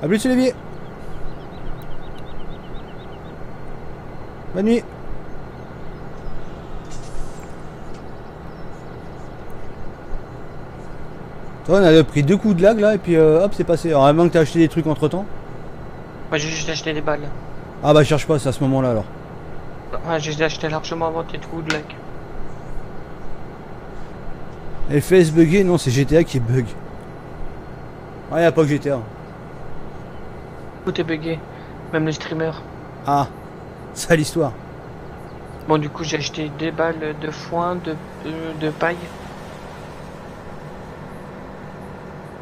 A plus, Olivier. Bonne nuit. Toi, on a pris 2 coups de lag là et puis hop, c'est passé. Alors, à moins que t'as acheté des trucs entre temps. Moi j'ai juste acheté des balles. Ah bah, cherche pas, c'est à ce moment là alors. Ouais, j'ai acheté largement avant tes trous de lag. FS bugué? Non, c'est GTA qui est bug. Ah, y'a pas que GTA. Tout est bugué. Même le streamer. Ah, ça l'histoire. Bon, du coup, j'ai acheté des balles de foin, de paille.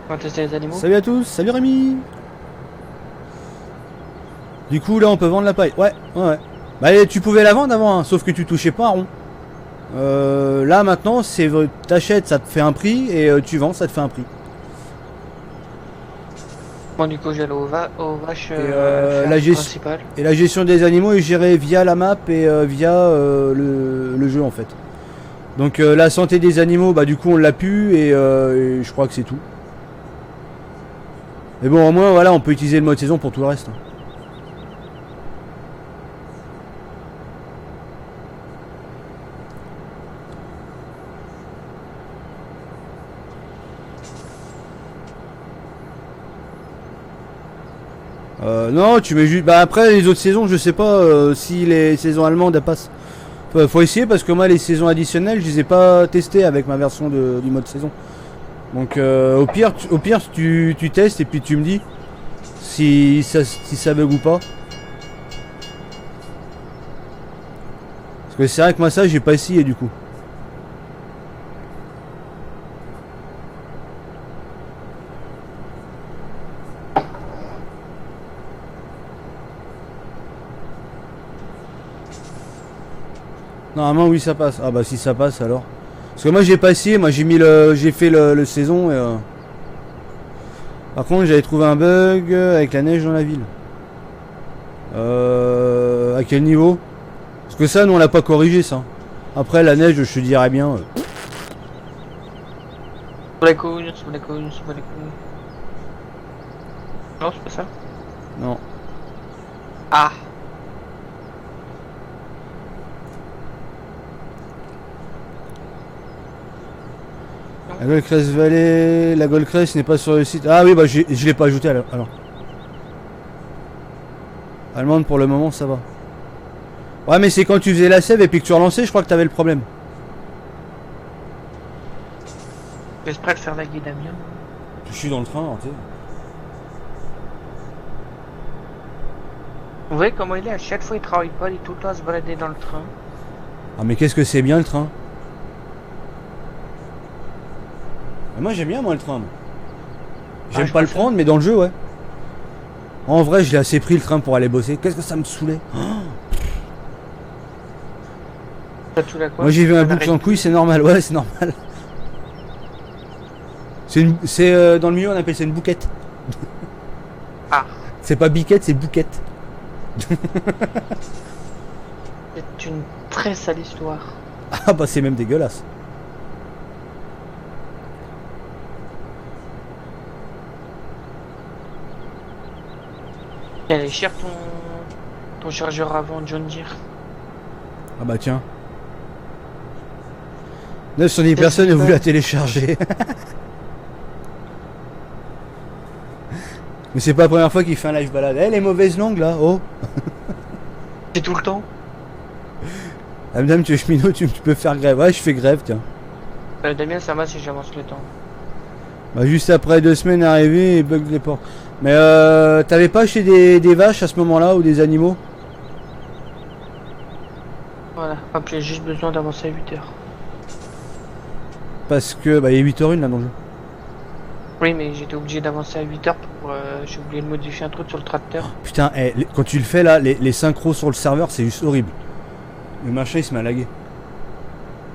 On va tester les animaux. Salut à tous, salut Rémi. Du coup là on peut vendre la paille. Ouais. Bah tu pouvais la vendre avant, hein, sauf que tu touchais pas un rond. Là maintenant c'est t'achètes, ça te fait un prix et tu vends, ça te fait un prix. Bon, du coup j'allais aux vaches principales. Et la gestion des animaux est gérée via la map et via le jeu en fait. Donc la santé des animaux, bah du coup on l'a pu et je crois que c'est tout. Mais bon, au moins, voilà, on peut utiliser le mode saison pour tout le reste. Non, tu mets juste... Bah après, les autres saisons, je sais pas si les saisons allemandes, elles passent. Faut essayer, parce que moi, les saisons additionnelles, je les ai pas testées avec ma version du mode saison. Donc au pire tu testes et puis tu me dis si ça bug ou pas. Parce que c'est vrai que moi ça j'ai pas essayé du coup. Normalement oui ça passe. Ah bah si ça passe alors. Parce que moi j'ai pas essayé, moi j'ai fait le saison et par contre j'avais trouvé un bug avec la neige dans la ville. À quel niveau? Parce que ça nous on l'a pas corrigé ça. Après la neige je te dirais bien. Sur les couilles, sur les couilles, sur les couilles. Non, c'est pas ça. Non. Ah. La Goldcrest Valley, la Goldcrest n'est pas sur le site. Ah oui, bah je l'ai pas ajouté alors. Allemande pour le moment ça va. Ouais mais c'est quand tu faisais la save et puis que tu relançais, je crois que t'avais le problème. J'espère faire la guide Damien. Je suis dans le train, tu sais. Vous voyez comment il est, à chaque fois il travaille pas, il est tout le temps à se balader dans le train. Ah mais qu'est-ce que c'est bien le train. Moi j'aime bien moi le train. J'aime je pas le préfère. prendre, mais dans le jeu, ouais. En vrai, je l'ai assez pris le train pour aller bosser. Qu'est-ce que ça me saoulait. Ça te saoule à quoi? Moi j'ai vu un On bouc arrête. sans couille, c'est normal, ouais, c'est normal. Dans le milieu, on appelle ça une bouquette. Ah, C'est pas biquette, c'est bouquette. c'est une très sale histoire. Ah bah c'est même dégueulasse. Elle est chère ton chargeur avant John Deere. Ah bah tiens. 910 personnes ont voulu la télécharger. Mais c'est pas la première fois qu'il fait un live balade. Eh les mauvaises langues là, oh. C'est tout le temps. Ah madame, tu es cheminot, tu peux faire grève. Ouais, je fais grève, tiens. Damien, ça va si j'avance le temps. Bah juste après 2 semaines arrivé et bug les ports. Mais t'avais pas acheté des vaches à ce moment-là ou des animaux? Voilà, hop, j'ai juste besoin d'avancer à 8 heures. Parce que bah il y a 8h01 là dans le jeu. Oui, mais j'étais obligé d'avancer à 8 heures pour... j'ai oublié de modifier un truc sur le tracteur. Putain, quand tu le fais là, les synchros sur le serveur, c'est juste horrible. Le machin il se m'a lagué.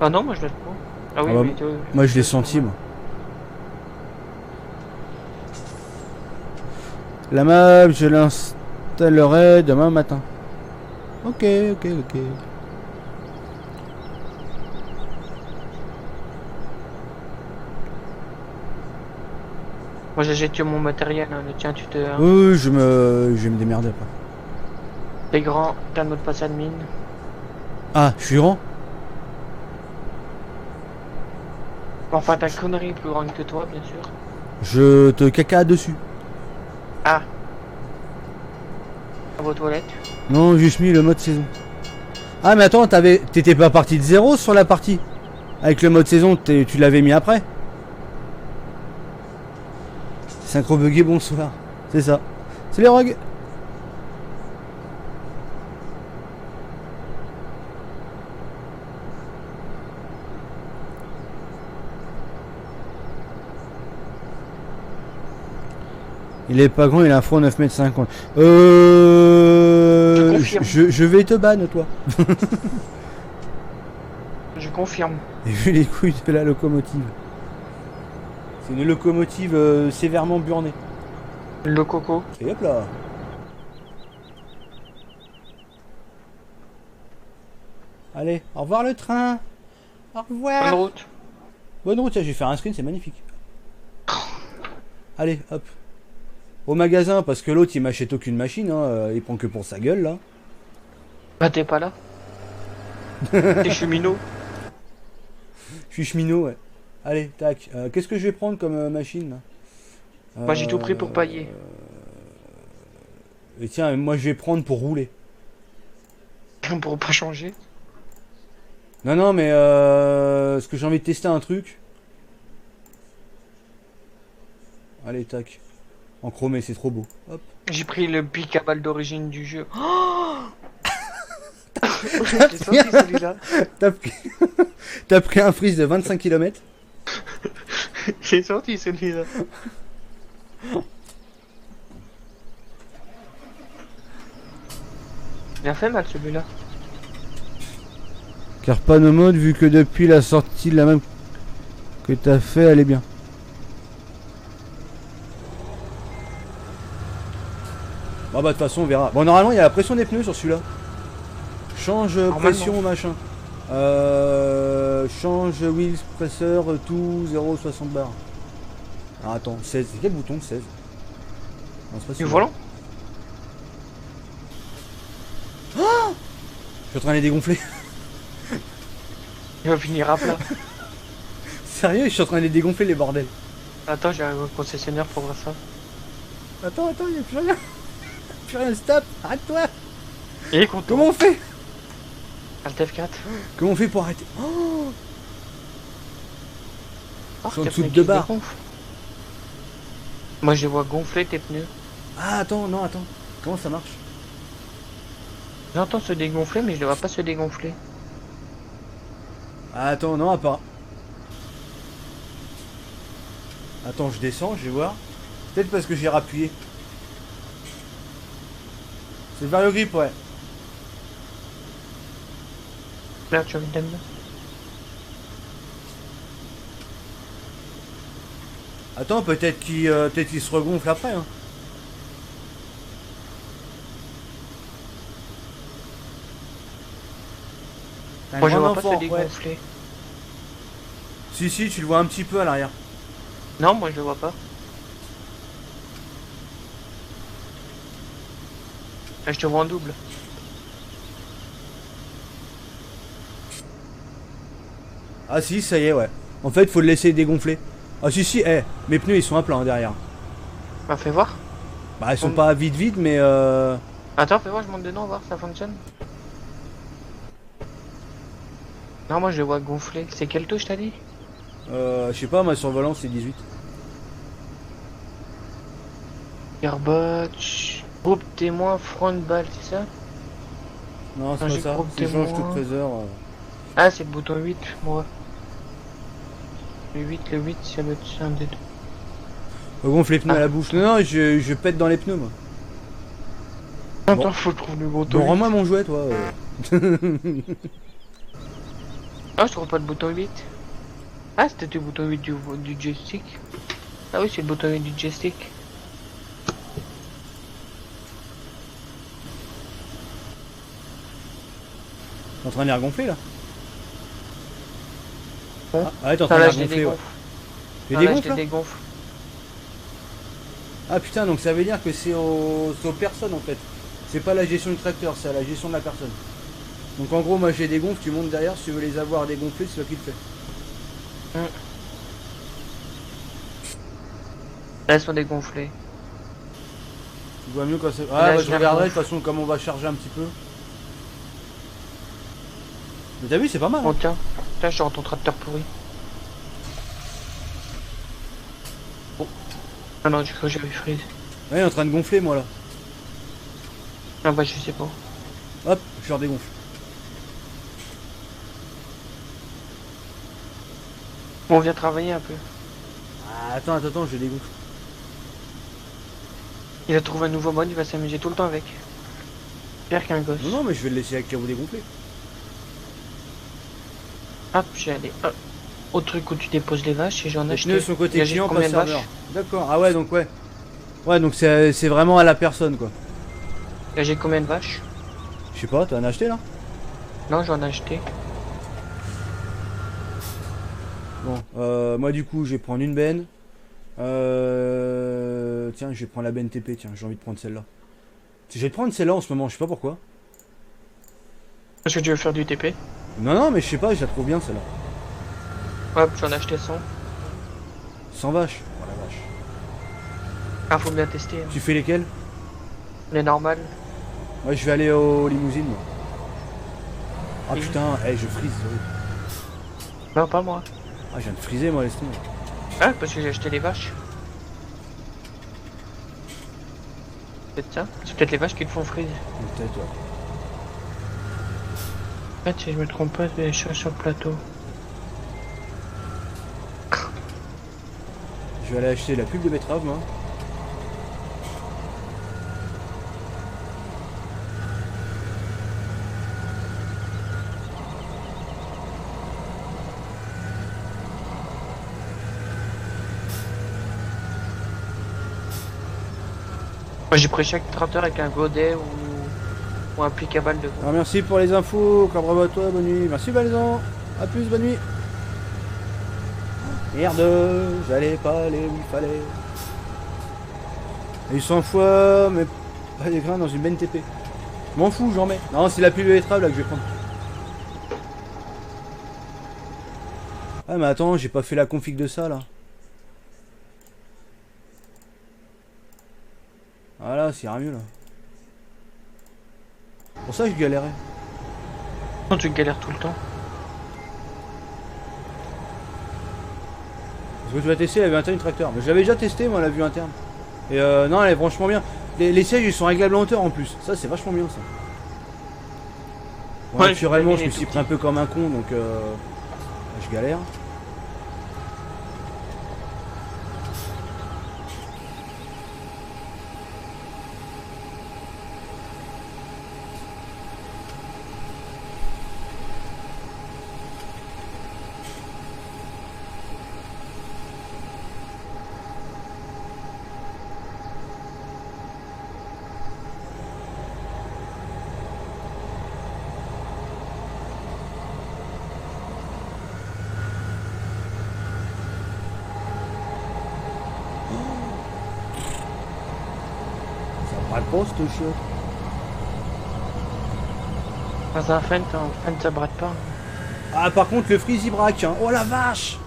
Ah non, moi je l'ai pas. Ah oui, Ah bah, mais moi je l'ai senti moi. La map, je l'installerai demain matin. Ok. Moi j'ai jeté mon matériel, hein. Le tien, tu te... Oui, je vais me démerder après. T'es grand, t'as le mot de passe admin. Ah, je suis grand. Enfin, ta connerie est plus grande que toi, bien sûr. Je te caca dessus. Ah. À vos toilettes. Non, j'ai juste mis le mode saison. Ah mais attends, t'étais pas parti de 0 sur la partie. Avec le mode saison, tu l'avais mis après. Synchro bugué, bonsoir. C'est ça. C'est les rogues. Il est pas grand, il a un front 9,50 m. Je confirme. Je vais te ban, toi. Je confirme. Et vu les couilles de la locomotive. C'est une locomotive sévèrement burnée. Le coco. Et hop là. Allez, au revoir le train. Au revoir. Bonne route. Bonne route, tiens, je vais faire un screen, c'est magnifique. Allez, hop. Au magasin, parce que l'autre il m'achète aucune machine, hein, il prend que pour sa gueule là. Bah t'es pas là. T'es cheminot. Je suis cheminot, ouais. Allez, tac. Qu'est-ce que je vais prendre comme machine là Moi j'ai tout pris pour pailler. Et tiens, moi je vais prendre pour rouler. Pour pas changer. Non, mais est-ce que j'ai envie de tester un truc? Allez, tac. En chromé, c'est trop beau. Hop. J'ai pris le pic à balle d'origine du jeu. Oh j'ai sorti celui-là. T'as pris un freeze de 25 km. J'ai sorti celui-là. Il a fait mal celui-là. Car pas no mode, vu que depuis la sortie de la même que t'as fait, elle est bien. Bon bah de toute façon on verra. Bon normalement il y a la pression des pneus sur celui-là. Change pression machin. Change wheels presseur tout 0,60 bar. Ah, attends, 16, c'est quel bouton 16? Non, c'est pas Du celui-là. volant. Je suis en train de les dégonfler. Il va finir à plat. Sérieux, je suis en train de les dégonfler les bordels. Attends, j'ai un concessionnaire pour voir ça. Attends, il n'y a plus rien. Plus rien, stop, arrête-toi. Il est content. Comment on fait? Alt F4. Comment on fait pour arrêter? Oh, Oh, sont en tes dessous de pneus deux qui barres. dégonflent. Moi je les vois gonfler tes pneus. Ah attends, non attends. Comment ça marche? J'entends se dégonfler mais je les vois pas se dégonfler. Ah, attends, non, à part. Attends, je descends, je vais voir. Peut-être parce que j'ai rappuyé. C'est le Vario Grip, ouais. Là, tu as envie de me... Attends, peut-être qu'il se regonfle après. Hein. T'as un Moi, je grand vois pas enfant, se dégonfler. Si, tu le vois un petit peu à l'arrière. Non, moi, je le vois pas. Là, je te vois en double. Ah si, ça y est, ouais. En fait, faut le laisser dégonfler. Ah si, mes pneus, ils sont à plat hein, derrière. Bah, fais voir. Bah, ils sont pas vide, mais Attends, fais voir, je monte dedans, voir si ça fonctionne. Non, moi, je le vois gonfler. C'est quelle touche, t'as dit? je sais pas, moi, sur le volant, c'est 18. Gearbox... Groupe témoin, front balle, c'est ça? Non, c'est Ah, pas j'ai ça. groupe C'est change témoin. toutes 13 heures. Ah, c'est le bouton 8, moi. Le 8, ça doit être un des deux. Gonfle les pneus Ah. à la bouche. Non, je pète dans les pneus, moi. Attends, Bon. faut trouver le bouton Bon, 8. rends-moi mon jouet, toi. Ah, je trouve pas le bouton 8. Ah, c'était le bouton 8 du joystick. Ah oui, c'est le bouton 8 du joystick. T'es en train de les regonfler, là? Ouais. Ah ouais, t'es en train Ah, de là, les je les regonfler, ouais. dégonfle. Tu les Ah, là, je dégonfles, les là? dégonfle. Ah putain, donc ça veut dire que c'est aux personnes, en fait. C'est pas la gestion du tracteur, c'est à la gestion de la personne. Donc en gros, moi j'ai des gonfles, tu montes derrière, si tu veux les avoir dégonflés, c'est toi qui le fais. Là, elles sont dégonflées. Tu vois mieux quand c'est... Là, Ah, bah, je je les regarderai de regonfle. toute façon comme on va charger un petit peu. Mais t'as vu, c'est pas mal. Bon, Hein. tiens, je sors ton tracteur pourri. Bon. Ah non, j'ai cru que j'avais freeze. Ouais, il est en train de gonfler, moi là. Ah bah, je sais pas. Hop, je leur dégonfle. Bon, on vient travailler un peu. Ah, attends, je dégonfle. Il a trouvé un nouveau mode, il va s'amuser tout le temps avec. Pire qu'un gosse. Non, mais je vais le laisser avec vous dégonfler. Hop, j'ai allé au truc où tu déposes les vaches et j'en ai Les acheté. pneus sont côté Il y a juste client, pas combien de serveur. vaches D'accord, ah ouais, donc ouais. Ouais, donc c'est vraiment à la personne, quoi. Là, j'ai combien de vaches? Je sais pas, t'en as acheté là? Non, j'en ai acheté. Bon, moi du coup, je vais prendre une benne. Tiens, je vais prendre la benne TP, tiens, j'ai envie de prendre celle-là. Je vais prendre celle-là en ce moment, je sais pas pourquoi. Est-ce que tu veux faire du TP? Non, mais je sais pas, je la trouve bien celle-là. Hop, j'en ai acheté 100. 100 vaches. Oh la vache. Ah, faut bien tester. Hein. Tu fais lesquelles? Les normales. Ouais, je vais aller aux limousines. Moi. Ah Et- putain, je frise. Non, pas moi. Ah, je viens de friser moi, laisse tomber. Ah, parce que j'ai acheté les vaches. Peut-être ça. C'est peut-être les vaches qui te font freeze. Peut-être, ouais. En fait, si je me trompe pas, c'est les choses sur le plateau. Je vais aller acheter la pub de betterave, moi. Moi, j'ai pris chaque tracteur avec un godet ou un pic à balle devant. Alors merci pour les infos, bravo à toi, bonne nuit. Merci Valzan, à plus, bonne nuit. Merde, j'allais pas aller où il fallait. Et 100 fois, mais pas des grains dans une benne TP. M'en fous, j'en mets. Non, c'est la pub de betterave là que je vais prendre. Ah mais attends, j'ai pas fait la config de ça là. Voilà, c'est rien mieux là. Pour ça je galérais. Non, tu galères tout le temps. Parce que tu vas tester la vue interne du tracteur. Mais je l'avais déjà testé moi la vue interne. Et non, elle est franchement bien. Les sièges ils sont réglables en hauteur en plus. Ça c'est vachement bien ça. Bon, Ouais, naturellement je il me est suis tout pris un peu comme un con donc je galère. pas, cette chiotte. Dans un feint, en feint ça brade pas. Ah, par contre, le freeze il braque, hein. Oh la vache!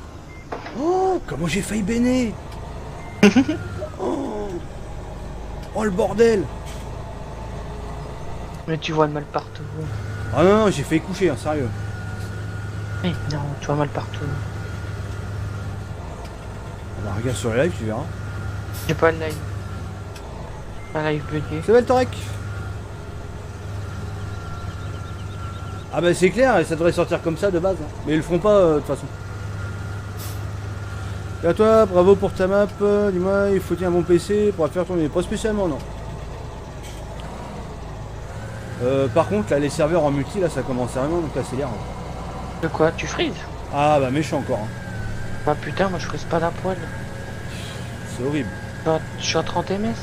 Oh, comment j'ai failli béner! Oh. Oh, le bordel! Mais tu vois le mal partout. Ah non, non, j'ai failli coucher, hein, sérieux. Mais non, tu vois mal partout. Bah, regarde sur le live, tu verras. J'ai pas le live. Un live bugué. C'est belle, Torek! Ah bah c'est clair, ça devrait sortir comme ça de base. Hein. Mais ils le feront pas de toute façon. Et à toi, bravo pour ta map. Dis-moi, il faut un bon PC pour la faire tourner. Pas spécialement, non. Par contre, là, les serveurs en multi, là, ça commence vraiment à me casser l'air. De quoi? Tu frises? Ah bah méchant encore. Hein. Bah putain, moi je frise pas d'un poil. C'est horrible. Je suis à 30 ms.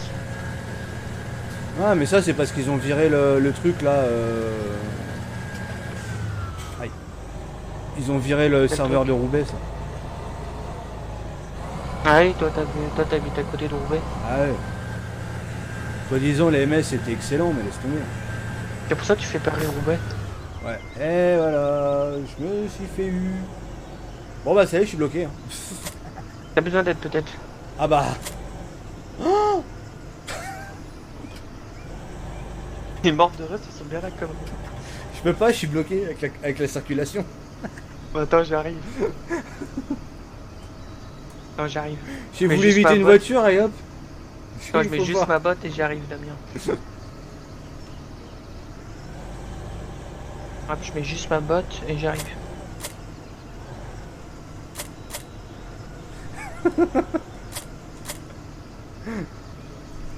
Ah mais ça c'est parce qu'ils ont viré le truc là. Aïe. Ils ont viré le serveur de Roubaix ça. Ah oui, toi t'habites à côté de Roubaix. Ah ouais. Soi-disant les MS étaient excellents mais laisse tomber. C'est pour ça que tu fais Paris-Roubaix. Ouais. Et voilà, je me suis fait eu. Bon bah ça y est, je suis bloqué. Hein. T'as besoin d'aide peut-être. Ah bah. Oh Les morts de reste, ils sont bien là comme. je peux pas, je suis bloqué avec la circulation. Attends, j'arrive. Non, j'arrive. J'ai Mais voulu juste éviter ma une botte. voiture et hop. Non, je Il mets faut juste voir. ma botte et j'arrive, Damien. Hop, je mets juste ma botte et j'arrive.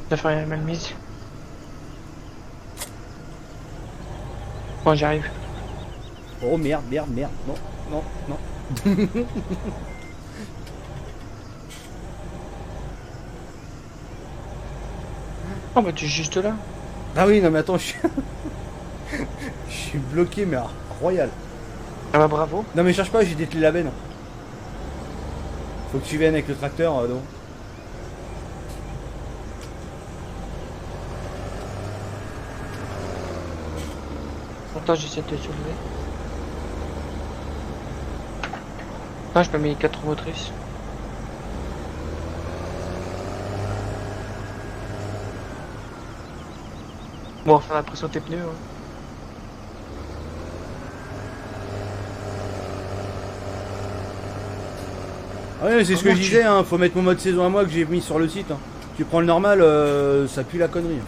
Ça fait rien mal mise. Bon, j'arrive. Oh merde, merde, merde. Non, non, non. Oh, bah tu es juste là. Ah oui, non mais attends, je suis... je suis bloqué mais royal. Ah bah bravo. Non mais cherche pas, j'ai dételé la benne. Faut que tu viennes avec le tracteur, non. Attends, j'essaie de te soulever. Ah, je me mets les 4 motrices. Bon, on va faire la pression de tes pneus. Hein. Ah ouais, c'est ce que Comment je disais, hein, faut mettre mon mode saison à moi que j'ai mis sur le site. Hein. Tu prends le normal, ça pue la connerie. Hein.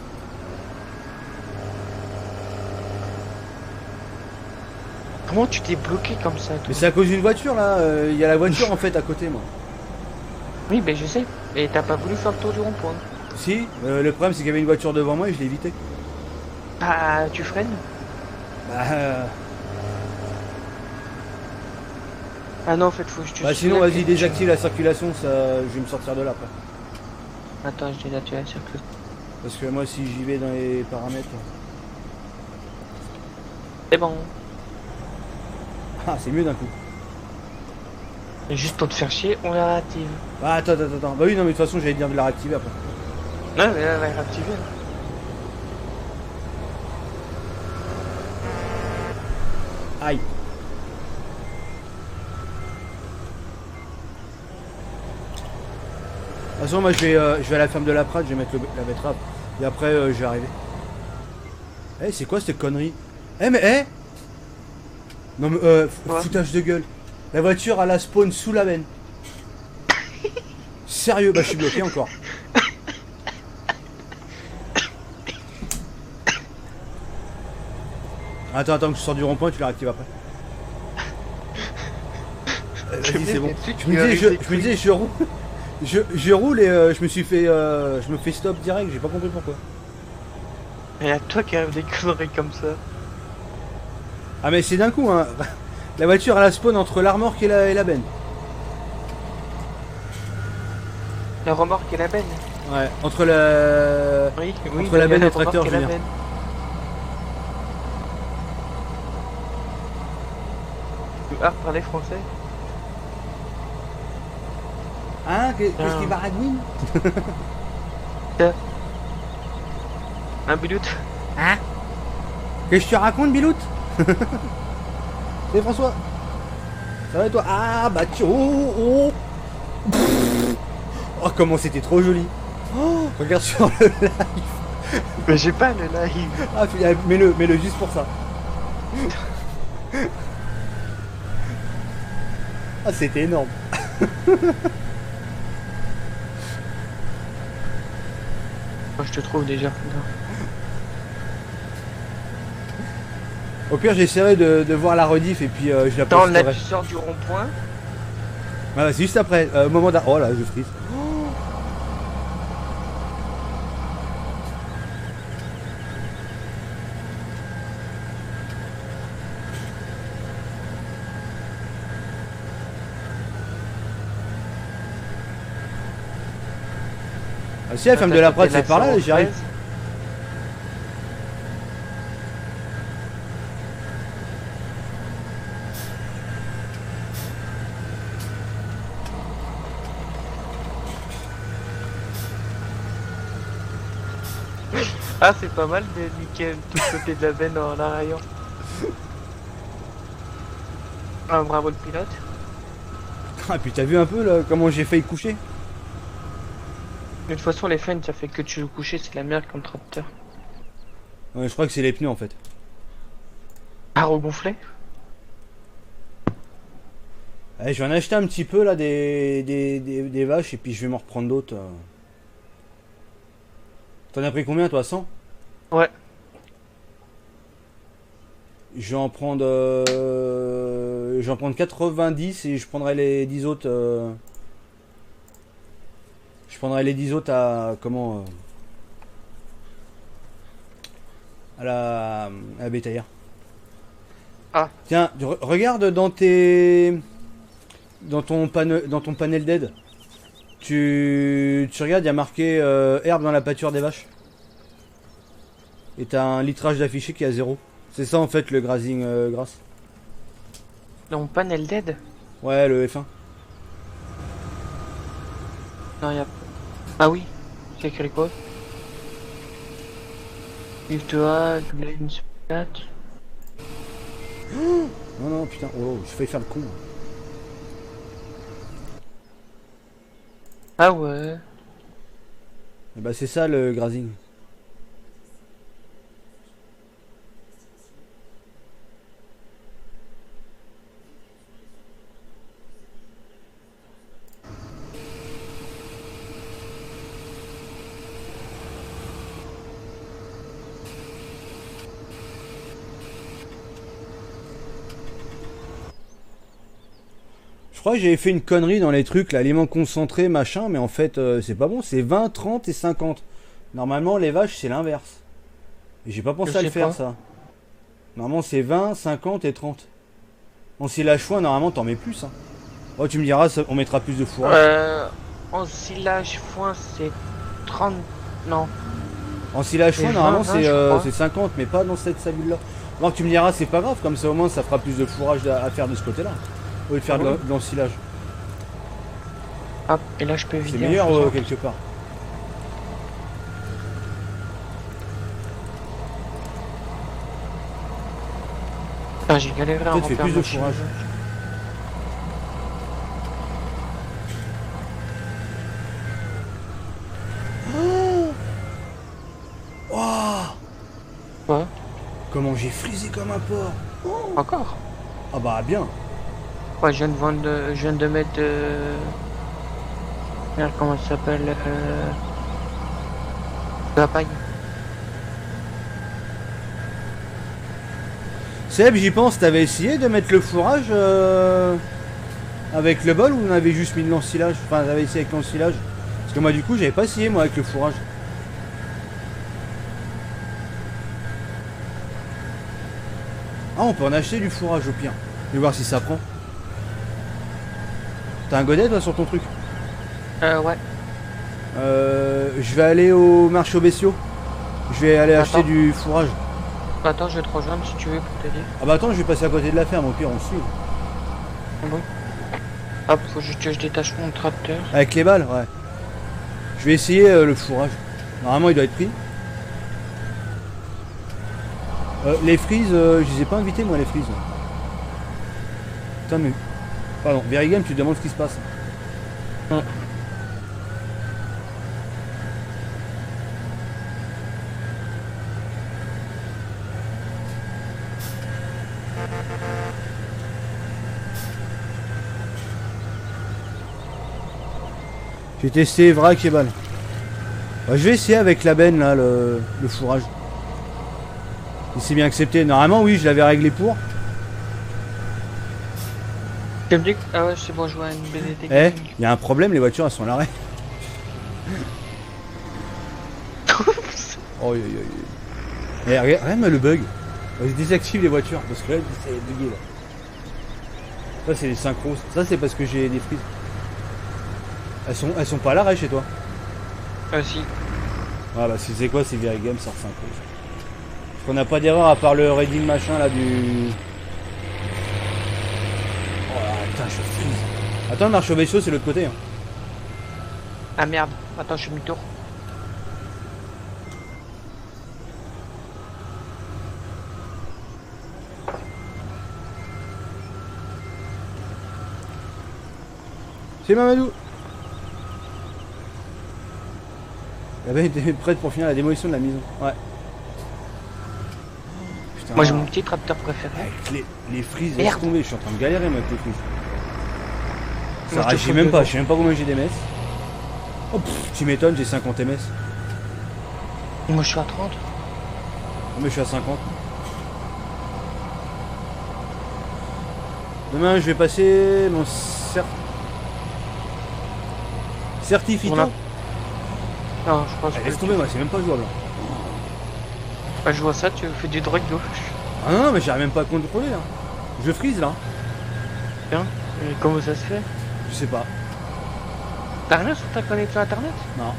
Comment tu t'es bloqué comme ça, toi? Mais c'est à cause d'une voiture là, il y a la voiture en fait à côté moi. Oui, ben je sais. Et t'as pas voulu faire le tour du rond-point. Si, le problème c'est qu'il y avait une voiture devant moi et je l'ai évité. Bah, tu freines. Bah, Ah non, en fait, faut que je te bah sinon soulève vas-y et désactive la circulation, ça, je vais me sortir de là après. Attends, je désactive la circulation. Parce que moi si j'y vais dans les paramètres... C'est bon. Ah c'est mieux d'un coup. Et juste pour te faire chier, on la réactive. Ah attends. Bah oui non mais de toute façon j'allais dire de la réactiver après. Non, mais là, elle va réactiver. Aïe. De toute façon moi je vais à la ferme de la Prade, je vais mettre la betterave. Et après je vais arriver. Eh c'est quoi cette connerie? Eh mais non mais Quoi foutage de gueule. La voiture à la spawn sous la veine. Sérieux, bah je suis bloqué encore. Attends que je sors du rond-point, tu la réactives après. Vas-y, c'est bon. Je me disais, je roule. Je roule et je me suis fait. Je me fais stop direct, j'ai pas compris pourquoi. Et à toi qui arrive des conneries comme ça. Ah mais c'est d'un coup hein. La voiture elle a spawn entre la remorque et la benne. La remorque et la benne. Ouais, entre la. Oui, Entre la benne et le tracteur, remorque je veux la dire. benne. Tu as parlé français? Hein, qu'est-ce qui baragouine? Un Bilout. Hein? Qu'est-ce que tu racontes, Bilout? Salut François. Ça va et toi? Ah bah tu... Oh, oh. Oh comment c'était trop joli. Oh, regarde sur le live. Mais j'ai pas le live. Ah mets-le juste pour ça. Ah c'était énorme. Oh, je te trouve déjà. Au pire j'essaierai de voir la rediff et puis je la Attends, là posterai. tu sors du rond-point. Ah, c'est juste après, au moment d'un... Oh là je frise. Ah si la femme de la Prade c'est par là, j'y arrive. Ah, c'est pas mal de niquer tout le côté de la veine en arrière. Ah, bravo le pilote. Ah puis t'as vu un peu là comment j'ai failli coucher? De toute façon, les fans, ça fait que tu le coucher, c'est la merde comme tracteur. Ouais, je crois que c'est les pneus en fait. Ah, regonflé? Allez, je vais en acheter un petit peu là des vaches et puis je vais m'en reprendre d'autres. T'en as pris combien toi? 100? Ouais. Je vais en prendre 90 et je prendrai les 10 autres. Je prendrai les 10 autres à comment à la bétaillère. Ah. Tiens, regarde dans ton panel d'aide. Tu regardes, il y a marqué herbe dans la pâture des vaches. Et t'as un litrage d'affiché qui est à 0. C'est ça en fait le grazing grasse. Dans mon panel d'aide? Ouais, le F1. Non, y a... Ah oui, c'est écrit quoi? If to add, lens, that. Non, non, putain, oh, j'ai failli faire le con. Ah ouais. Et bah c'est ça le grazing. Je crois que j'avais fait une connerie dans les trucs, l'aliment concentré, machin, mais en fait, c'est pas bon, c'est 20, 30 et 50. Normalement, les vaches, c'est l'inverse. Et j'ai pas pensé Je à le sais faire, pas. ça. Normalement, c'est 20, 50 et 30. En silage foin, normalement, t'en mets plus. Hein. Oh, tu me diras, on mettra plus de fourrage. En silage foin, c'est 30... Non. En silage c'est foin, normalement, 20, je crois. c'est 50, mais pas dans cette cellule-là. Alors, tu me diras, c'est pas grave, comme ça, au moins, ça fera plus de fourrage à faire de ce côté-là. Au lieu de faire de l'ensilage. Hop, et là je peux vider. C'est meilleur en faisant- quelque part. Putain, j'ai galéré à Peut-être fait remplir plus de ma chaîne. fourrage. Waouh! Quoi? Comment j'ai frisé comme un porc! Encore? Ah bah bien! Ouais, je viens de vendre, je viens de mettre... Merde, comment ça s'appelle de la paille. Seb, j'y pense, t'avais essayé de mettre le fourrage avec le bol ou on avait juste mis de l'ensilage? Enfin, t'avais essayé avec l'ensilage? Parce que moi, du coup, j'avais pas essayé moi avec le fourrage. Ah, on peut en acheter du fourrage au pire. Je vais voir si ça prend. T'as un godet toi sur ton truc? Ouais. Je vais aller au marché aux bestiaux. Je vais aller Attends. acheter du fourrage. Attends, je vais te rejoindre si tu veux pour t'aider. Ah bah attends, je vais passer à côté de la ferme, au pire on suit. Ah bon? Hop, faut juste que je détache mon tracteur. Avec les balles, ouais. Je vais essayer le fourrage. Normalement il doit être pris. Les frises, je les ai pas invités moi les frises. Putain mais... Pardon, Verigame, tu te demandes ce qui se passe. J'ai testé vrac et balle. Bah, je vais essayer avec la benne là, le fourrage. Il s'est bien accepté. Normalement oui, je l'avais réglé pour. Tu me dis que... Ah ouais, c'est bon, je vois une BDT. Eh, il y a un problème, les voitures elles sont à l'arrêt. Oh, eh, regarde le bug. Je désactive les voitures parce que là c'est bugué là. Ça c'est les synchros. Ça c'est parce que j'ai des frises. Elles sont pas à l'arrêt chez toi. Ah si. Ah bah c'est quoi, c'est Verigame, ça synchro. Parce qu'on n'a pas d'erreur à part le reading machin là du... Oh putain je frise. Attends, marche au vaisseau, c'est l'autre côté. Hein. Ah merde, attends, je suis demi-tour. C'est Mamadou. La benne était prête pour finir la démolition de la maison. Ouais. Putain. Moi j'ai mon petit tracteur préféré. Avec les frises, Merde. laisse tomber, je suis en train de galérer moi avec les frises. Ça Moi, je te réagit fous même dedans. pas, je sais même pas combien j'ai d'MS. Oh tu m'étonnes, j'ai 50 MS. Moi je suis à 30. Oh, mais je suis à 50. Demain je vais passer mon certificat. Voilà. Non, je pense Eh, que... laisse tomber moi, c'est même pas jouable. Bah, je vois ça, tu fais du droit gauche. Ah non, mais j'arrive même pas à contrôler là. Je frise là. Tiens, et comment ça se fait? Je sais pas. T'as rien sur ta connexion internet? Non.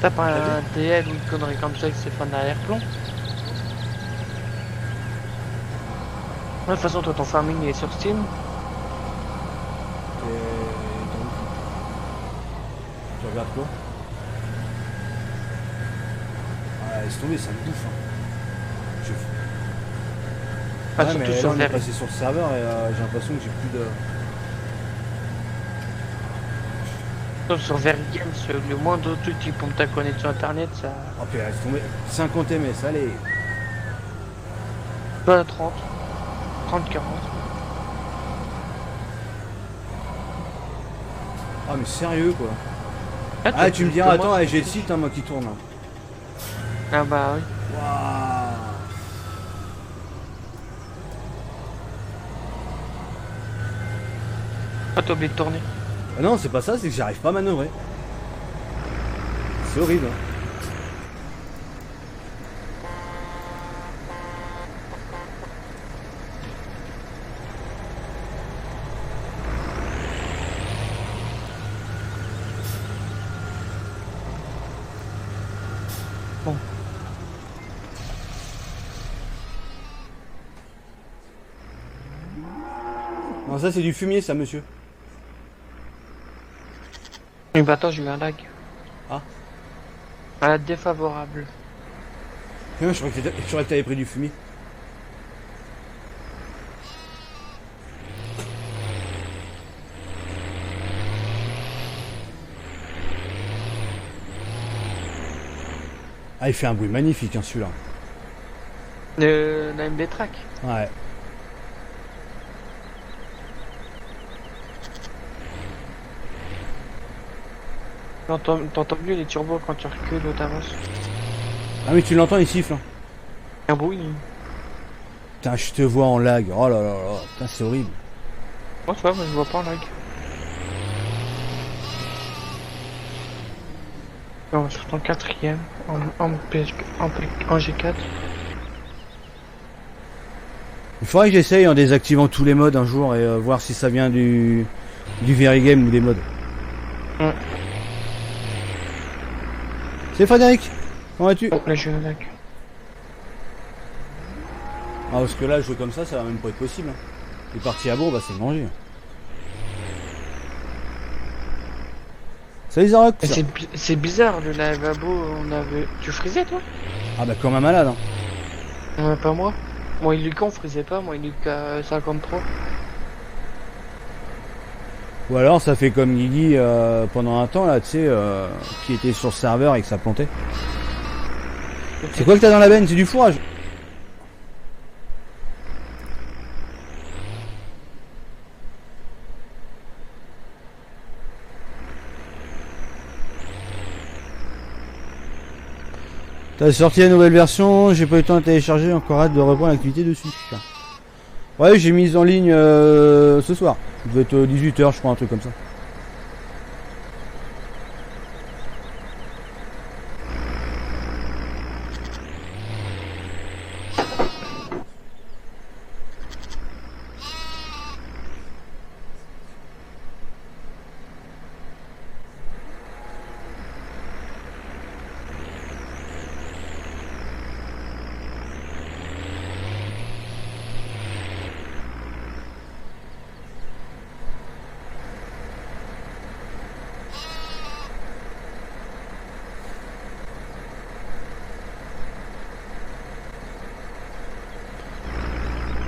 T'as pas un DL ou une connerie comme ça qui s'est fait en arrière-plan? De toute façon, toi ton farming il est sur Steam. Et donc, tu regardes quoi? Ah, laisse tomber, ça me bouffe. Hein. Je... Ah, Ouais, surtout mais sur là, on est Ver- passé sur le serveur et j'ai l'impression que j'ai plus de... surtout sur Verigame, le moindre truc qui pompe ta connexion internet, ça... Oh putain, laisse tomber. 50 ms, allez. Pas 30. 30-40. Ah mais sérieux quoi. Ah, Ah tu me diras, comment- attends, j'ai le site hein, moi qui tourne là. Ah bah oui. Waouh. Ah, t'as oublié de tourner. Ah non, c'est pas ça, c'est que j'arrive pas à manœuvrer. C'est horrible. Hein. Bon. Non, ça c'est du fumier ça monsieur. Et bah attends, j'ai eu un lag. Ah. Ah, défavorable. Je croyais que t'avais pris du fumier. Ah il fait un bruit magnifique hein, celui-là. La MB Track. Ouais. T'entends mieux les turbos quand tu recules ou t'avances. Ah mais tu l'entends il siffle. Hein. Un bruit. Putain je te vois en lag. Oh là là là. Putain c'est horrible. Bon, ça va, moi je vois pas en lag. On va sur ton quatrième en G4. Il faudrait que j'essaye en désactivant tous les modes un jour et voir si ça vient du Verigame ou des modes. Ouais. C'est Frédéric. Comment vas-tu? Oh, là j'ai un lag. Ah parce que là jouer comme ça va même pas être possible. Hein. Les parties à bourre bah c'est manger. Salut Zarok. Mais c'est bizarre, le lavabo, on avait... Tu frisais, toi? Ah bah comme un malade. Hein. Ouais, pas moi. Moi, Lucas, on frisait pas. Moi, Lucas 53. Ou alors ça fait comme Guigui pendant un temps là, tu sais, qui était sur le serveur et que ça plantait. C'est quoi que t'as dans la benne? C'est du fourrage. T'as sorti la nouvelle version, j'ai pas eu le temps de télécharger, encore hâte de reprendre l'activité dessus. Ouais, j'ai mis en ligne ce soir. Ça devait être 18h, je crois, un truc comme ça.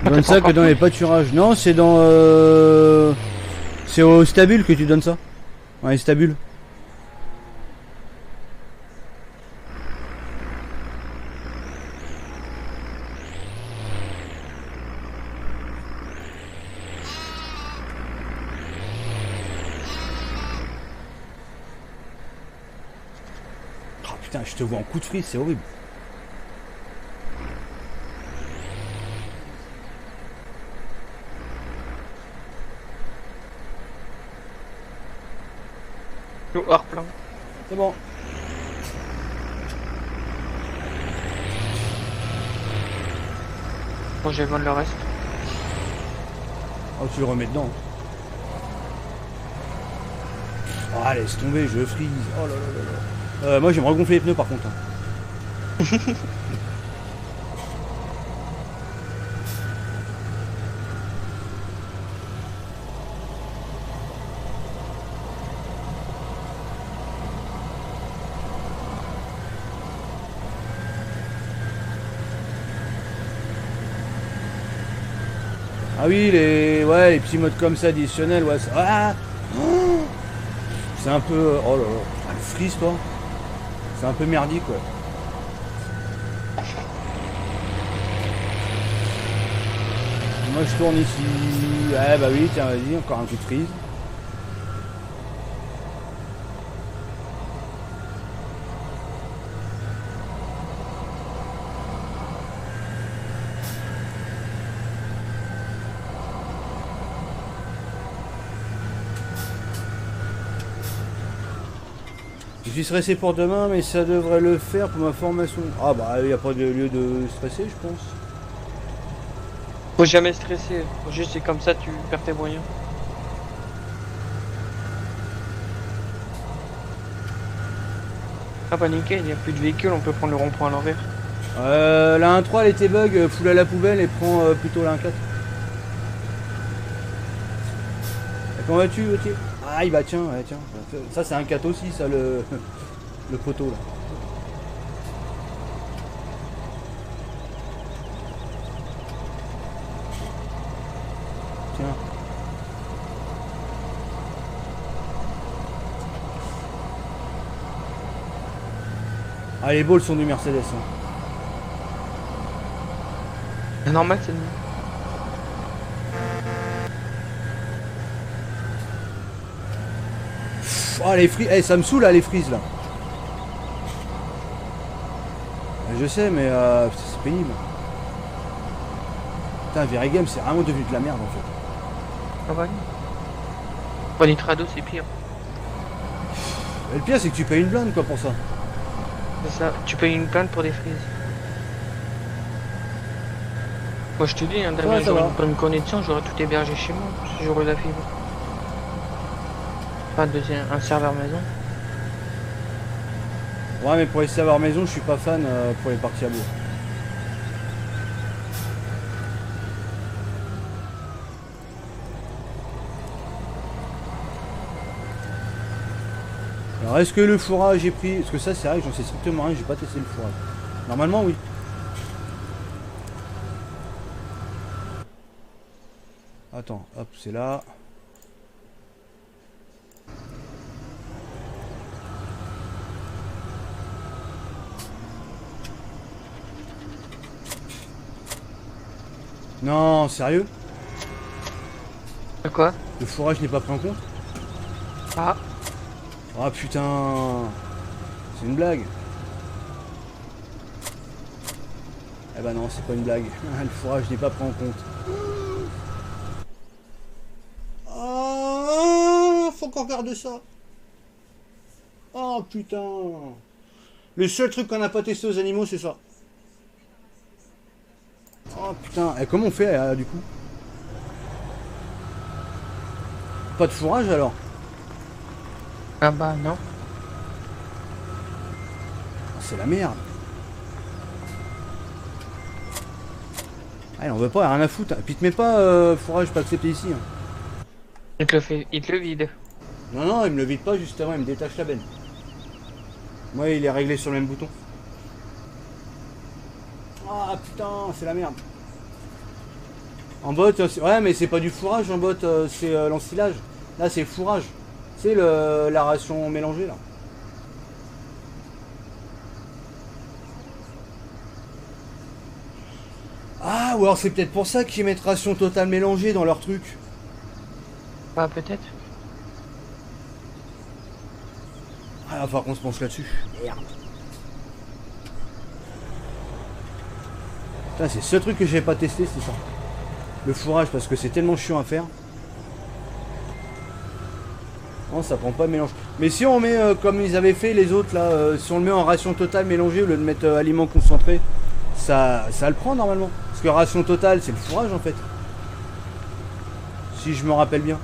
Tu donnes ça que dans les pâturages. Non, c'est dans... C'est au stabule que tu donnes ça. Ouais, stabule. Oh putain, je te vois en coup de frise, c'est horrible. Hors plein. C'est bon. Bon, je vais vendre le reste. Oh, tu le remets dedans. Oh, laisse tomber, je frise. Oh là là là là. Moi, je vais me regonfler les pneus par contre. Hein. Ah oui, les petits modes comme ça additionnels, ouais. Ah oh, c'est un peu... Oh là là. Ah, le freeze, toi. C'est un peu merdique, quoi. Moi, je tourne ici. Ah bah oui, tiens, vas-y, encore un coup de freeze. Je suis stressé pour demain, mais ça devrait le faire pour ma formation. Ah bah, il n'y a pas de lieu de stresser, je pense. Faut jamais stresser. Faut juste, c'est comme ça, tu perds tes moyens. Ah bah nickel, il n'y a plus de véhicules, on peut prendre le rond-point à l'envers. La 1.3 elle était bug, foule à la poubelle et prends plutôt la 1.4. Comment vas-tu, Gauthier? Ah, bah tiens, ouais, tiens. Ça c'est un 4 aussi, ça, le poteau là. Tiens. Ah, les balls sont du Mercedes. Hein. C'est normal, c'est normal. Oh les frises, ça me saoule là les frises là. Je sais mais c'est pénible. Putain, Verigame c'est vraiment devenu de la merde en fait. Ah ouais. Bon, Nitrado c'est pire. Et le pire c'est que tu payes une blinde quoi pour ça. C'est ça, tu payes une plainte pour des frises. Moi je te dis, hein, Damien, Ouais, j'aurais une bonne connexion, j'aurais tout hébergé chez moi, si j'aurais la fibre. Pas un serveur maison. Ouais mais pour les serveurs maison je suis pas fan pour les parties à bout. Alors est-ce que le fourrage est pris? Parce que ça c'est vrai que j'en sais strictement rien, j'ai pas testé le fourrage. Normalement oui. Attends, hop, c'est là. Non, sérieux? De quoi? Le fourrage n'est pas pris en compte? Ah, Ah putain, c'est une blague. Eh ben non, c'est pas une blague. Le fourrage n'est pas pris en compte. Ah, faut qu'on regarde ça. Oh putain. Le seul truc qu'on n'a pas testé aux animaux, c'est ça. Oh putain, et comment on fait du coup? Pas de fourrage alors? ah bah non. C'est la merde. Allez, on veut pas, rien à foutre. Et puis te mets pas fourrage pas accepté ici. Hein. Il te le fait, il te le vide. Non, non, il me le vide pas justement, il me détache la benne. Moi, il est réglé sur le même bouton. Ah putain, c'est la merde. En bot, ouais, mais c'est pas du fourrage en bot, c'est l'ensilage. Là, c'est le fourrage. C'est la ration mélangée là. Ah, ou alors c'est peut-être pour ça qu'ils mettent ration totale mélangée dans leur truc. Ah, peut-être. Ah, il va falloir qu'on se penche là-dessus. Merde. Putain, c'est ce truc que j'avais pas testé, c'est ça. Le fourrage, parce que c'est tellement chiant à faire. Non, ça prend pas de mélange. Mais si on met, comme ils avaient fait les autres, là, si on le met en ration totale mélangée au lieu de mettre aliment concentré, ça le prend normalement. Parce que ration totale, c'est le fourrage en fait. Si je me rappelle bien.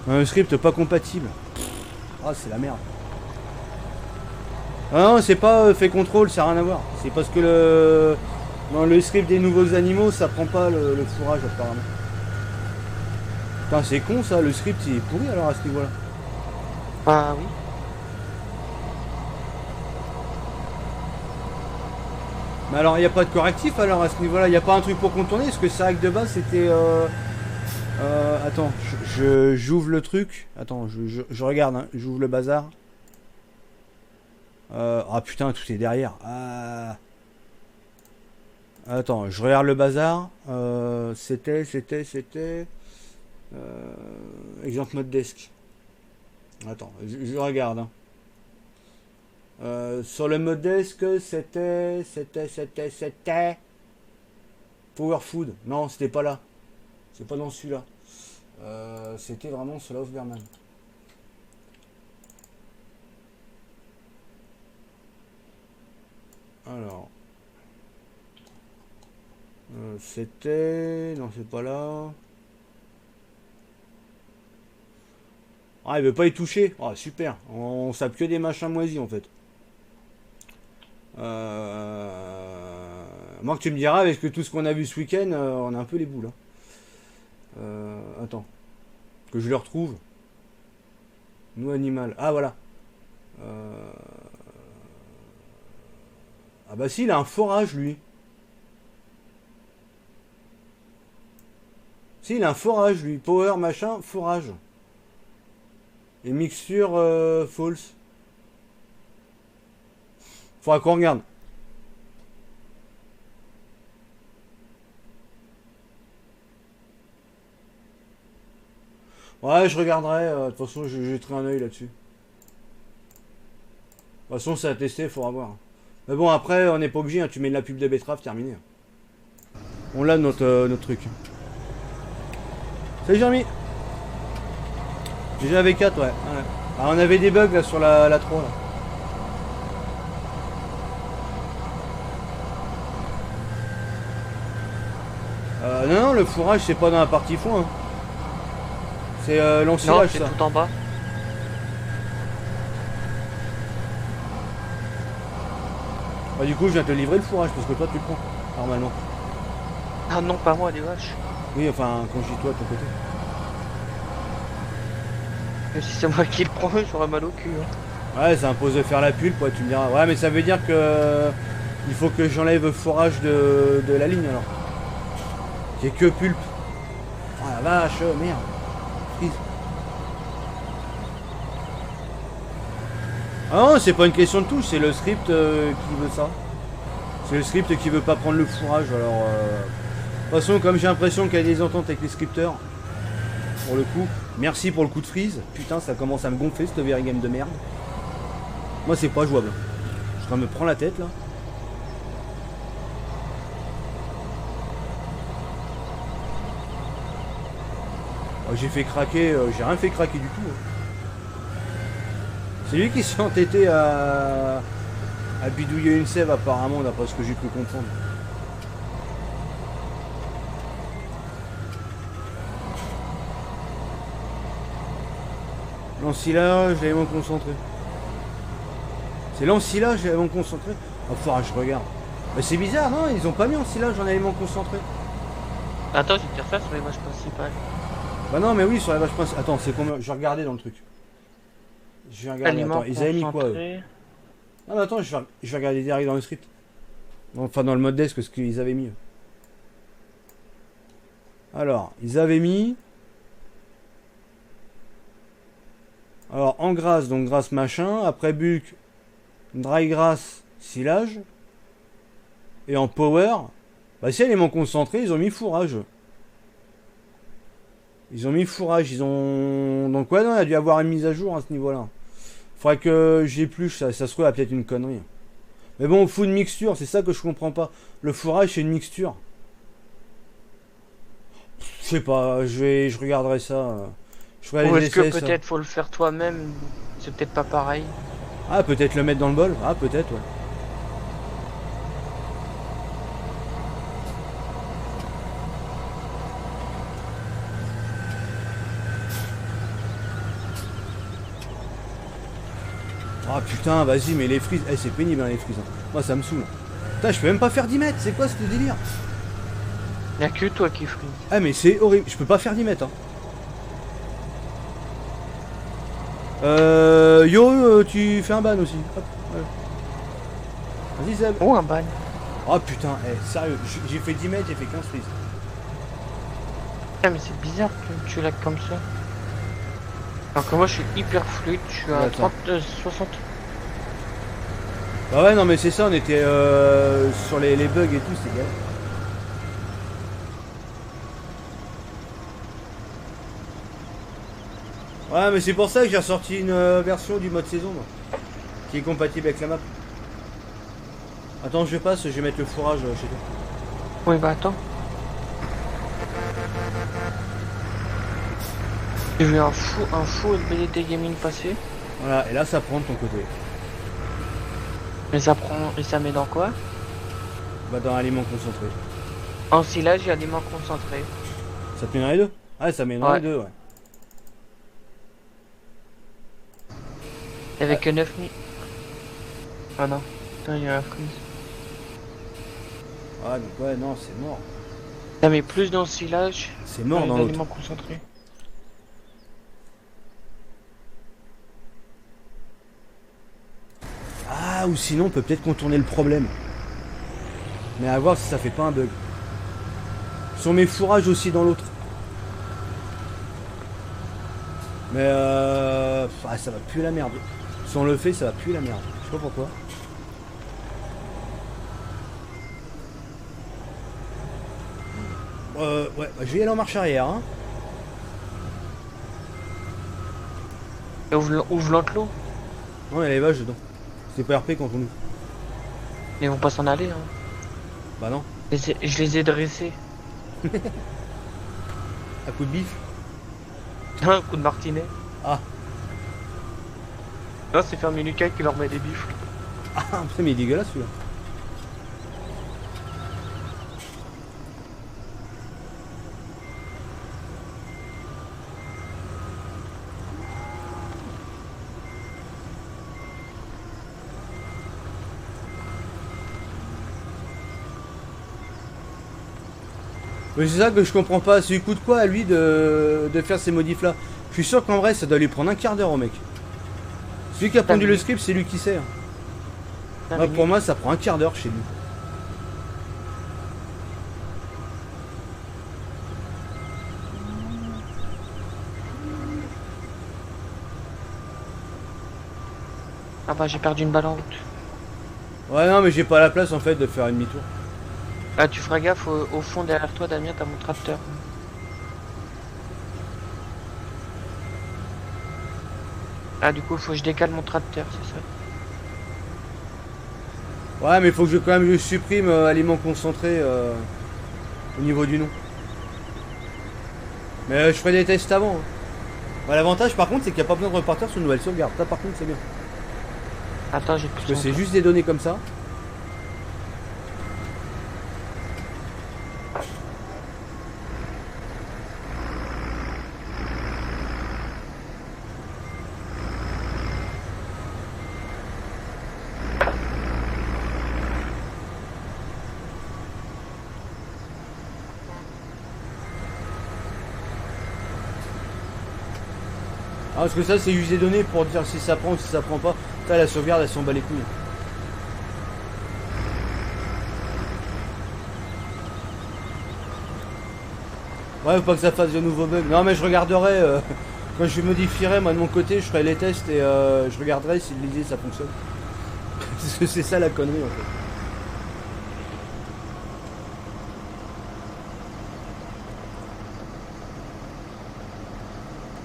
Un script pas compatible. Ah, c'est la merde. Ah non, c'est pas fait contrôle, ça n'a rien à voir. C'est parce que dans le script des nouveaux animaux, ça prend pas le fourrage apparemment. Putain, c'est con ça, le script il est pourri alors à ce niveau-là. Ah oui. Mais alors, il n'y a pas de correctif alors à ce niveau-là, il n'y a pas un truc pour contourner, parce que c'est vrai que de base c'était... attends, j'ouvre le truc. Attends, je regarde, hein, j'ouvre le bazar. Ah putain, tout est derrière. Ah. Attends, je regarde le bazar. C'était. Exemple mode desk. Attends, je regarde. Hein. Sur le mode desk, c'était. Power Food. Non, c'était pas là. C'est pas dans celui-là. C'était vraiment sur la Hofberman. Alors. C'était... Non, c'est pas là. Ah, il veut pas y toucher. Ah, super. On sape que des machins moisis, en fait. Moi, que tu me diras, avec tout ce qu'on a vu ce week-end, on a un peu les boules. Hein. Attends. Que je le retrouve. Nous, animal. Ah, voilà. Ah bah si, il a un forage, lui. Si, il a un forage, lui. Power, machin, forage. Et mixture false. Faudra qu'on regarde. Ouais, je regarderai. De toute façon, je jetterai un oeil là-dessus. De toute façon, c'est à tester, il faudra voir. Mais bon, après, on n'est pas obligé. Hein, tu mets de la pub de betterave, terminé. On l'a notre truc. Salut Jeremy. Déjà avec 4, ouais. Ah, on avait des bugs là sur la 3 là. Non, le fourrage c'est pas dans la partie fond. Hein. C'est l'ensilage c'est ça. tout en bas. Bah, du coup je viens te livrer le fourrage parce que toi tu le prends. Normalement. Ah non, pas moi, les vaches. Oui, enfin, quand je dis toi, de ton côté. Mais si c'est moi qui le prends, j'aurais mal au cul. Hein. Ouais, ça impose de faire la pulpe, ouais, tu me diras. Ouais, mais ça veut dire que il faut que j'enlève le fourrage de la ligne alors. J'ai que pulpe. Oh la vache, merde. Freeze. Ah non, c'est pas une question de touche, c'est le script qui veut ça. C'est le script qui veut pas prendre le fourrage, alors... De toute façon, comme j'ai l'impression qu'il y a des ententes avec les scripteurs, pour le coup, merci pour le coup de freeze. Putain, ça commence à me gonfler, cette very game de merde. Moi, c'est pas jouable. Je me prends la tête, là. Oh, j'ai fait craquer, j'ai rien fait craquer du tout. Hein. C'est lui qui s'est entêté à bidouiller une sève apparemment, d'après ce que j'ai pu comprendre. L'ensilage, l'élément concentré. C'est l'ensilage, l'élément concentré. Oh, faudra que je regarde. Mais c'est bizarre, non? Ils ont pas mis ensilage en élément concentré. Attends, je vais te dire ça sur les vaches principales. Bah non, mais oui, sur la vache principale. Attends, c'est combien? Je vais regarder dans le truc. Je vais regarder. Aliments Attends, ils avaient mis quoi eux? concentrés. Ah, mais attends, je vais regarder direct dans le script. Enfin, dans le mode desk, ce qu'ils avaient mis. Alors, ils avaient mis. Alors, en grasse, donc grasse machin. Après bulk, dry grass, silage. Et en power, bah si élément concentré, ils ont mis fourrage. Ils ont mis fourrage, ils ont... Donc ouais, non, il a dû avoir une mise à jour à ce niveau-là. Faudrait que j'épluche, ça se trouve, il y a peut-être une connerie. Mais bon, fout une mixture, c'est ça que je comprends pas. Le fourrage, c'est une mixture. Je sais pas, je regarderai ça. Je ferai Ou les est-ce que essais, ça. peut-être faut le faire toi-même? C'est peut-être pas pareil. Ah, peut-être le mettre dans le bol. Ah, peut-être, ouais. Ah putain, vas-y, mais les frises, c'est pénible hein, les frises. Hein. Moi ça me saoule. Putain, je peux même pas faire 10 mètres, c'est quoi ce délire? Y'a que toi qui frise. Ah mais c'est horrible, je peux pas faire 10 mètres. Hein. Tu fais un ban aussi. Hop, ouais. Vas-y Zeb. Oh, un ban. Oh putain, sérieux, j'ai fait 10 mètres, j'ai fait 15 frises. Ah mais c'est bizarre que tu lag comme ça. Alors que moi je suis hyper fluide, je suis à Attends. 60. Bah ouais, non mais c'est ça, on était sur les bugs et tout, c'est galère. Ouais, mais c'est pour ça que j'ai ressorti une version du mode saison, moi, qui est compatible avec la map. Attends, je passe, je vais mettre le fourrage chez toi. Oui bah attends. J'ai vu un fou LBDT Gaming passer. Voilà, et là ça prend de ton côté. Mais ça prend et ça met dans quoi? Bah dans aliment concentré. Ensilage et aliments concentrés. Ça te met dans les deux? Ah, ça met dans Ouais. les deux, ouais. Avec 9 000. Ah non, putain, il y a la frise. Ah, donc ouais, non, c'est mort. Ça met plus d'ensilage C'est mort que dans l'autre. d'aliments concentrés. Ah, ou sinon on peut peut-être contourner le problème. Mais à voir si ça fait pas un bug. Sur mes fourrages aussi dans l'autre. Mais ça va puer la merde. Si on le fait, ça va puer la merde. Je sais pas pourquoi. Ouais, bah, je vais y aller en marche arrière. Hein. Et ouvre l'enclos. Non, il y a les vaches dedans. C'est pas RP quand on ouvre. Ils vont pas s'en aller. Hein. Bah non. Je les ai dressés. À coup de bif. Un coup de martinet. Ah. Là, c'est Ferminuka qui leur met des bifs. Ah, putain, mais il est dégueulasse celui-là. Mais c'est ça que je comprends pas. Ça lui coûte quoi à lui de faire ces modifs là? Je suis sûr qu'en vrai ça doit lui prendre un quart d'heure au mec. Celui qui a pondu le script, c'est lui qui sait. Moi, pour moi ça prend un quart d'heure chez lui. Ah bah j'ai perdu une balle en route. Ouais non mais j'ai pas la place en fait de faire un demi-tour. Ah tu feras gaffe au fond derrière toi Damien, t'as mon tracteur. Ah du coup faut que je décale mon tracteur, c'est ça. Ouais mais faut que je quand même je supprime aliment concentré au niveau du nom. Mais je ferai des tests avant. Hein. Bah, l'avantage par contre c'est qu'il n'y a pas besoin de repartir sur une nouvelle sauvegarde. Ça par contre c'est bien. Attends j'ai Parce plus que son c'est temps. juste des données comme ça. Ah, parce que ça c'est juste des données pour dire si ça prend ou si ça prend pas. Ça la sauvegarde elle s'en bat les couilles. Ouais, faut pas que ça fasse de nouveaux bugs. Non mais je regarderai quand je modifierai moi de mon côté, je ferai les tests et je regarderai si l'idée ça fonctionne. Parce que c'est ça la connerie en fait.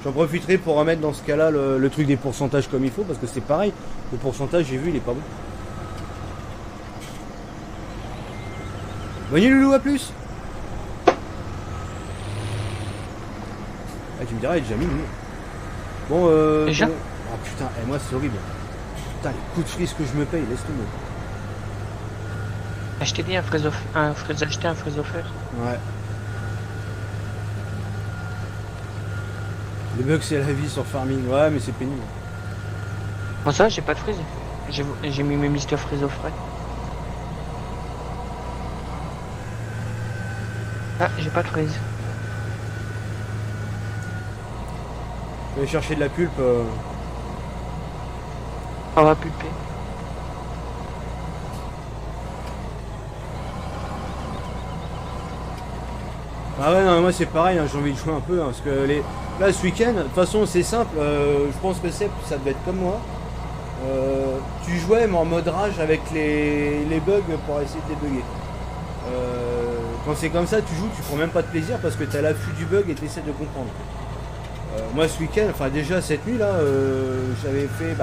J'en profiterai pour remettre dans ce cas-là le truc des pourcentages comme il faut, parce que c'est pareil, le pourcentage j'ai vu il est pas bon. Bonne nuit Loulou, à plus. Ah tu me diras il est déjà minuit. Bon Déjà bon. Oh putain, et moi c'est horrible. Putain les coups de frise que je me paye, laisse tomber. Ah, je t'ai dit acheter un fraise offert. Ouais. Les bugs c'est la vie sur farming, ouais mais c'est pénible. Bon ça j'ai pas de fraise. J'ai mis mes Mister Fraise au frais. Ah j'ai pas de fraise. Je vais chercher de la pulpe. On va pulper. Ah ouais non moi c'est pareil, hein, j'ai envie de jouer un peu hein, parce que là ce week-end, de toute façon c'est simple, je pense que ça devait être comme moi. Tu jouais mais en mode rage avec les bugs pour essayer de débugger. Quand c'est comme ça tu joues, tu prends même pas de plaisir parce que tu as l'affût du bug et tu essaies de comprendre. Moi ce week-end, enfin déjà cette nuit là, j'avais fait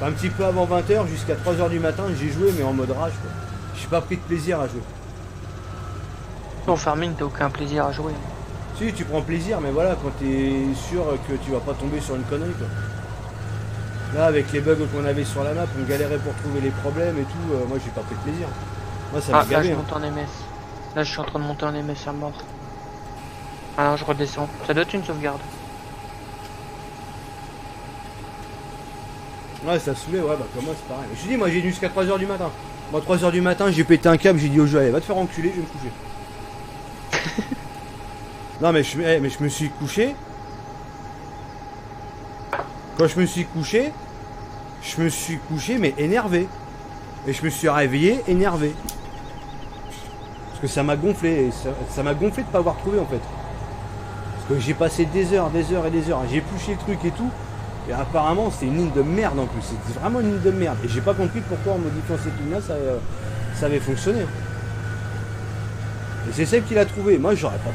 un petit peu avant 20h jusqu'à 3h du matin, j'ai joué mais en mode rage quoi. J'ai pas pris de plaisir à jouer. En farming t'as aucun plaisir à jouer. Si tu prends plaisir mais voilà quand t'es sûr que tu vas pas tomber sur une connerie quoi. Là avec les bugs qu'on avait sur la map, on galérait pour trouver les problèmes et tout, moi j'ai pas pris de plaisir. Moi ça m'a Ah là gavé. je Hein. monte en MS. Là je suis en train de monter en MS à mort. Alors je redescends. Ça doit être une sauvegarde. Ouais ça saoulait, ouais bah comme moi c'est pareil. Je te dis moi j'ai tenu jusqu'à 3h du matin. Moi 3h du matin j'ai pété un câble, j'ai dit au jeu allez va te faire enculer, je vais me coucher. Non mais je me suis couché. Quand je me suis couché mais énervé. Et je me suis réveillé énervé. Parce que ça m'a gonflé. Ça m'a gonflé de pas avoir trouvé en fait. Parce que j'ai passé des heures et des heures. J'ai épluché le truc et tout. Et apparemment c'était une ligne de merde en plus. C'était vraiment une ligne de merde. Et j'ai pas compris pourquoi en modifiant cette ligne là ça avait fonctionné. Et c'est celle qui l'a trouvé. Moi j'aurais pas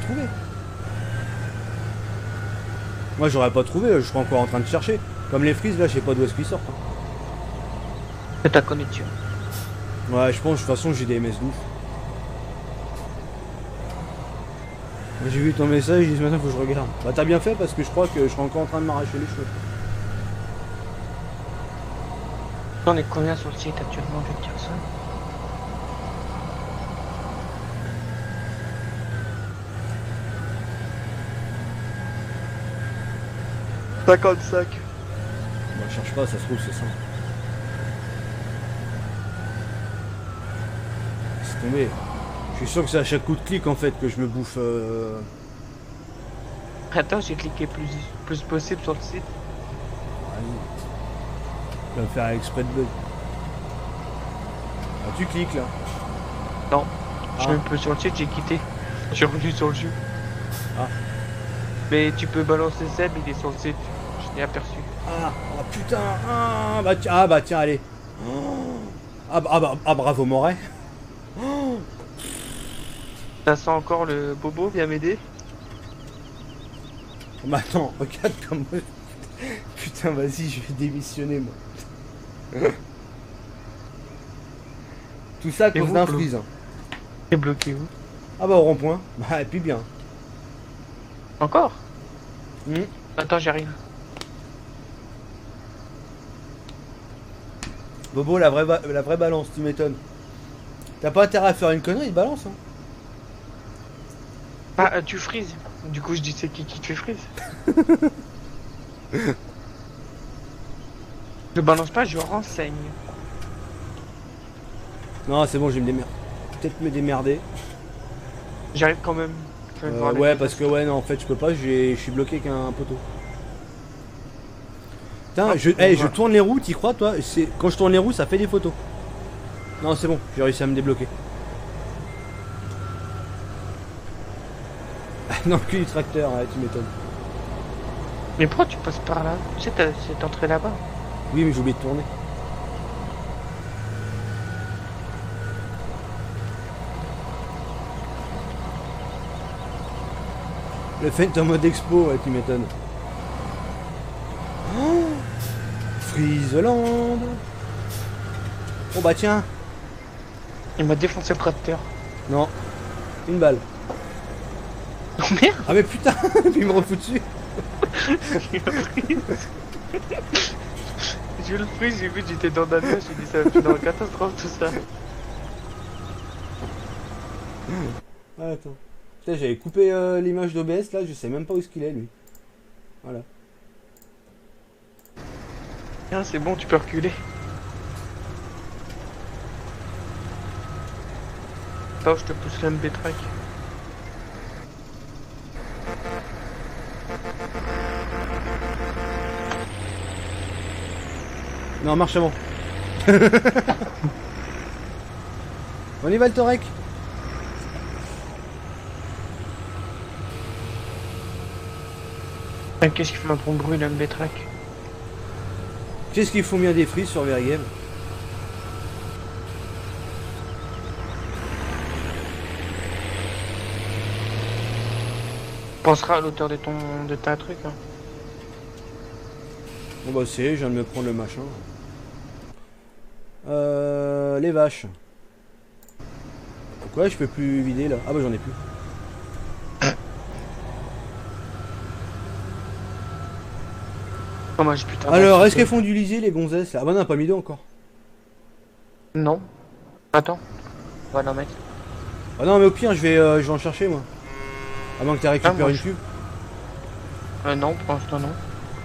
trouvé. Je serais encore en train de chercher. Comme les frises là je sais pas d'où est-ce qu'ils sortent. Hein. C'est ta connexion. Ouais je pense de toute façon j'ai des MS d'ouf. J'ai vu ton message, j'ai dit ce matin faut que je regarde. Bah t'as bien fait parce que je crois que je serais encore en train de m'arracher les cheveux. On est combien sur le site actuellement, je vais te dire ça. $55. Bah cherche pas, ça se trouve c'est ça. C'est tombé. Je suis sûr que c'est à chaque coup de clic en fait que je me bouffe. Attends, j'ai cliqué plus possible sur le site. Tu vas me faire exprès de bug. Ah, tu cliques là. Non, je suis Ah. un peu sur le site, j'ai quitté. Je suis revenu sur le jeu. Ah. Mais tu peux balancer Seb, il est sur le site. Je l'ai aperçu. Ah, oh putain. Ah bah tiens, allez. Oh. Bravo Moret. Oh. Ça sent encore le bobo, viens m'aider. Bah attends, regarde comme moi. Putain, vas-y, je vais démissionner moi. Tout ça à Et cause vous, d'un Flo? freeze. Hein. T'es bloqué où? Ah bah au rond-point. Bah et puis bien. Encore? Hmm. Attends, j'arrive. Bobo, la vraie balance, tu m'étonnes. T'as pas intérêt à faire une connerie, balance. Hein. Ah, tu frises. Du coup, je dis c'est qui te fait freeze. Je balance pas, je renseigne. Non, c'est bon, je vais me démerder. Peut-être me démerder. J'arrive quand même. Je vais devoir Ouais, aller parce que ouais, non, en fait, je peux pas, je suis bloqué avec un poteau. Putain, Ah, je tourne les roues, t'y crois toi? Quand je tourne les roues, ça fait des photos. Non, c'est bon, j'ai réussi à me débloquer. Non, que du tracteur, ouais, tu m'étonnes. Mais pourquoi tu passes par là? Tu sais, c'est entré là-bas. Oui, mais j'ai oublié de tourner. Le fait en mode expo, ouais, tu m'étonnes. Oh, Friesland. Oh bah tiens. Il m'a défoncé le tracteur. Non. Une balle. Oh merde! Ah mais putain, il me refout dessus. Il m'a pris. J'ai eu le freeze, j'ai vu que j'étais dans la neige, j'ai dit ça va finir en catastrophe tout ça. Ah, attends. Putain, j'avais coupé l'image d'OBS là, je sais même pas où est-ce qu'il est lui. Voilà. Tiens, c'est bon, tu peux reculer. Attends, je te pousse l'MB track. Non, marche avant. On y va le Torek. Qu'est-ce qui fait un bon bruit l'MB track? Qu'est-ce qu'ils font bien des frises sur Vergame? Pensera à l'auteur de ta truc. Hein. Bon bah c'est, je viens de me prendre le machin. Les vaches. Pourquoi je peux plus vider là? Ah bah j'en ai plus. Oh, moi, j'ai putain Alors, est-ce qu'elles font du lisier les gonzesses là? Ah bah non, pas mis deux encore. Non. Attends. On va la mettre. Ah non mais au pire je vais en chercher moi. À moins que tu récupères moi, une je- cube. Non, pour l'instant non.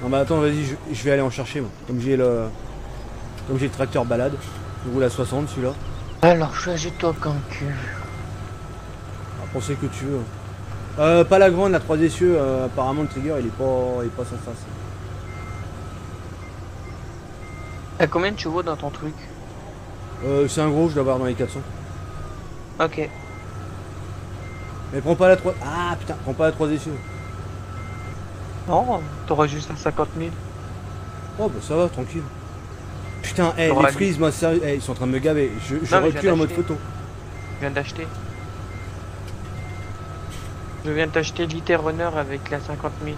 Non bah attends vas-y je vais aller en chercher moi. Comme j'ai le tracteur balade. Je roule à 60 celui-là. Alors, choisis-toi comme cul. À penser que tu veux. Pas la grande, la 3 essieux, apparemment le trigger il est pas sans face. T'as combien de chevaux dans ton truc? C'est un gros, je dois avoir dans les 400. Ok. Mais prends pas la 3. Ah putain, prends pas la 3 essieux. Non, t'auras juste un 50 000. Oh bah ça va, tranquille. Putain, T'auras les frises, moi sérieux, ils sont en train de me gaver. Je Non, mais je recule viens en mode d'acheter. photo. Je viens d'acheter. Je viens d'acheter l'IT Runner avec la 50 000.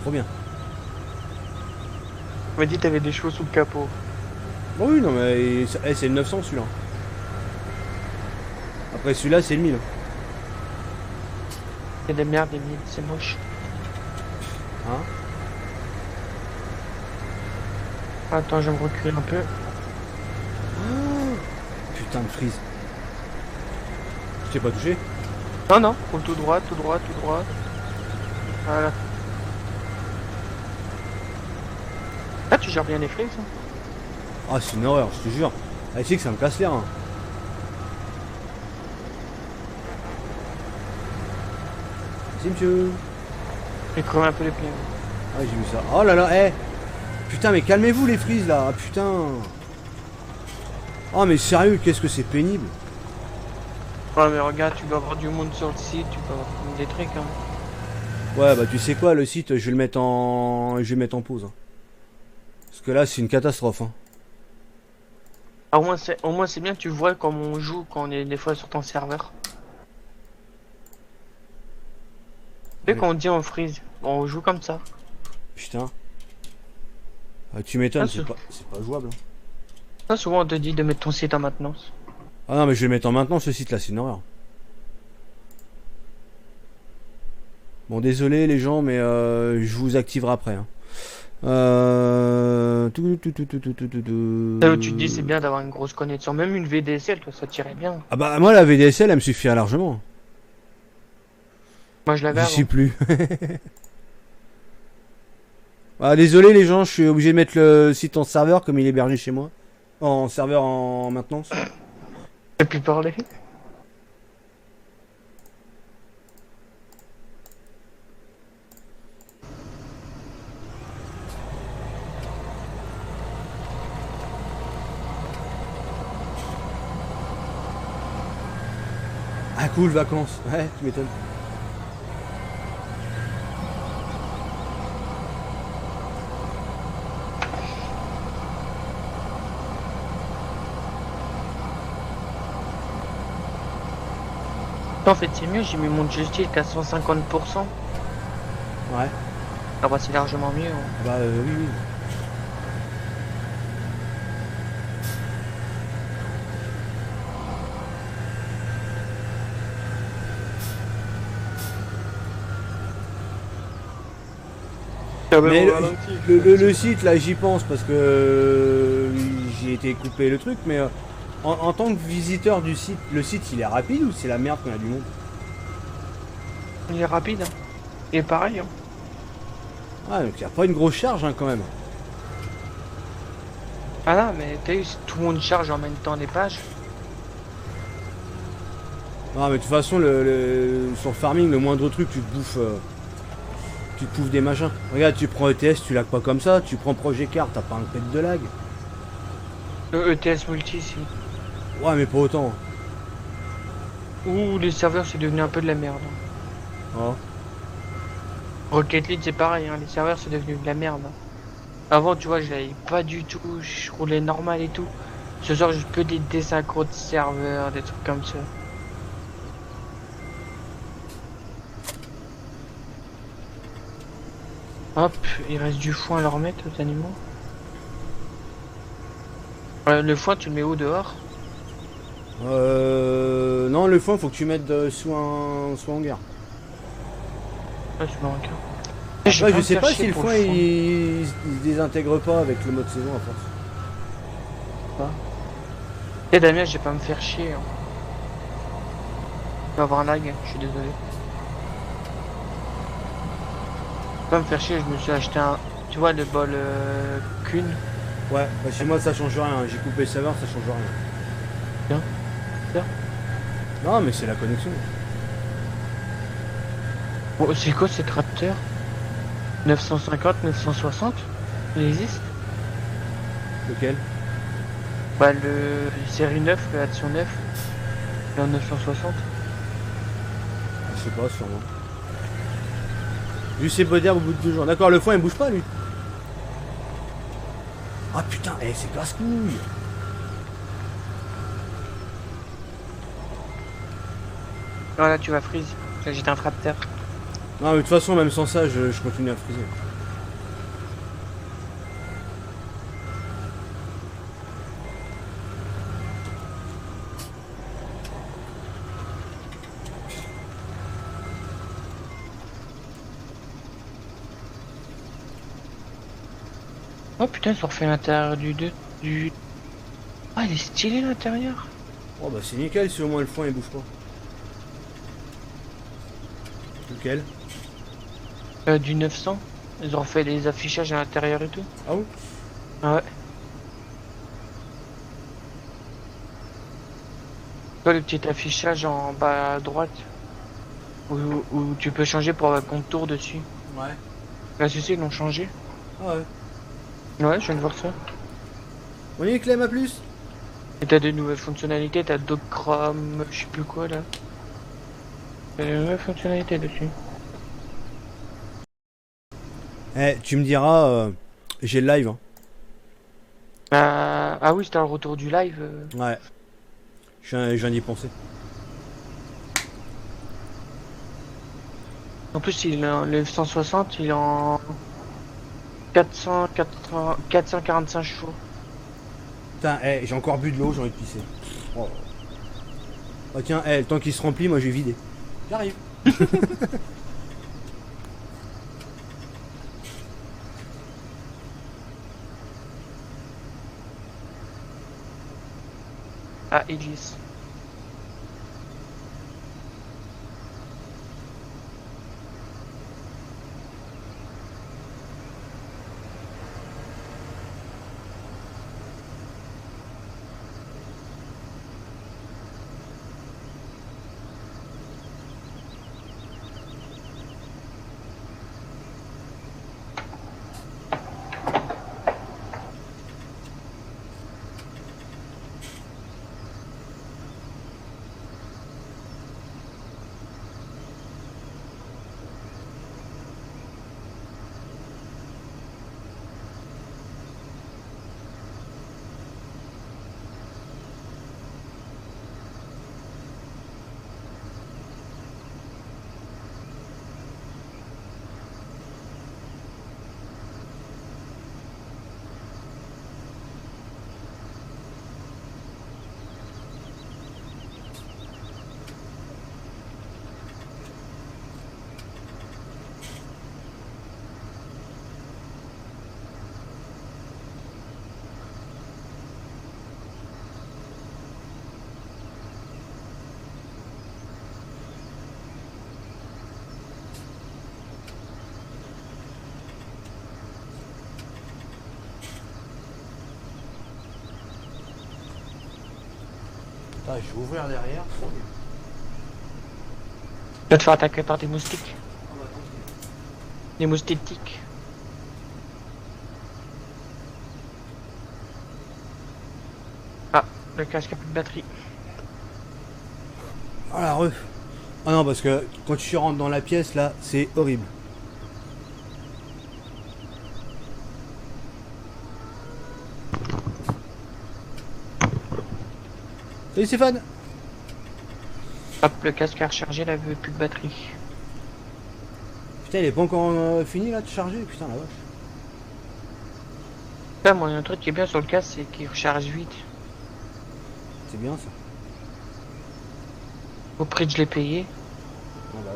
Trop bien. On m'a dit que t'avais des chevaux sous le capot. Bon oui, non mais c'est le 900 celui-là. Après celui-là c'est le 1000. C'est des merdes, des mille, c'est moche. Hein? Attends, je vais me reculer un peu. Putain de frise. Je t'ai pas touché? Non, non, roule tout droit, tout droit, tout droit. Voilà. Ah, tu gères bien les frises, hein? Ah c'est une horreur, je te jure. Ah, tu sais que ça me casse l'air. Hein. Merci monsieur. J'ai crevé un peu les pieds. Ah j'ai vu ça. Oh là là, putain mais calmez-vous les frises là, ah, putain. Oh mais sérieux, qu'est-ce que c'est pénible. Ouais, mais regarde, tu dois avoir du monde sur le site, tu peux avoir des trucs, hein. Ouais bah tu sais quoi, le site je vais le mettre en pause. Hein. Parce que là c'est une catastrophe. Hein. Ah, au moins c'est bien, tu vois comme on joue quand on est des fois sur ton serveur. Tu sais quand on dit on freeze, on joue comme ça. Putain. Ah, tu m'étonnes, Ah, c'est pas jouable. Hein. Ça, souvent on te dit de mettre ton site en maintenance. Ah non mais je vais le mettre en maintenant ce site là, c'est une horreur. Bon désolé les gens mais je vous activerai après. Hein. Là où tu te dis c'est bien d'avoir une grosse connexion, même une VDSL, toi, ça tirait bien. Ah bah moi la VDSL elle me suffirait largement. Moi je l'avais J'y avant. suis plus. Ah désolé les gens, je suis obligé de mettre le site en serveur comme il est hébergé chez moi. En serveur en maintenance. Je peux plus parler. Ah cool vacances, ouais tu m'étonnes. En fait c'est mieux, j'ai mis mon joystick à 150%. Ouais. Ah bah c'est largement mieux. Hein. Bah oui oui. Mais le site là j'y pense parce que j'ai été coupé le truc mais en tant que visiteur du site, le site il est rapide ou c'est la merde qu'on a du monde? Il est rapide. Hein. Il est pareil. Hein. Ah donc il n'y a pas une grosse charge hein, quand même. Ah non mais t'as vu, tout le monde charge en même temps les pages. Non mais de toute façon sur le farming le moindre truc tu te bouffes des machins. Regarde tu prends ETS tu lag pas comme ça, tu prends Projet Car t'as pas un pet de lag. Le ETS multi si. Ouais mais pas autant. Ouh les serveurs c'est devenu un peu de la merde. Oh. Rocket League c'est pareil, hein, les serveurs c'est devenu de la merde. Avant tu vois je l'avais pas du tout, je roulais normal et tout. Ce soir j'ai que des désynchros de serveurs, des trucs comme ça. Hop, il reste du foin à leur mettre aux animaux. Le foin tu le mets où dehors? Non le foin faut que tu mettes sous un hangar. Ah, tu me regardes. Après, je sais pas si le foin il se désintègre pas avec le mode saison à force. Eh Damien, je vais pas me faire chier. Hein. Je vais avoir un lag, je suis désolé. Je vais pas me faire chier, je me suis acheté un. Tu vois le bol Kun. Ouais, bah chez moi ça change rien, j'ai coupé le serveur, ça change rien. Bien. Bien. Non mais c'est la connexion. Bon, c'est quoi ces tracteurs 950, 960 il existe? Lequel? Bah le série 9, le Action 9, le en 960. Je sais pas sûrement. Juste ses d'herbe au bout de 2 jours. D'accord, le foin il bouge pas lui. Ah putain, c'est casse-couille. Voilà, tu vas freeze. J'étais un frapteur. Non mais de toute façon même sans ça je continue à friser. Oh putain, ils ont refait l'intérieur du... Ah, il est stylé l'intérieur. Oh bah c'est nickel si au moins le foin il bouge pas. Lequel? Du 900. Ils ont refait les affichages à l'intérieur et tout. Ah oui? Ouais. Toi, le petit affichage en bas à droite. Où tu peux changer pour avoir un contour dessus. Ouais. Là, ceci, ils l'ont changé. Ah ouais. Ouais, je viens de voir ça. On y est, Clem, à plus. Et t'as de nouvelles fonctionnalités, t'as Doc Chrome, je sais plus quoi là. T'as de nouvelles fonctionnalités dessus. Eh, tu me diras, j'ai le live. Hein. Ah oui, c'était le retour du live. Ouais. Je viens d'y penser. En plus, le 160, il est en 445 chevaux. Putain, j'ai encore bu de l'eau, j'ai envie de pisser. Oh, oh tiens, le temps qu'il se remplit, moi je vais vider. J'arrive. Ah, il glisse. Putain, je vais ouvrir derrière. Tu vas te faire attaquer par des moustiques. Des moustiques. Ah, le casque a plus de batterie. Oh la ref. Ah non, parce que quand tu rentres dans la pièce, là, c'est horrible. Salut Stéphane. Hop, le casque a rechargé, il avait plus de batterie. Putain, il est pas encore fini là de charger, putain la vache. Là, moi, il y a un truc qui est bien sur le casque, c'est qu'il recharge vite. C'est bien ça. Au prix que je l'ai payé. Ah bah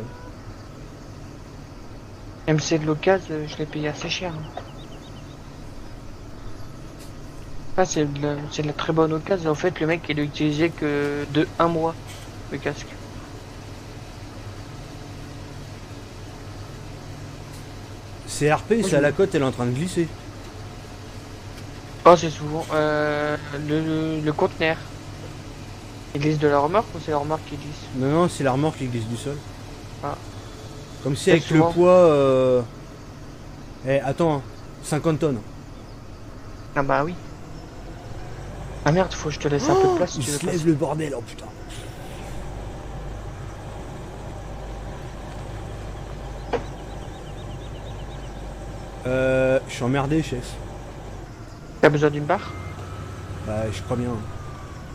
oui. MC de l'occasion, je l'ai payé assez cher. Ah, c'est de la très bonne occasion. En fait, le mec, il l'a utilisé que de 1 mois, le casque. CRP, c'est à la côte, elle est en train de glisser. Oh, c'est souvent le conteneur. Il glisse de la remorque ou c'est la remorque qui glisse? Non, non, c'est la remorque qui glisse du sol. Ah. Comme si Et avec souvent. le poids... Eh, attends, hein, 50 tonnes. Ah bah oui. Ah merde, faut que je te laisse un peu de place si Il tu veux se lève passer. le bordel, oh putain. Je suis emmerdé, chef. T'as besoin d'une barre? Bah, je crois bien.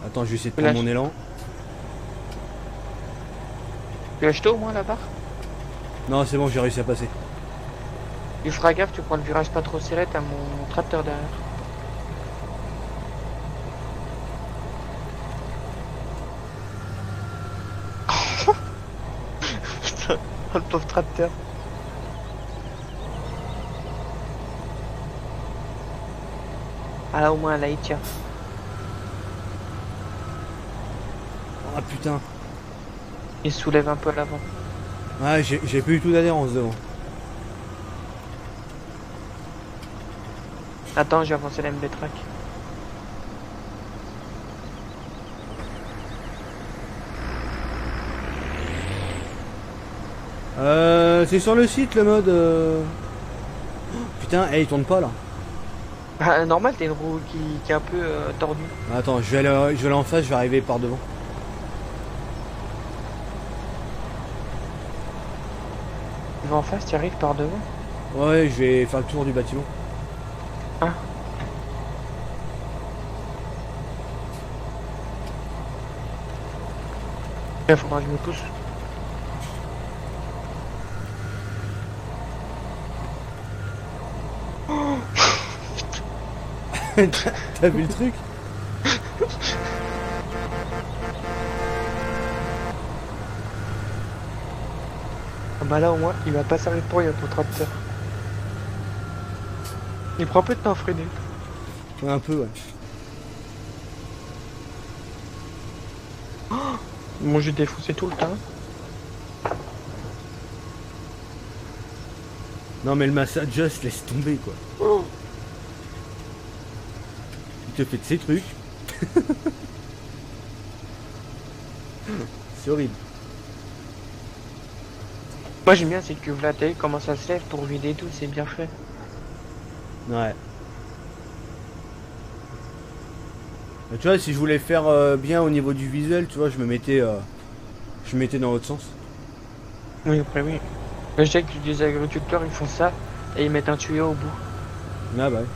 Attends, je vais essayer de Lâche. prendre mon élan. Tu lâches tôt au moins la barre? Non, c'est bon, j'ai réussi à passer. Tu feras gaffe, tu prends le virage pas trop serré, t'as mon tracteur derrière. Putain, oh, le pauvre tracteur. Ah là au moins là il tient. Ah putain. Il se soulève un peu à l'avant. Ouais, j'ai plus du tout d'adhérence devant. Attends, j'ai avancé la MB track. C'est sur le site le mode. Putain, il tourne pas là. Ah, normal, t'as une roue qui est un peu tordue. Attends, je vais aller en face, je vais arriver par devant. Tu vas en face, tu arrives par devant. Ouais, je vais faire le tour du bâtiment. Ah. Il faudra que je me pousse. T'as vu le truc? Ah bah là au moins, il va pas s'arrêter pour rien ton tracteur. Il prend peu de temps à freiner. Ouais, un peu, ouais. Moi j'ai défoncé tout le temps. Non, mais le Massa Just laisse tomber quoi. Il te fait de ces trucs. C'est horrible. Moi j'aime bien c'est que la télé comment ça se lève pour vider tout, c'est bien fait. Ouais. Mais tu vois, si je voulais faire bien au niveau du visuel, tu vois, je me mettais dans l'autre sens. Oui après oui. Mais je sais que les agriculteurs ils font ça et ils mettent un tuyau au bout. Ah bah ouais.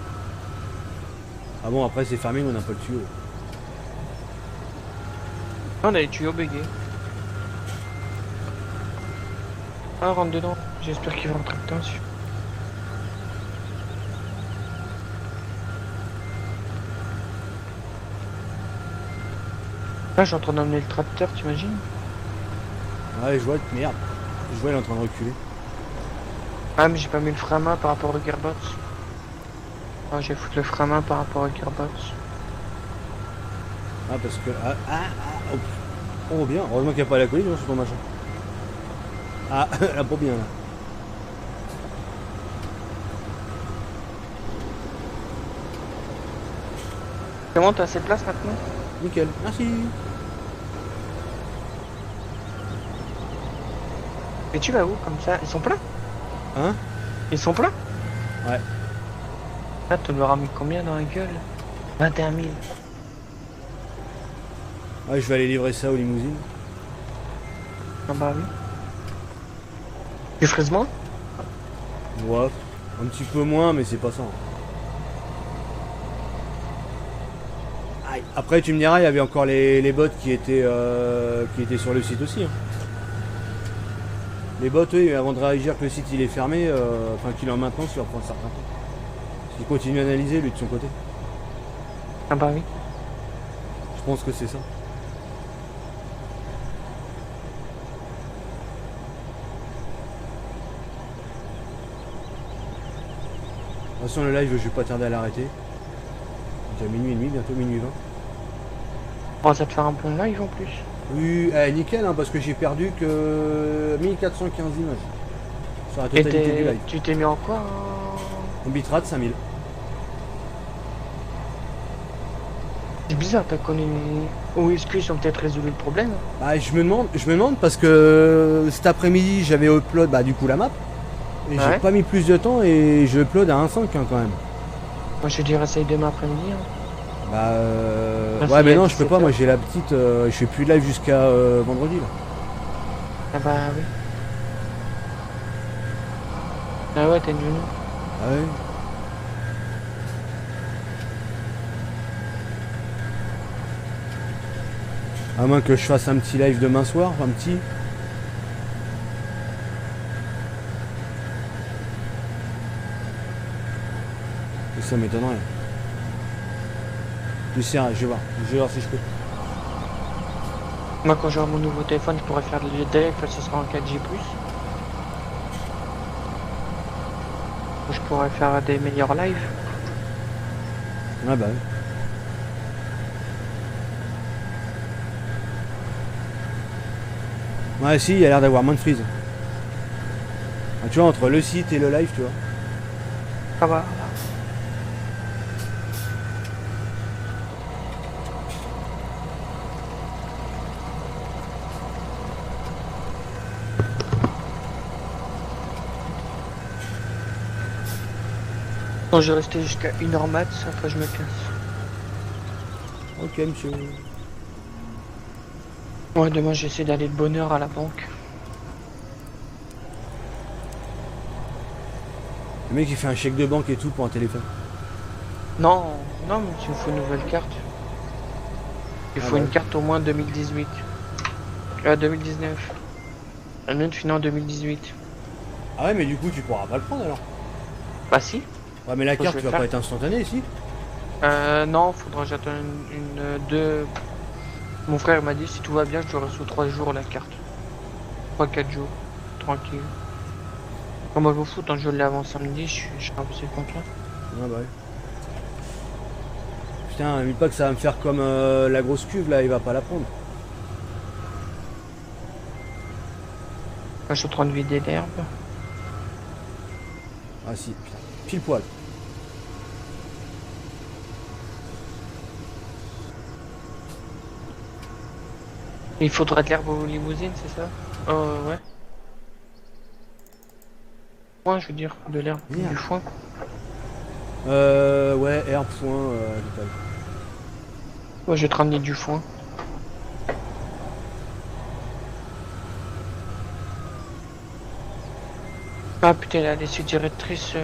Ah bon, après c'est fermé, mais on n'a pas le tuyau. On a les tuyaux buggés. Ah rentre dedans, j'espère qu'il va rentrer dedans dessus. Là je suis en train d'emmener le tracteur, t'imagines? Ouais, je vois, merde. Je vois, il est en train de reculer. Ah mais j'ai pas mis le frein à main par rapport au gearbox. Ah j'ai foutu le frein à main par rapport au gearbox. Ah, parce que. Oh, bien, heureusement qu'il n'y a pas la colline sur ton machin. Ah, là, pour bien là. Comment t'as assez de place maintenant? Nickel, merci. Et tu vas où comme ça? Ils sont pleins? Hein? Ils sont pleins? Ouais. Ah tu leur as mis combien dans la gueule? 21 000. Ouais, je vais aller livrer ça aux limousines. Ah bah oui. Tu fraises moins? Ouais, un petit peu moins, mais c'est pas ça. Aïe. Après, tu me diras, il y avait encore les bots qui étaient sur le site aussi. Hein. Les bots, eux, avant de réagir que le site il est fermé, enfin qu'il est en maintenance, il leur prend un certain temps. Il continue à analyser, lui, de son côté. Ah bah oui. Je pense que c'est ça. De toute façon, le live, je vais pas tarder à l'arrêter. Déjà minuit et demi, bientôt minuit 20. Oh ça te faire un bon live en plus. Oui, nickel, hein, parce que j'ai perdu que 1415 images. Sur la Et totalité du live. tu t'es mis en quoi En bitrate 5000. C'est bizarre, t'as connu... Ou est-ce qu'ils ont peut-être résolu le problème? Bah, je me demande parce que cet après-midi, j'avais upload du coup la map. Et j'ai Ouais. pas mis plus de temps et je upload à 1.5 hein, quand même. Moi je dirais essaye demain après-midi. Hein. Bah Merci, ouais mais à non je peux 17 pas, heures. moi j'ai la petite, je fais plus de live jusqu'à vendredi là. Ah bah oui. Ah ouais t'as une genou. Ah ouais. À moins que je fasse un petit live demain soir, un petit. Et ça m'étonnerait. J'essaierai, je vais voir si je peux. Moi quand j'aurai mon nouveau téléphone je pourrais faire le direct, ce sera en 4G+. Je pourrais faire des meilleurs lives. Ah bah oui. Ouais si, il y a l'air d'avoir moins de freeze. Ah, tu vois, entre le site et le live, tu vois. Ah bah. Donc je vais rester jusqu'à 1h max, après je me casse. Ok, monsieur. Ouais, demain j'essaie d'aller de bonne heure à la banque. Le mec il fait un chèque de banque et tout pour un téléphone. Non, non, mais il me faut une nouvelle carte. Il Ah faut ouais. une carte au moins 2018. 2019. La mienne finit en 2018. Ah ouais, mais du coup tu pourras pas le prendre alors. Bah si. Ouais, mais la Faut que carte je tu le vas pas fasse. être instantanée ici. Non, faudra que j'attende deux. Mon frère m'a dit si tout va bien, je l'aurai sous 3 jours la carte. 3-4 jours. Tranquille. Comme moi je m'en fous, tant que je l'ai avant samedi, je suis un peu content. Ah bah ouais. Putain, dis pas que ça va me faire comme la grosse cuve là, il va pas la prendre. Là, je suis en train de vider l'herbe. Ah si, putain, pile poil. Il faudra de l'herbe aux limousines, c'est ça? Ouais. Foin, je veux dire, de l'herbe, Merde. du foin. Ouais, R point, détail. Ouais, je vais te ramener du foin. Ah putain, la lessive directrice,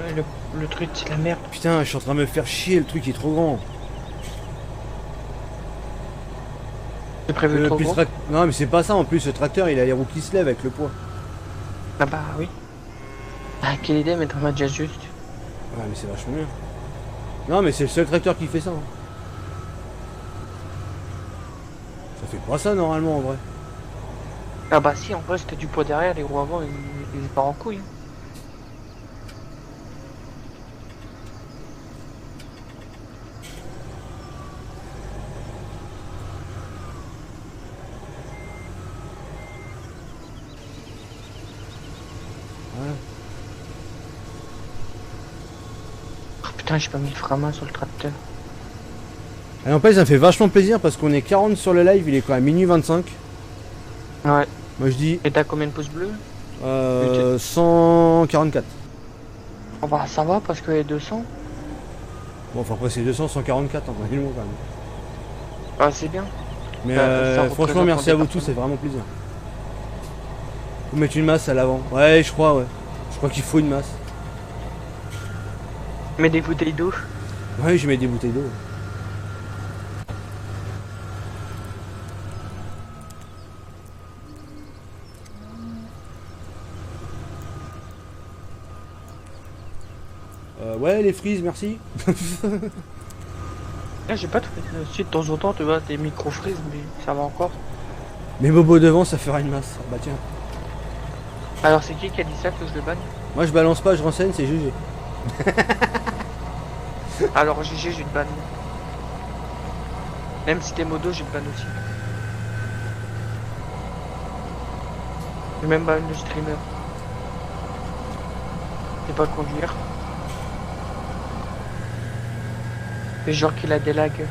le truc, c'est la merde. Putain, je suis en train de me faire chier, le truc est trop grand. J'ai prévu trop Puis gros. Non mais c'est pas ça en plus, ce tracteur il a les roues qui se lèvent avec le poids. Ah bah oui. Ah, quelle idée, mais t'en as déjà juste. Ouais mais c'est vachement bien. Non mais c'est le seul tracteur qui fait ça. Hein. Ça fait pas ça normalement en vrai. Ah bah si, en vrai, c'était du poids derrière, les roues avant, ils partent en couille. Ouais. Oh, putain, j'ai pas mis le frein à main sur le tracteur. Et en fait ça me fait vachement plaisir parce qu'on est 40 sur le live, il est quand même minuit 25. Ouais. Moi je dis Et t'as combien de pouces bleus? 144. Oh bah ça va, parce que les 200. Bon enfin après c'est 200, 144 en vrai, quand même. Ah, c'est bien. Mais Ça franchement représente merci ton à vous tous, c'est vraiment plaisir. Faut mettre une masse à l'avant. Ouais je crois ouais. Je crois qu'il faut une masse. Mets des bouteilles d'eau. Ouais je mets des bouteilles d'eau. Ouais les frises merci. Ah, j'ai pas tout fait. Si, de temps en temps, tu vois, des micro-frises, mais ça va encore. Mais Bobo devant ça fera une masse. Ah, bah tiens. Alors, c'est qui a dit ça que je le banne? Moi je balance pas, je renseigne, c'est GG. Alors, GG, je te banne. Même si t'es modo, je te banne aussi. J'ai même banne le streamer. C'est pas conduire. C'est genre qu'il a des lags.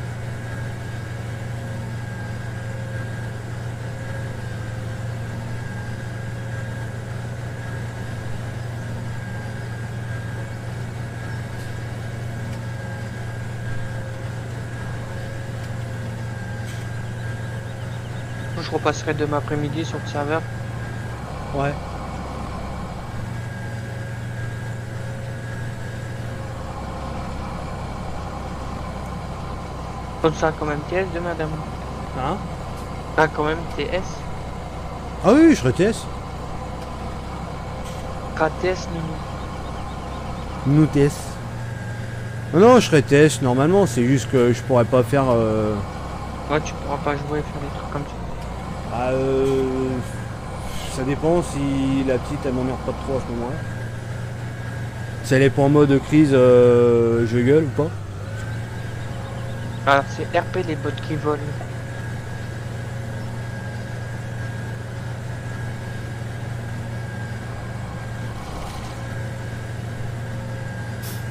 Je repasserai demain après-midi sur le serveur. Ouais. Comme ça, quand même TS demain, dame. Hein? Ah, quand même TS. Ah oui, je serai TS. KTS, Nounou. Nous TS. Non, non, je serai TS normalement, c'est juste que je pourrais pas faire. Ouais, tu pourras pas jouer et faire des trucs comme ça. Bah, ça dépend si la petite elle m'emmerde pas trop à ce moment-là. Si elle est pas en mode crise, je gueule ou pas. Alors, c'est RP les bots qui volent.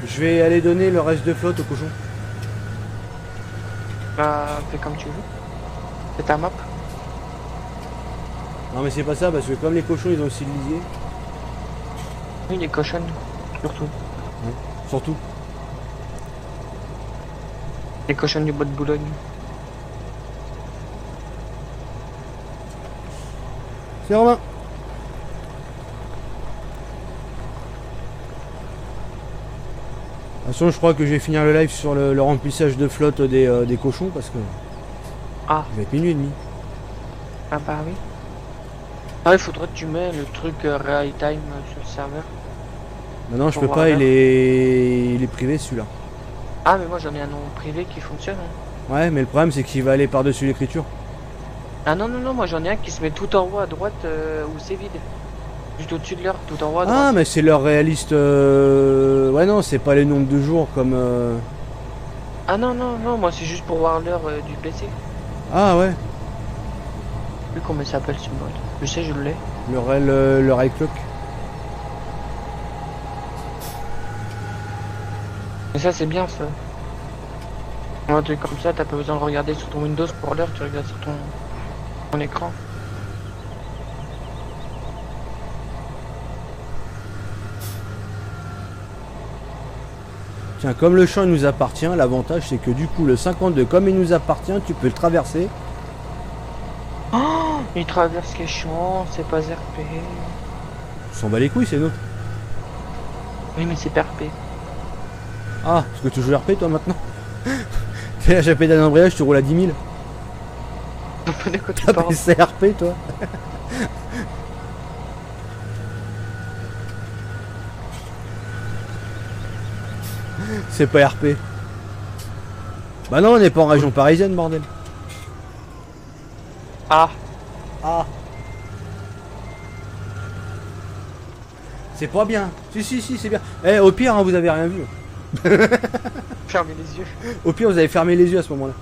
Je vais aller donner le reste de flotte au cochon. Bah, fais comme tu veux. C'est ta map. Non mais c'est pas ça parce que comme les cochons ils ont aussi le lisier, Oui, les cochonnes, surtout. surtout. Les cochons du bois de Boulogne. C'est Romain. De toute façon, je crois que je vais finir le live sur le remplissage de flotte des cochons parce que Ah, il va être minuit et demi. ah bah oui. Ah, il faudrait que tu mets le truc real time sur le serveur. Maintenant, je Pour peux voir pas, l'heure. il est privé celui-là. Ah, mais moi j'en ai un nom privé qui fonctionne. Hein. Ouais, mais le problème c'est qu'il va aller par-dessus l'écriture. Ah non, non, non, moi j'en ai un qui se met tout en haut à droite où c'est vide. Juste au-dessus de l'heure, tout en haut à droite. Ah, mais c'est leur réaliste. Ouais, non, c'est pas les nombres de jours comme. Ah non, non, non, moi c'est juste pour voir l'heure du PC. Ah, ouais, Vu comment il s'appelle ce mode. Je sais, je l'ai. le rail clock. Mais ça c'est bien ça. Un truc comme ça, t'as pas besoin de regarder sur ton Windows pour l'heure, tu regardes sur ton écran. Tiens, comme le champ il nous appartient, l'avantage c'est que du coup, le 52, comme il nous appartient, tu peux le traverser. Oh, il traverse les champs, c'est pas RP. On s'en bat les couilles, c'est nôtre. Oui, mais c'est pas RP. Ah, parce que tu joues RP toi maintenant. T'es là, j'ai pédale d'embrayage, tu roules à 10 000. De quoi tu T'as parles? passé RP toi. C'est pas RP. Bah non, on n'est pas en région parisienne, bordel. Ah, Ah. C'est pas bien. Si, c'est bien. Eh, au pire, hein, vous avez rien vu. fermez les yeux. Au pire, vous avez fermé les yeux à ce moment-là.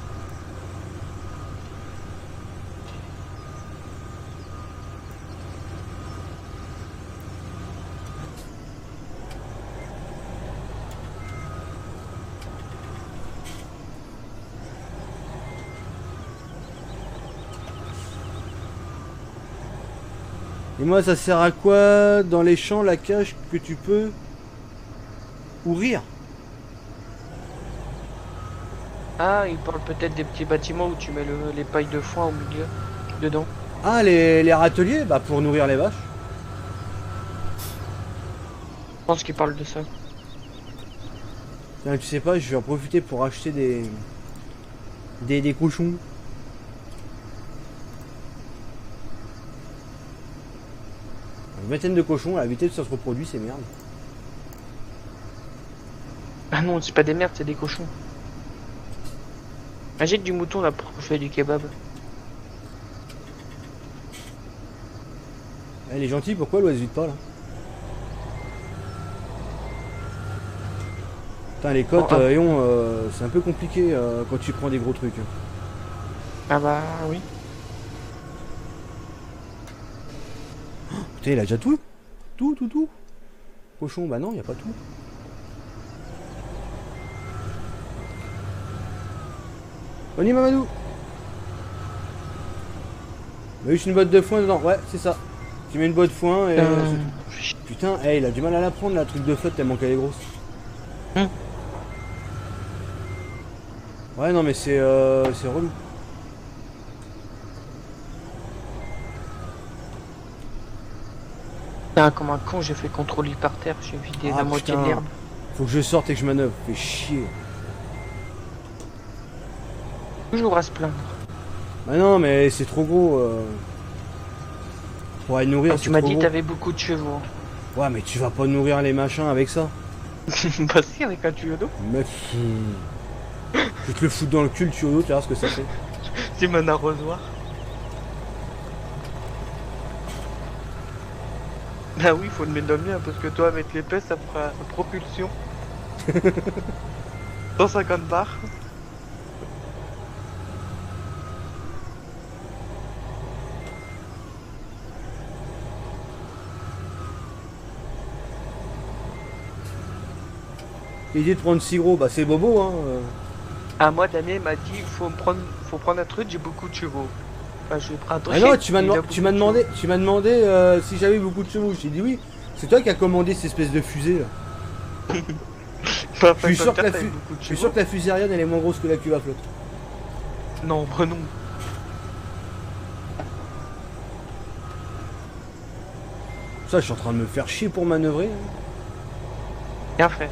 Et moi, ça sert à quoi dans les champs la cage que tu peux ouvrir? Ah, il parle peut-être des petits bâtiments où tu mets les pailles de foin au milieu, dedans. Ah, les râteliers? Bah, pour nourrir les vaches. Je pense qu'il parle de ça. Tiens, tu sais pas, je vais en profiter pour acheter des cochons. Une vingtaine de cochons, à la vitesse où ça se reproduit, c'est merde. Ah non, c'est pas des merdes, c'est des cochons. Achète du mouton là pour que je fasse du kebab. Elle est gentille, pourquoi elle hésite pas là? Putain, les côtes, Oh, ah. c'est un peu compliqué quand tu prends des gros trucs. Ah bah oui. Putain, il a déjà tout. Tout. Cochon, bah non, il a pas tout. On y Mamadou. Il y a juste une botte de foin dedans, ouais, c'est ça. Tu mets une botte de foin et... c'est tout. Putain, hey, il a du mal à la prendre, la truc de flotte, tellement qu'elle est grosse. Ouais, non, mais c'est relou. Putain, comme un con, j'ai fait contrôle par terre, j'ai vidé Ah, la moitié de putain. l'herbe. Faut que je sorte et que je manœuvre. Fais chier. Toujours à se plaindre. Bah non, mais c'est trop gros. Pour aller nourrir, Ah, c'est tu m'as trop dit gros. t'avais beaucoup de chevaux. Ouais, mais tu vas pas nourrir les machins avec ça. Bah si, avec un tuyau d'eau. Mec. Je vais te le foutre dans le cul, le tuyau d'eau, tu vas voir ce que ça fait. C'est mon arrosoir. Bah oui, faut le mettre dans le mien, parce que toi, avec l'épaisse, ça fera propulsion. 150 bars. L'idée de prendre si gros, bah c'est bobo, hein. Ah, moi, Damien m'a dit, faut prendre un truc, j'ai beaucoup de chevaux. Bah, je vais prendre un Ah truc. non, tu m'as il a demandé, beaucoup de tu m'as demandé si j'avais beaucoup de chevaux. Je t'ai dit oui. C'est toi qui as commandé cette espèce de fusée là. Je suis sûr que la fusée Ariane elle est moins grosse que la cuve à flotte. Non, bah non. Ça, je suis en train de me faire chier pour manœuvrer. Bien fait.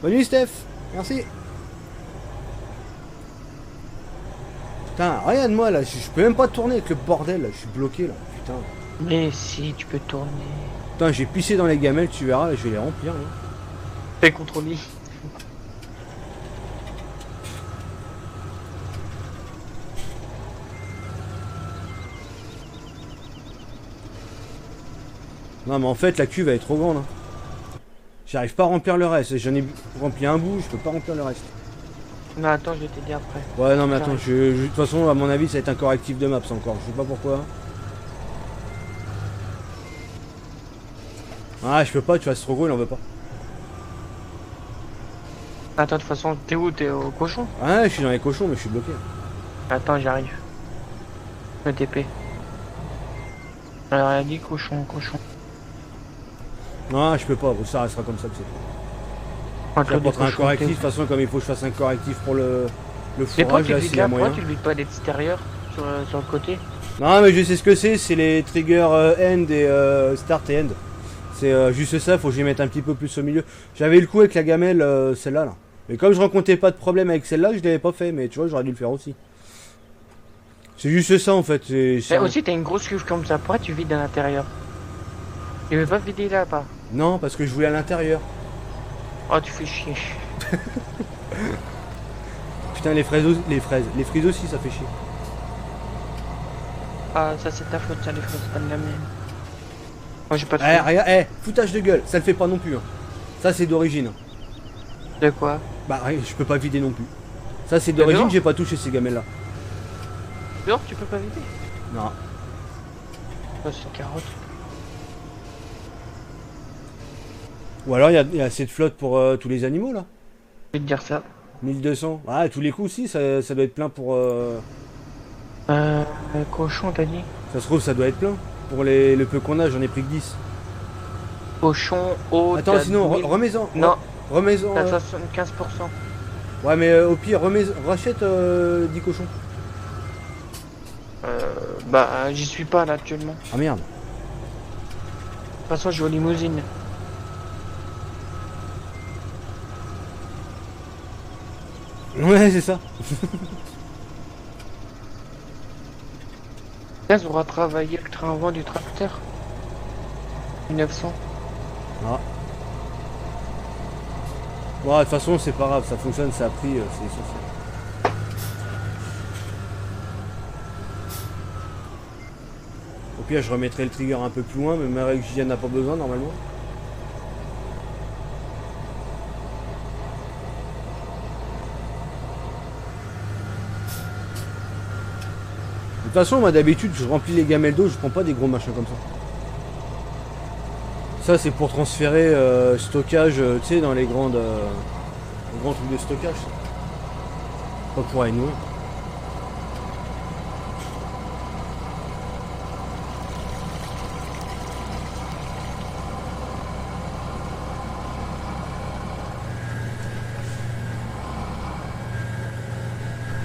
Bonne nuit, Steph. Merci. Putain, regarde-moi là, je peux même pas tourner avec le bordel là, je suis bloqué là, putain. Mais si, tu peux tourner. Putain, j'ai pissé dans les gamelles, tu verras, là, je vais les remplir là. Fais contrôle. Non mais en fait la cuve elle est trop grande. Hein. J'arrive pas à remplir le reste, j'en ai rempli un bout, je peux pas remplir le reste. Mais attends, je vais t'aider après. Ouais non mais attends, de toute façon à mon avis ça va être un correctif de maps encore, je sais pas pourquoi. Ah je peux pas, tu vois c'est trop gros, il en veut pas. Attends, de toute façon, t'es où? T'es au cochon? Ah je suis dans les cochons mais je suis bloqué. Attends, j'arrive. Le TP. Alors, elle a dit cochon, cochon. Non je peux pas, bon, ça restera comme ça que c'est. Ah, Je vais apporter un correctif, de toute façon comme il faut que je fasse un correctif pour le fourrage là s'il y a moyen. Pourquoi tu le vides pas l'extérieur sur le côté? Non mais je sais ce que c'est les triggers end et start et end. C'est juste ça, faut que j'y mette un petit peu plus au milieu. J'avais eu le coup avec la gamelle, celle-là là. Mais comme je rencontrais pas de problème avec celle-là, je l'avais pas fait, mais tu vois j'aurais dû le faire aussi. C'est juste ça en fait. Mais aussi t'as une grosse cuve comme ça, pourquoi tu vides à l'intérieur? Tu veux pas vider là-bas? Non, parce que je voulais à l'intérieur. Oh tu fais chier. Putain les frises aussi ça fait chier. Ah ça c'est ta faute, ça les fraises, c'est pas de la mienne. Moi j'ai pas de Eh regarde, foutage de gueule, ça le fait pas non plus. Hein. Ça c'est d'origine. De quoi? Bah je peux pas vider non plus. Ça c'est d'origine, j'ai pas touché ces gamelles là. Dehors tu peux pas vider? Non. Oh, c'est carotte. Ou alors il y a assez de flotte pour tous les animaux là. Je vais te dire ça. 1200. Ah tous les coups aussi ça doit être plein pour... Cochon t'as dit? Ça se trouve ça doit être plein. Pour le peu qu'on a j'en ai pris que 10. Cochon, eau... Attends sinon remets-en. Non. Remets-en. T'as 75%. Ouais mais au pire rachète 10 cochons. Bah j'y suis pas là actuellement. Ah merde. De toute façon je vais aux limousines. Ouais c'est ça. 15 aura travaillé le train avant du tracteur. 1900. Ah. Bon de toute façon c'est pas grave, ça fonctionne, ça a pris, c'est essentiel. Au pire je remettrai le trigger un peu plus loin, mais ma règle j'y n'a pas besoin normalement. De toute façon moi d'habitude je remplis les gamelles d'eau, je prends pas des gros machins comme ça. Ça c'est pour transférer stockage, tu sais dans les grands trucs de stockage. Pas pour aller nourrir.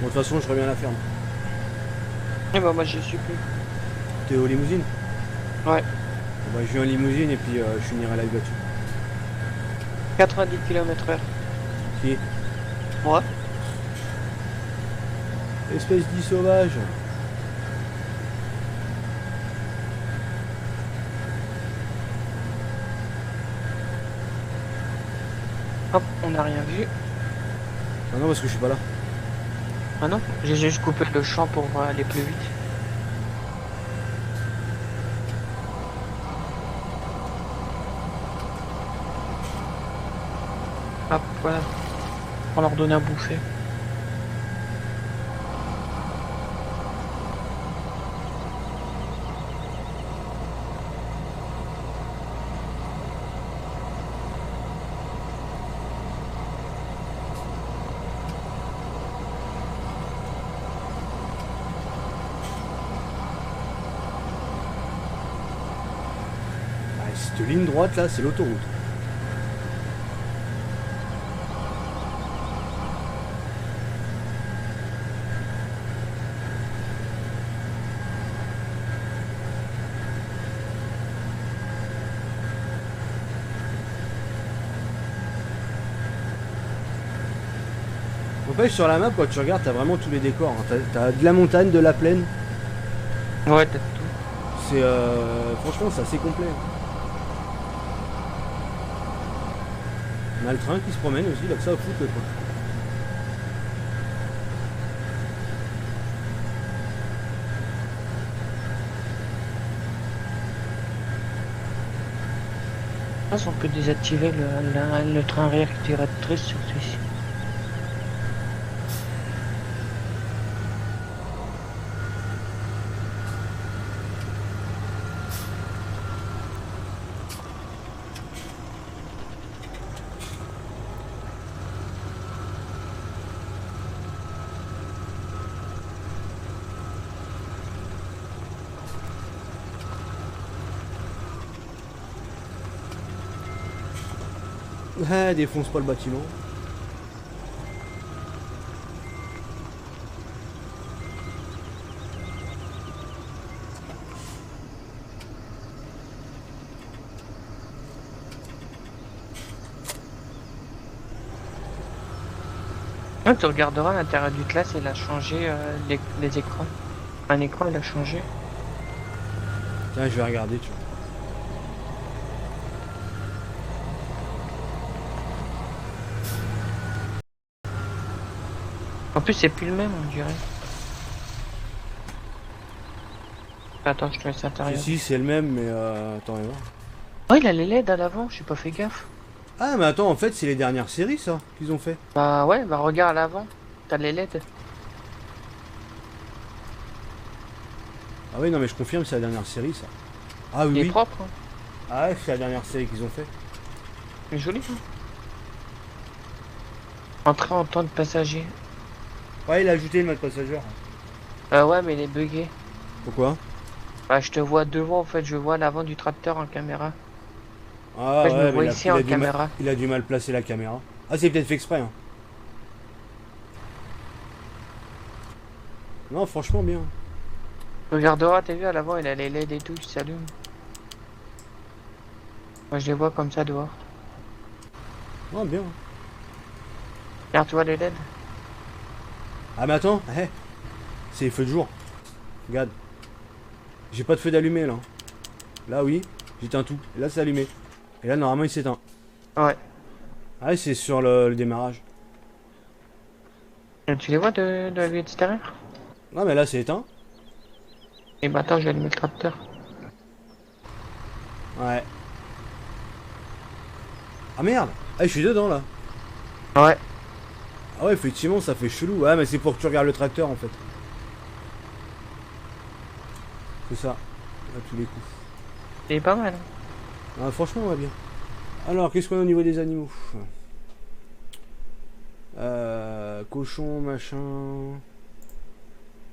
Bon de toute façon je reviens à la ferme. Et bah moi j'y suis plus. T'es aux limousines? Ouais. Bon, bah, je viens en limousine et puis je finirai la voiture. 90 km/h. Qui? Moi. Espèce d'île sauvage. Hop, on n'a rien vu. Ah non parce que je suis pas là. Ah non, j'ai juste coupé le champ pour aller plus vite. Hop, voilà. On leur donne à bouffer. Cette ligne droite là, c'est l'autoroute. N'empêche, sur la map, quand tu regardes, t'as vraiment tous les décors. Hein. T'as de la montagne, de la plaine. Ouais, t'as tout. C'est franchement, c'est assez complet. On a le train qui se promène aussi, là que ça au foot quoi. On peut désactiver le train arrière qui directrice sur celui-ci. Ah, défonce pas le bâtiment. Ouais, tu regarderas à l'intérieur du classe, il a changé les écrans. Un écran, il a changé. Tiens, je vais regarder, tu vois. En plus, c'est plus le même, on dirait. Attends, je te laisse l'intérieur. Si, c'est le même, mais attends, on va voir. Oh, il a les LED à l'avant, j'ai pas fait gaffe. Ah, mais attends, en fait, c'est les dernières séries, ça, qu'ils ont fait. Bah ouais, bah regarde à l'avant. T'as les LED. Ah oui, non, mais je confirme, c'est la dernière série, ça. Ah oui, Il est oui. propre, hein. Ah ouais, c'est la dernière série qu'ils ont fait. Il est joli, hein. Entrée en temps de passager. Ouais, il a ajouté le mode passager. Ouais, mais il est bugué. Pourquoi? Bah, je te vois devant, en fait, je vois l'avant du tracteur en caméra. Ah Ouais, je me ouais, vois mais ici en du mal, caméra. il a du mal placer la caméra. Ah, c'est peut-être fait exprès. Hein. Non, franchement, bien. Regarderas, t'as vu, à l'avant, il a les LED et tout qui s'allument. Moi, je les vois comme ça dehors. Ah, bien. Regarde, tu vois les LED? Ah, mais attends, c'est les feux de jour. Regarde. J'ai pas de feu d'allumé, là. Là, oui, j'éteins tout. Et là, c'est allumé. Et là, normalement, il s'éteint. Ouais. Ah, c'est sur le démarrage. Et tu les vois de la vue extérieure? Non, mais là, c'est éteint. Et bah attends, je vais allumer le tracteur. Ouais. Ah, merde. Ah, je suis dedans, là. Ouais. Ah ouais, effectivement, ça fait chelou. Ouais, mais c'est pour que tu regardes le tracteur, en fait. C'est ça. À tous les coups. Il est pas mal. Ah, franchement, on va bien. Alors, qu'est-ce qu'on a au niveau des animaux? Cochon, machin...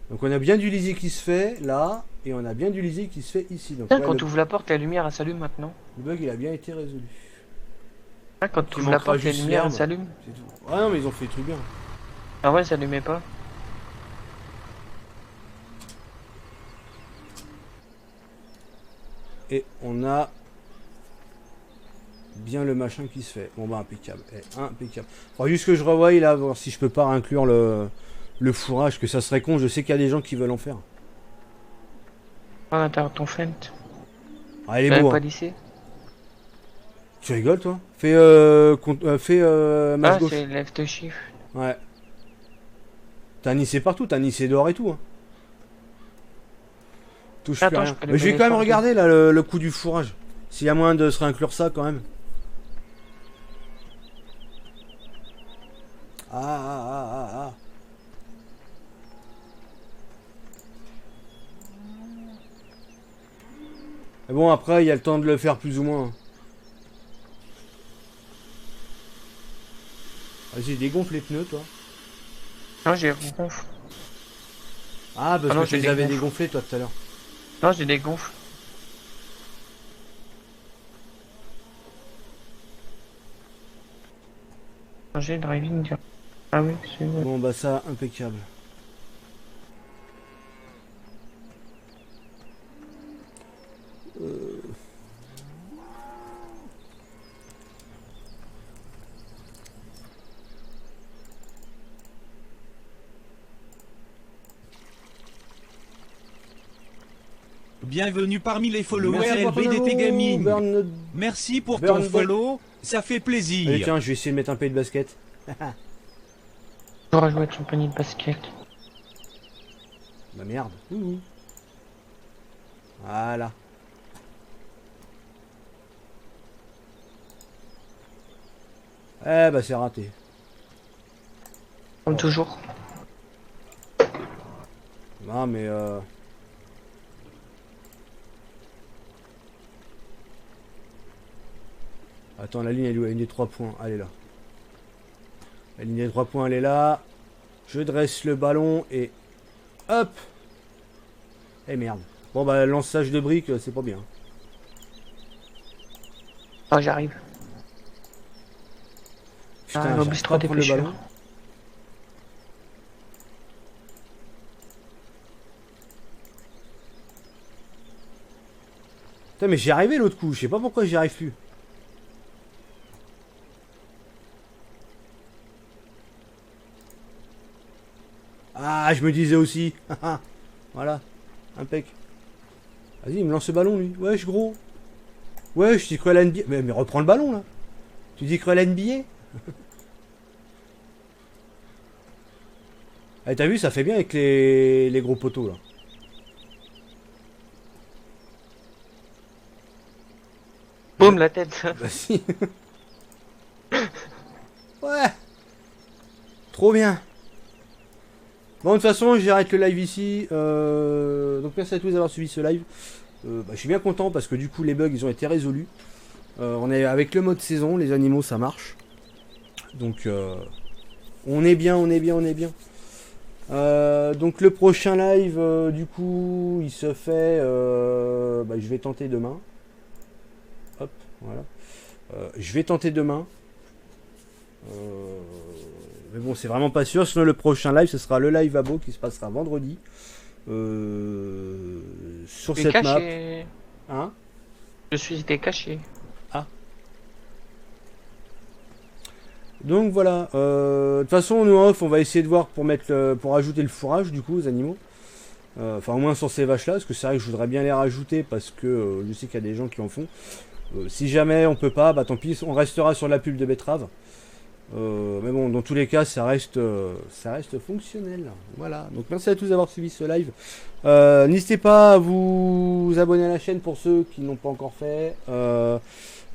Donc on a bien du lisier qui se fait, là, et on a bien du lisier qui se fait ici. Donc Tiens, ouais, quand tu ouvres la porte, la lumière, elle s'allume maintenant. le bug, il a bien été résolu. Hein, quand tu Il ouvres la manquera porte, la juste lumière, elle l'herbe. s'allume. C'est tout. Ah non, mais ils ont fait le truc bien. Ah ouais, ça s'allumait pas. Et on a bien le machin qui se fait. Bon bah impeccable. Impeccable. Faudra juste que je revoie là, voir si je peux pas inclure le fourrage, que ça serait con. Je sais qu'il y a des gens qui veulent en faire. À l'intérieur de ton Fent. Ah, il est T'avais beau. pas Hein. lissé? Tu rigoles toi? Fais masse Ah, gauche. c'est left shift. Ouais. T'as nissé partout, t'as nissé dehors et tout. Hein. Touche plus Attends, rien. je peux Mais je vais lever quand les même forces. regarder là le coup du fourrage. S'il y a moyen de se réinclure ça quand même. Ah. Mais bon, après, il y a le temps de le faire plus ou moins. Vas-y, dégonfle les pneus, toi. Non, j'ai gonfle. Ah, parce Ah non, que tu j'ai les avais dégonfle. dégonflés, toi, tout à l'heure. Non, j'ai des gonfles. Changer driving. Ah oui, c'est bon. Bon bah ça, impeccable. Bienvenue parmi les Merci followers pour ton LBDT abonnement, Gaming. Burn- Merci pour Burn ton Bot. follow, ça fait Allez plaisir. tiens, je vais essayer de mettre un peu de basket. J'aurais joué avec son panier de basket. Bah merde. Ouh. Voilà. Eh bah c'est raté. Comme toujours. Non mais Attends, la ligne elle est où? La ligne des 3 points, elle est là. La ligne des 3 points elle est là. Je dresse le ballon et hop. Eh merde. Bon bah lançage de briques c'est pas bien. Ah, j'arrive. Putain, Ah, j'arrive l'obus pas à 3 prendre le dépêcheur. ballon. Putain mais j'y arrivé l'autre coup, je sais pas pourquoi j'y arrive plus. Ah, je me disais aussi. Voilà. Impec. Vas-y, il me lance le ballon, lui. Wesh, gros. Wesh, tu crois à la NBA. Mais reprends le ballon, là. Tu dis crois à la NBA. Ah, t'as vu, ça fait bien avec les gros poteaux, là. Boum, la tête. Bah si. Ouais. Trop bien. Bon, de toute façon, j'arrête le live ici. Donc, merci à tous d'avoir suivi ce live. Je suis bien content parce que du coup, les bugs, ils ont été résolus. On est avec le mode saison, les animaux, ça marche. Donc, on est bien, on est bien, on est bien. Donc, le prochain live, du coup, il se fait... je vais tenter demain. Hop, voilà. Je vais tenter demain. Mais bon, c'est vraiment pas sûr. Sinon, le prochain live, ce sera le live abo qui se passera vendredi. Sur Je suis cette map. caché. Hein? Je suis décaché. Donc voilà. De toute façon, nous en off, on va essayer de voir pour mettre pour ajouter le fourrage du coup aux animaux. Enfin, au moins sur ces vaches là, parce que c'est vrai que je voudrais bien les rajouter parce que je sais qu'il y a des gens qui en font. Si jamais on peut pas, bah tant pis, on restera sur la pulpe de betterave. Mais bon, dans tous les cas, ça reste fonctionnel. Voilà. Donc merci à tous d'avoir suivi ce live. N'hésitez pas à vous abonner à la chaîne pour ceux qui n'ont pas encore fait.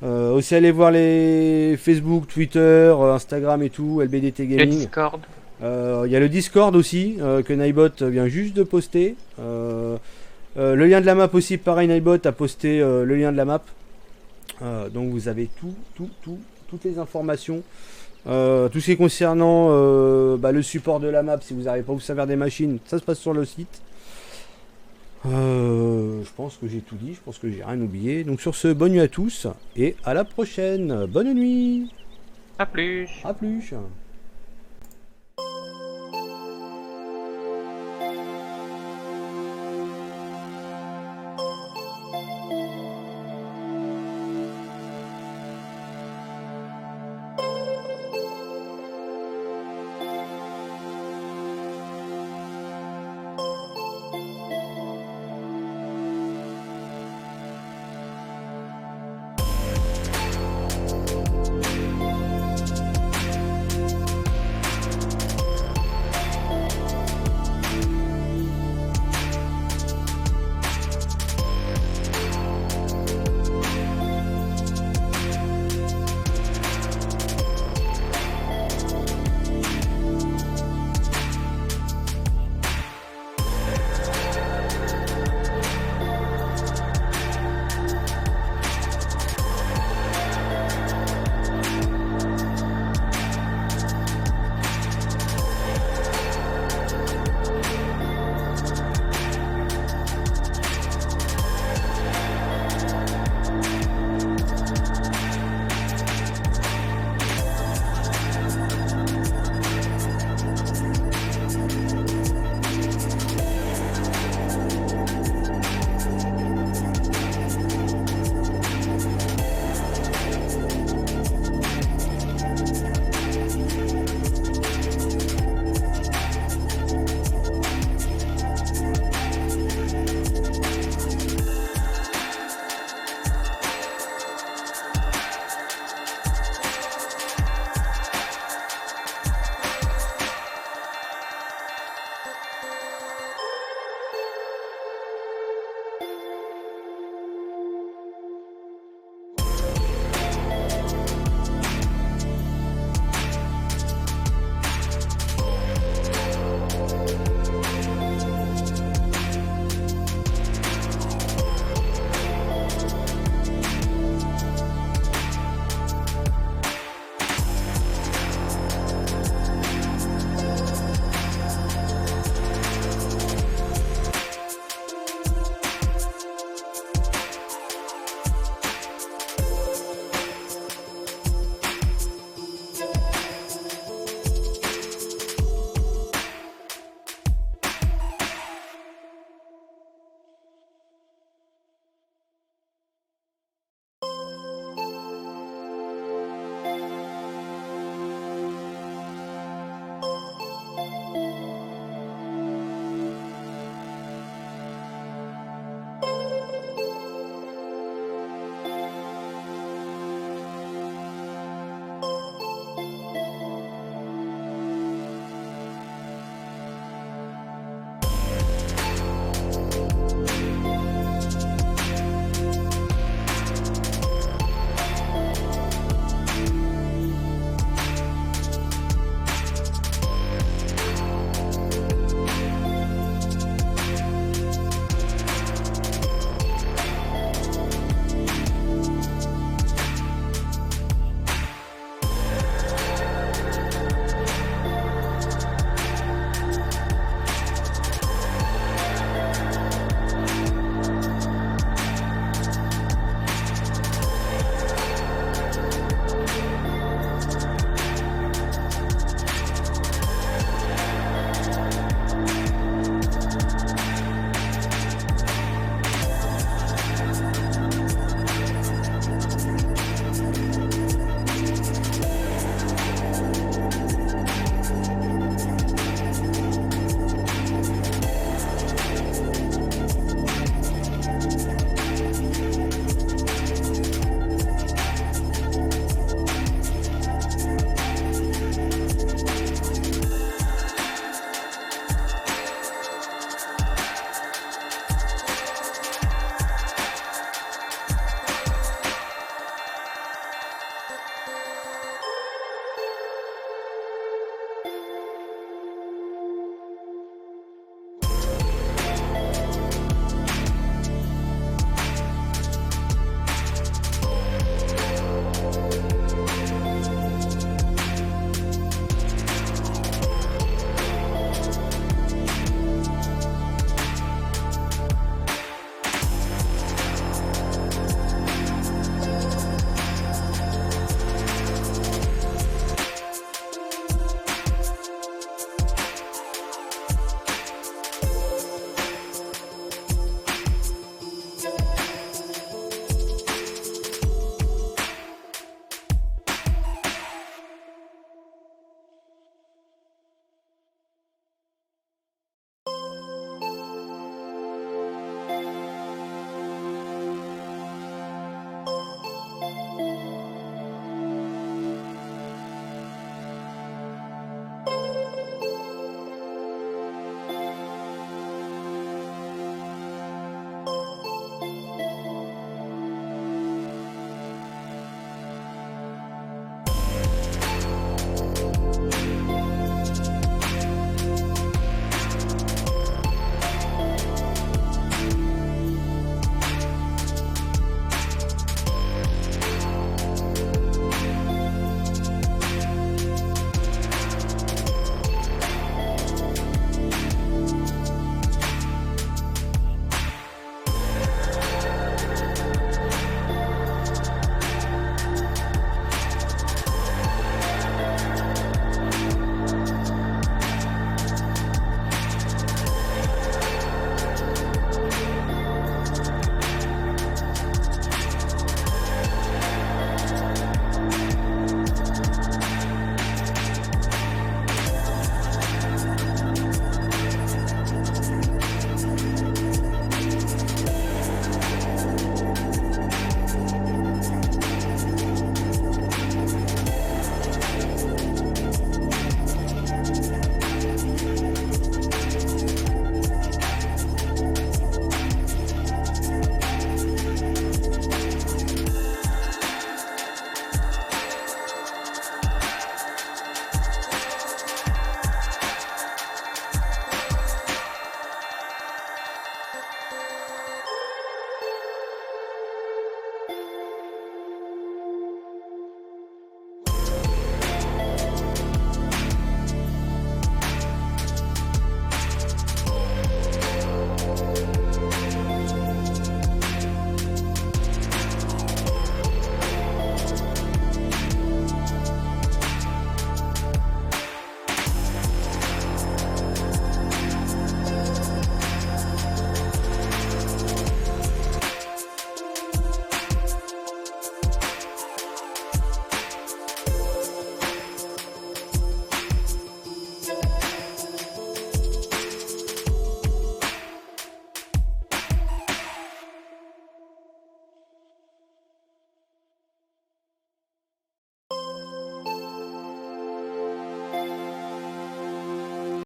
Aussi aller voir les Facebook, Twitter, Instagram et tout, LBDT Le Gaming. Discord. Il y a le Discord aussi que Nightbot vient juste de poster. Le lien de la map aussi, pareil, Nightbot a posté le lien de la map. Donc vous avez toutes les informations. Tout ce qui est concernant le support de la map, si vous n'arrivez pas à vous servir des machines, ça se passe sur le site. Je pense que j'ai tout dit, je pense que j'ai rien oublié. Donc sur ce, bonne nuit à tous et à la prochaine. Bonne nuit. A plus. À plus.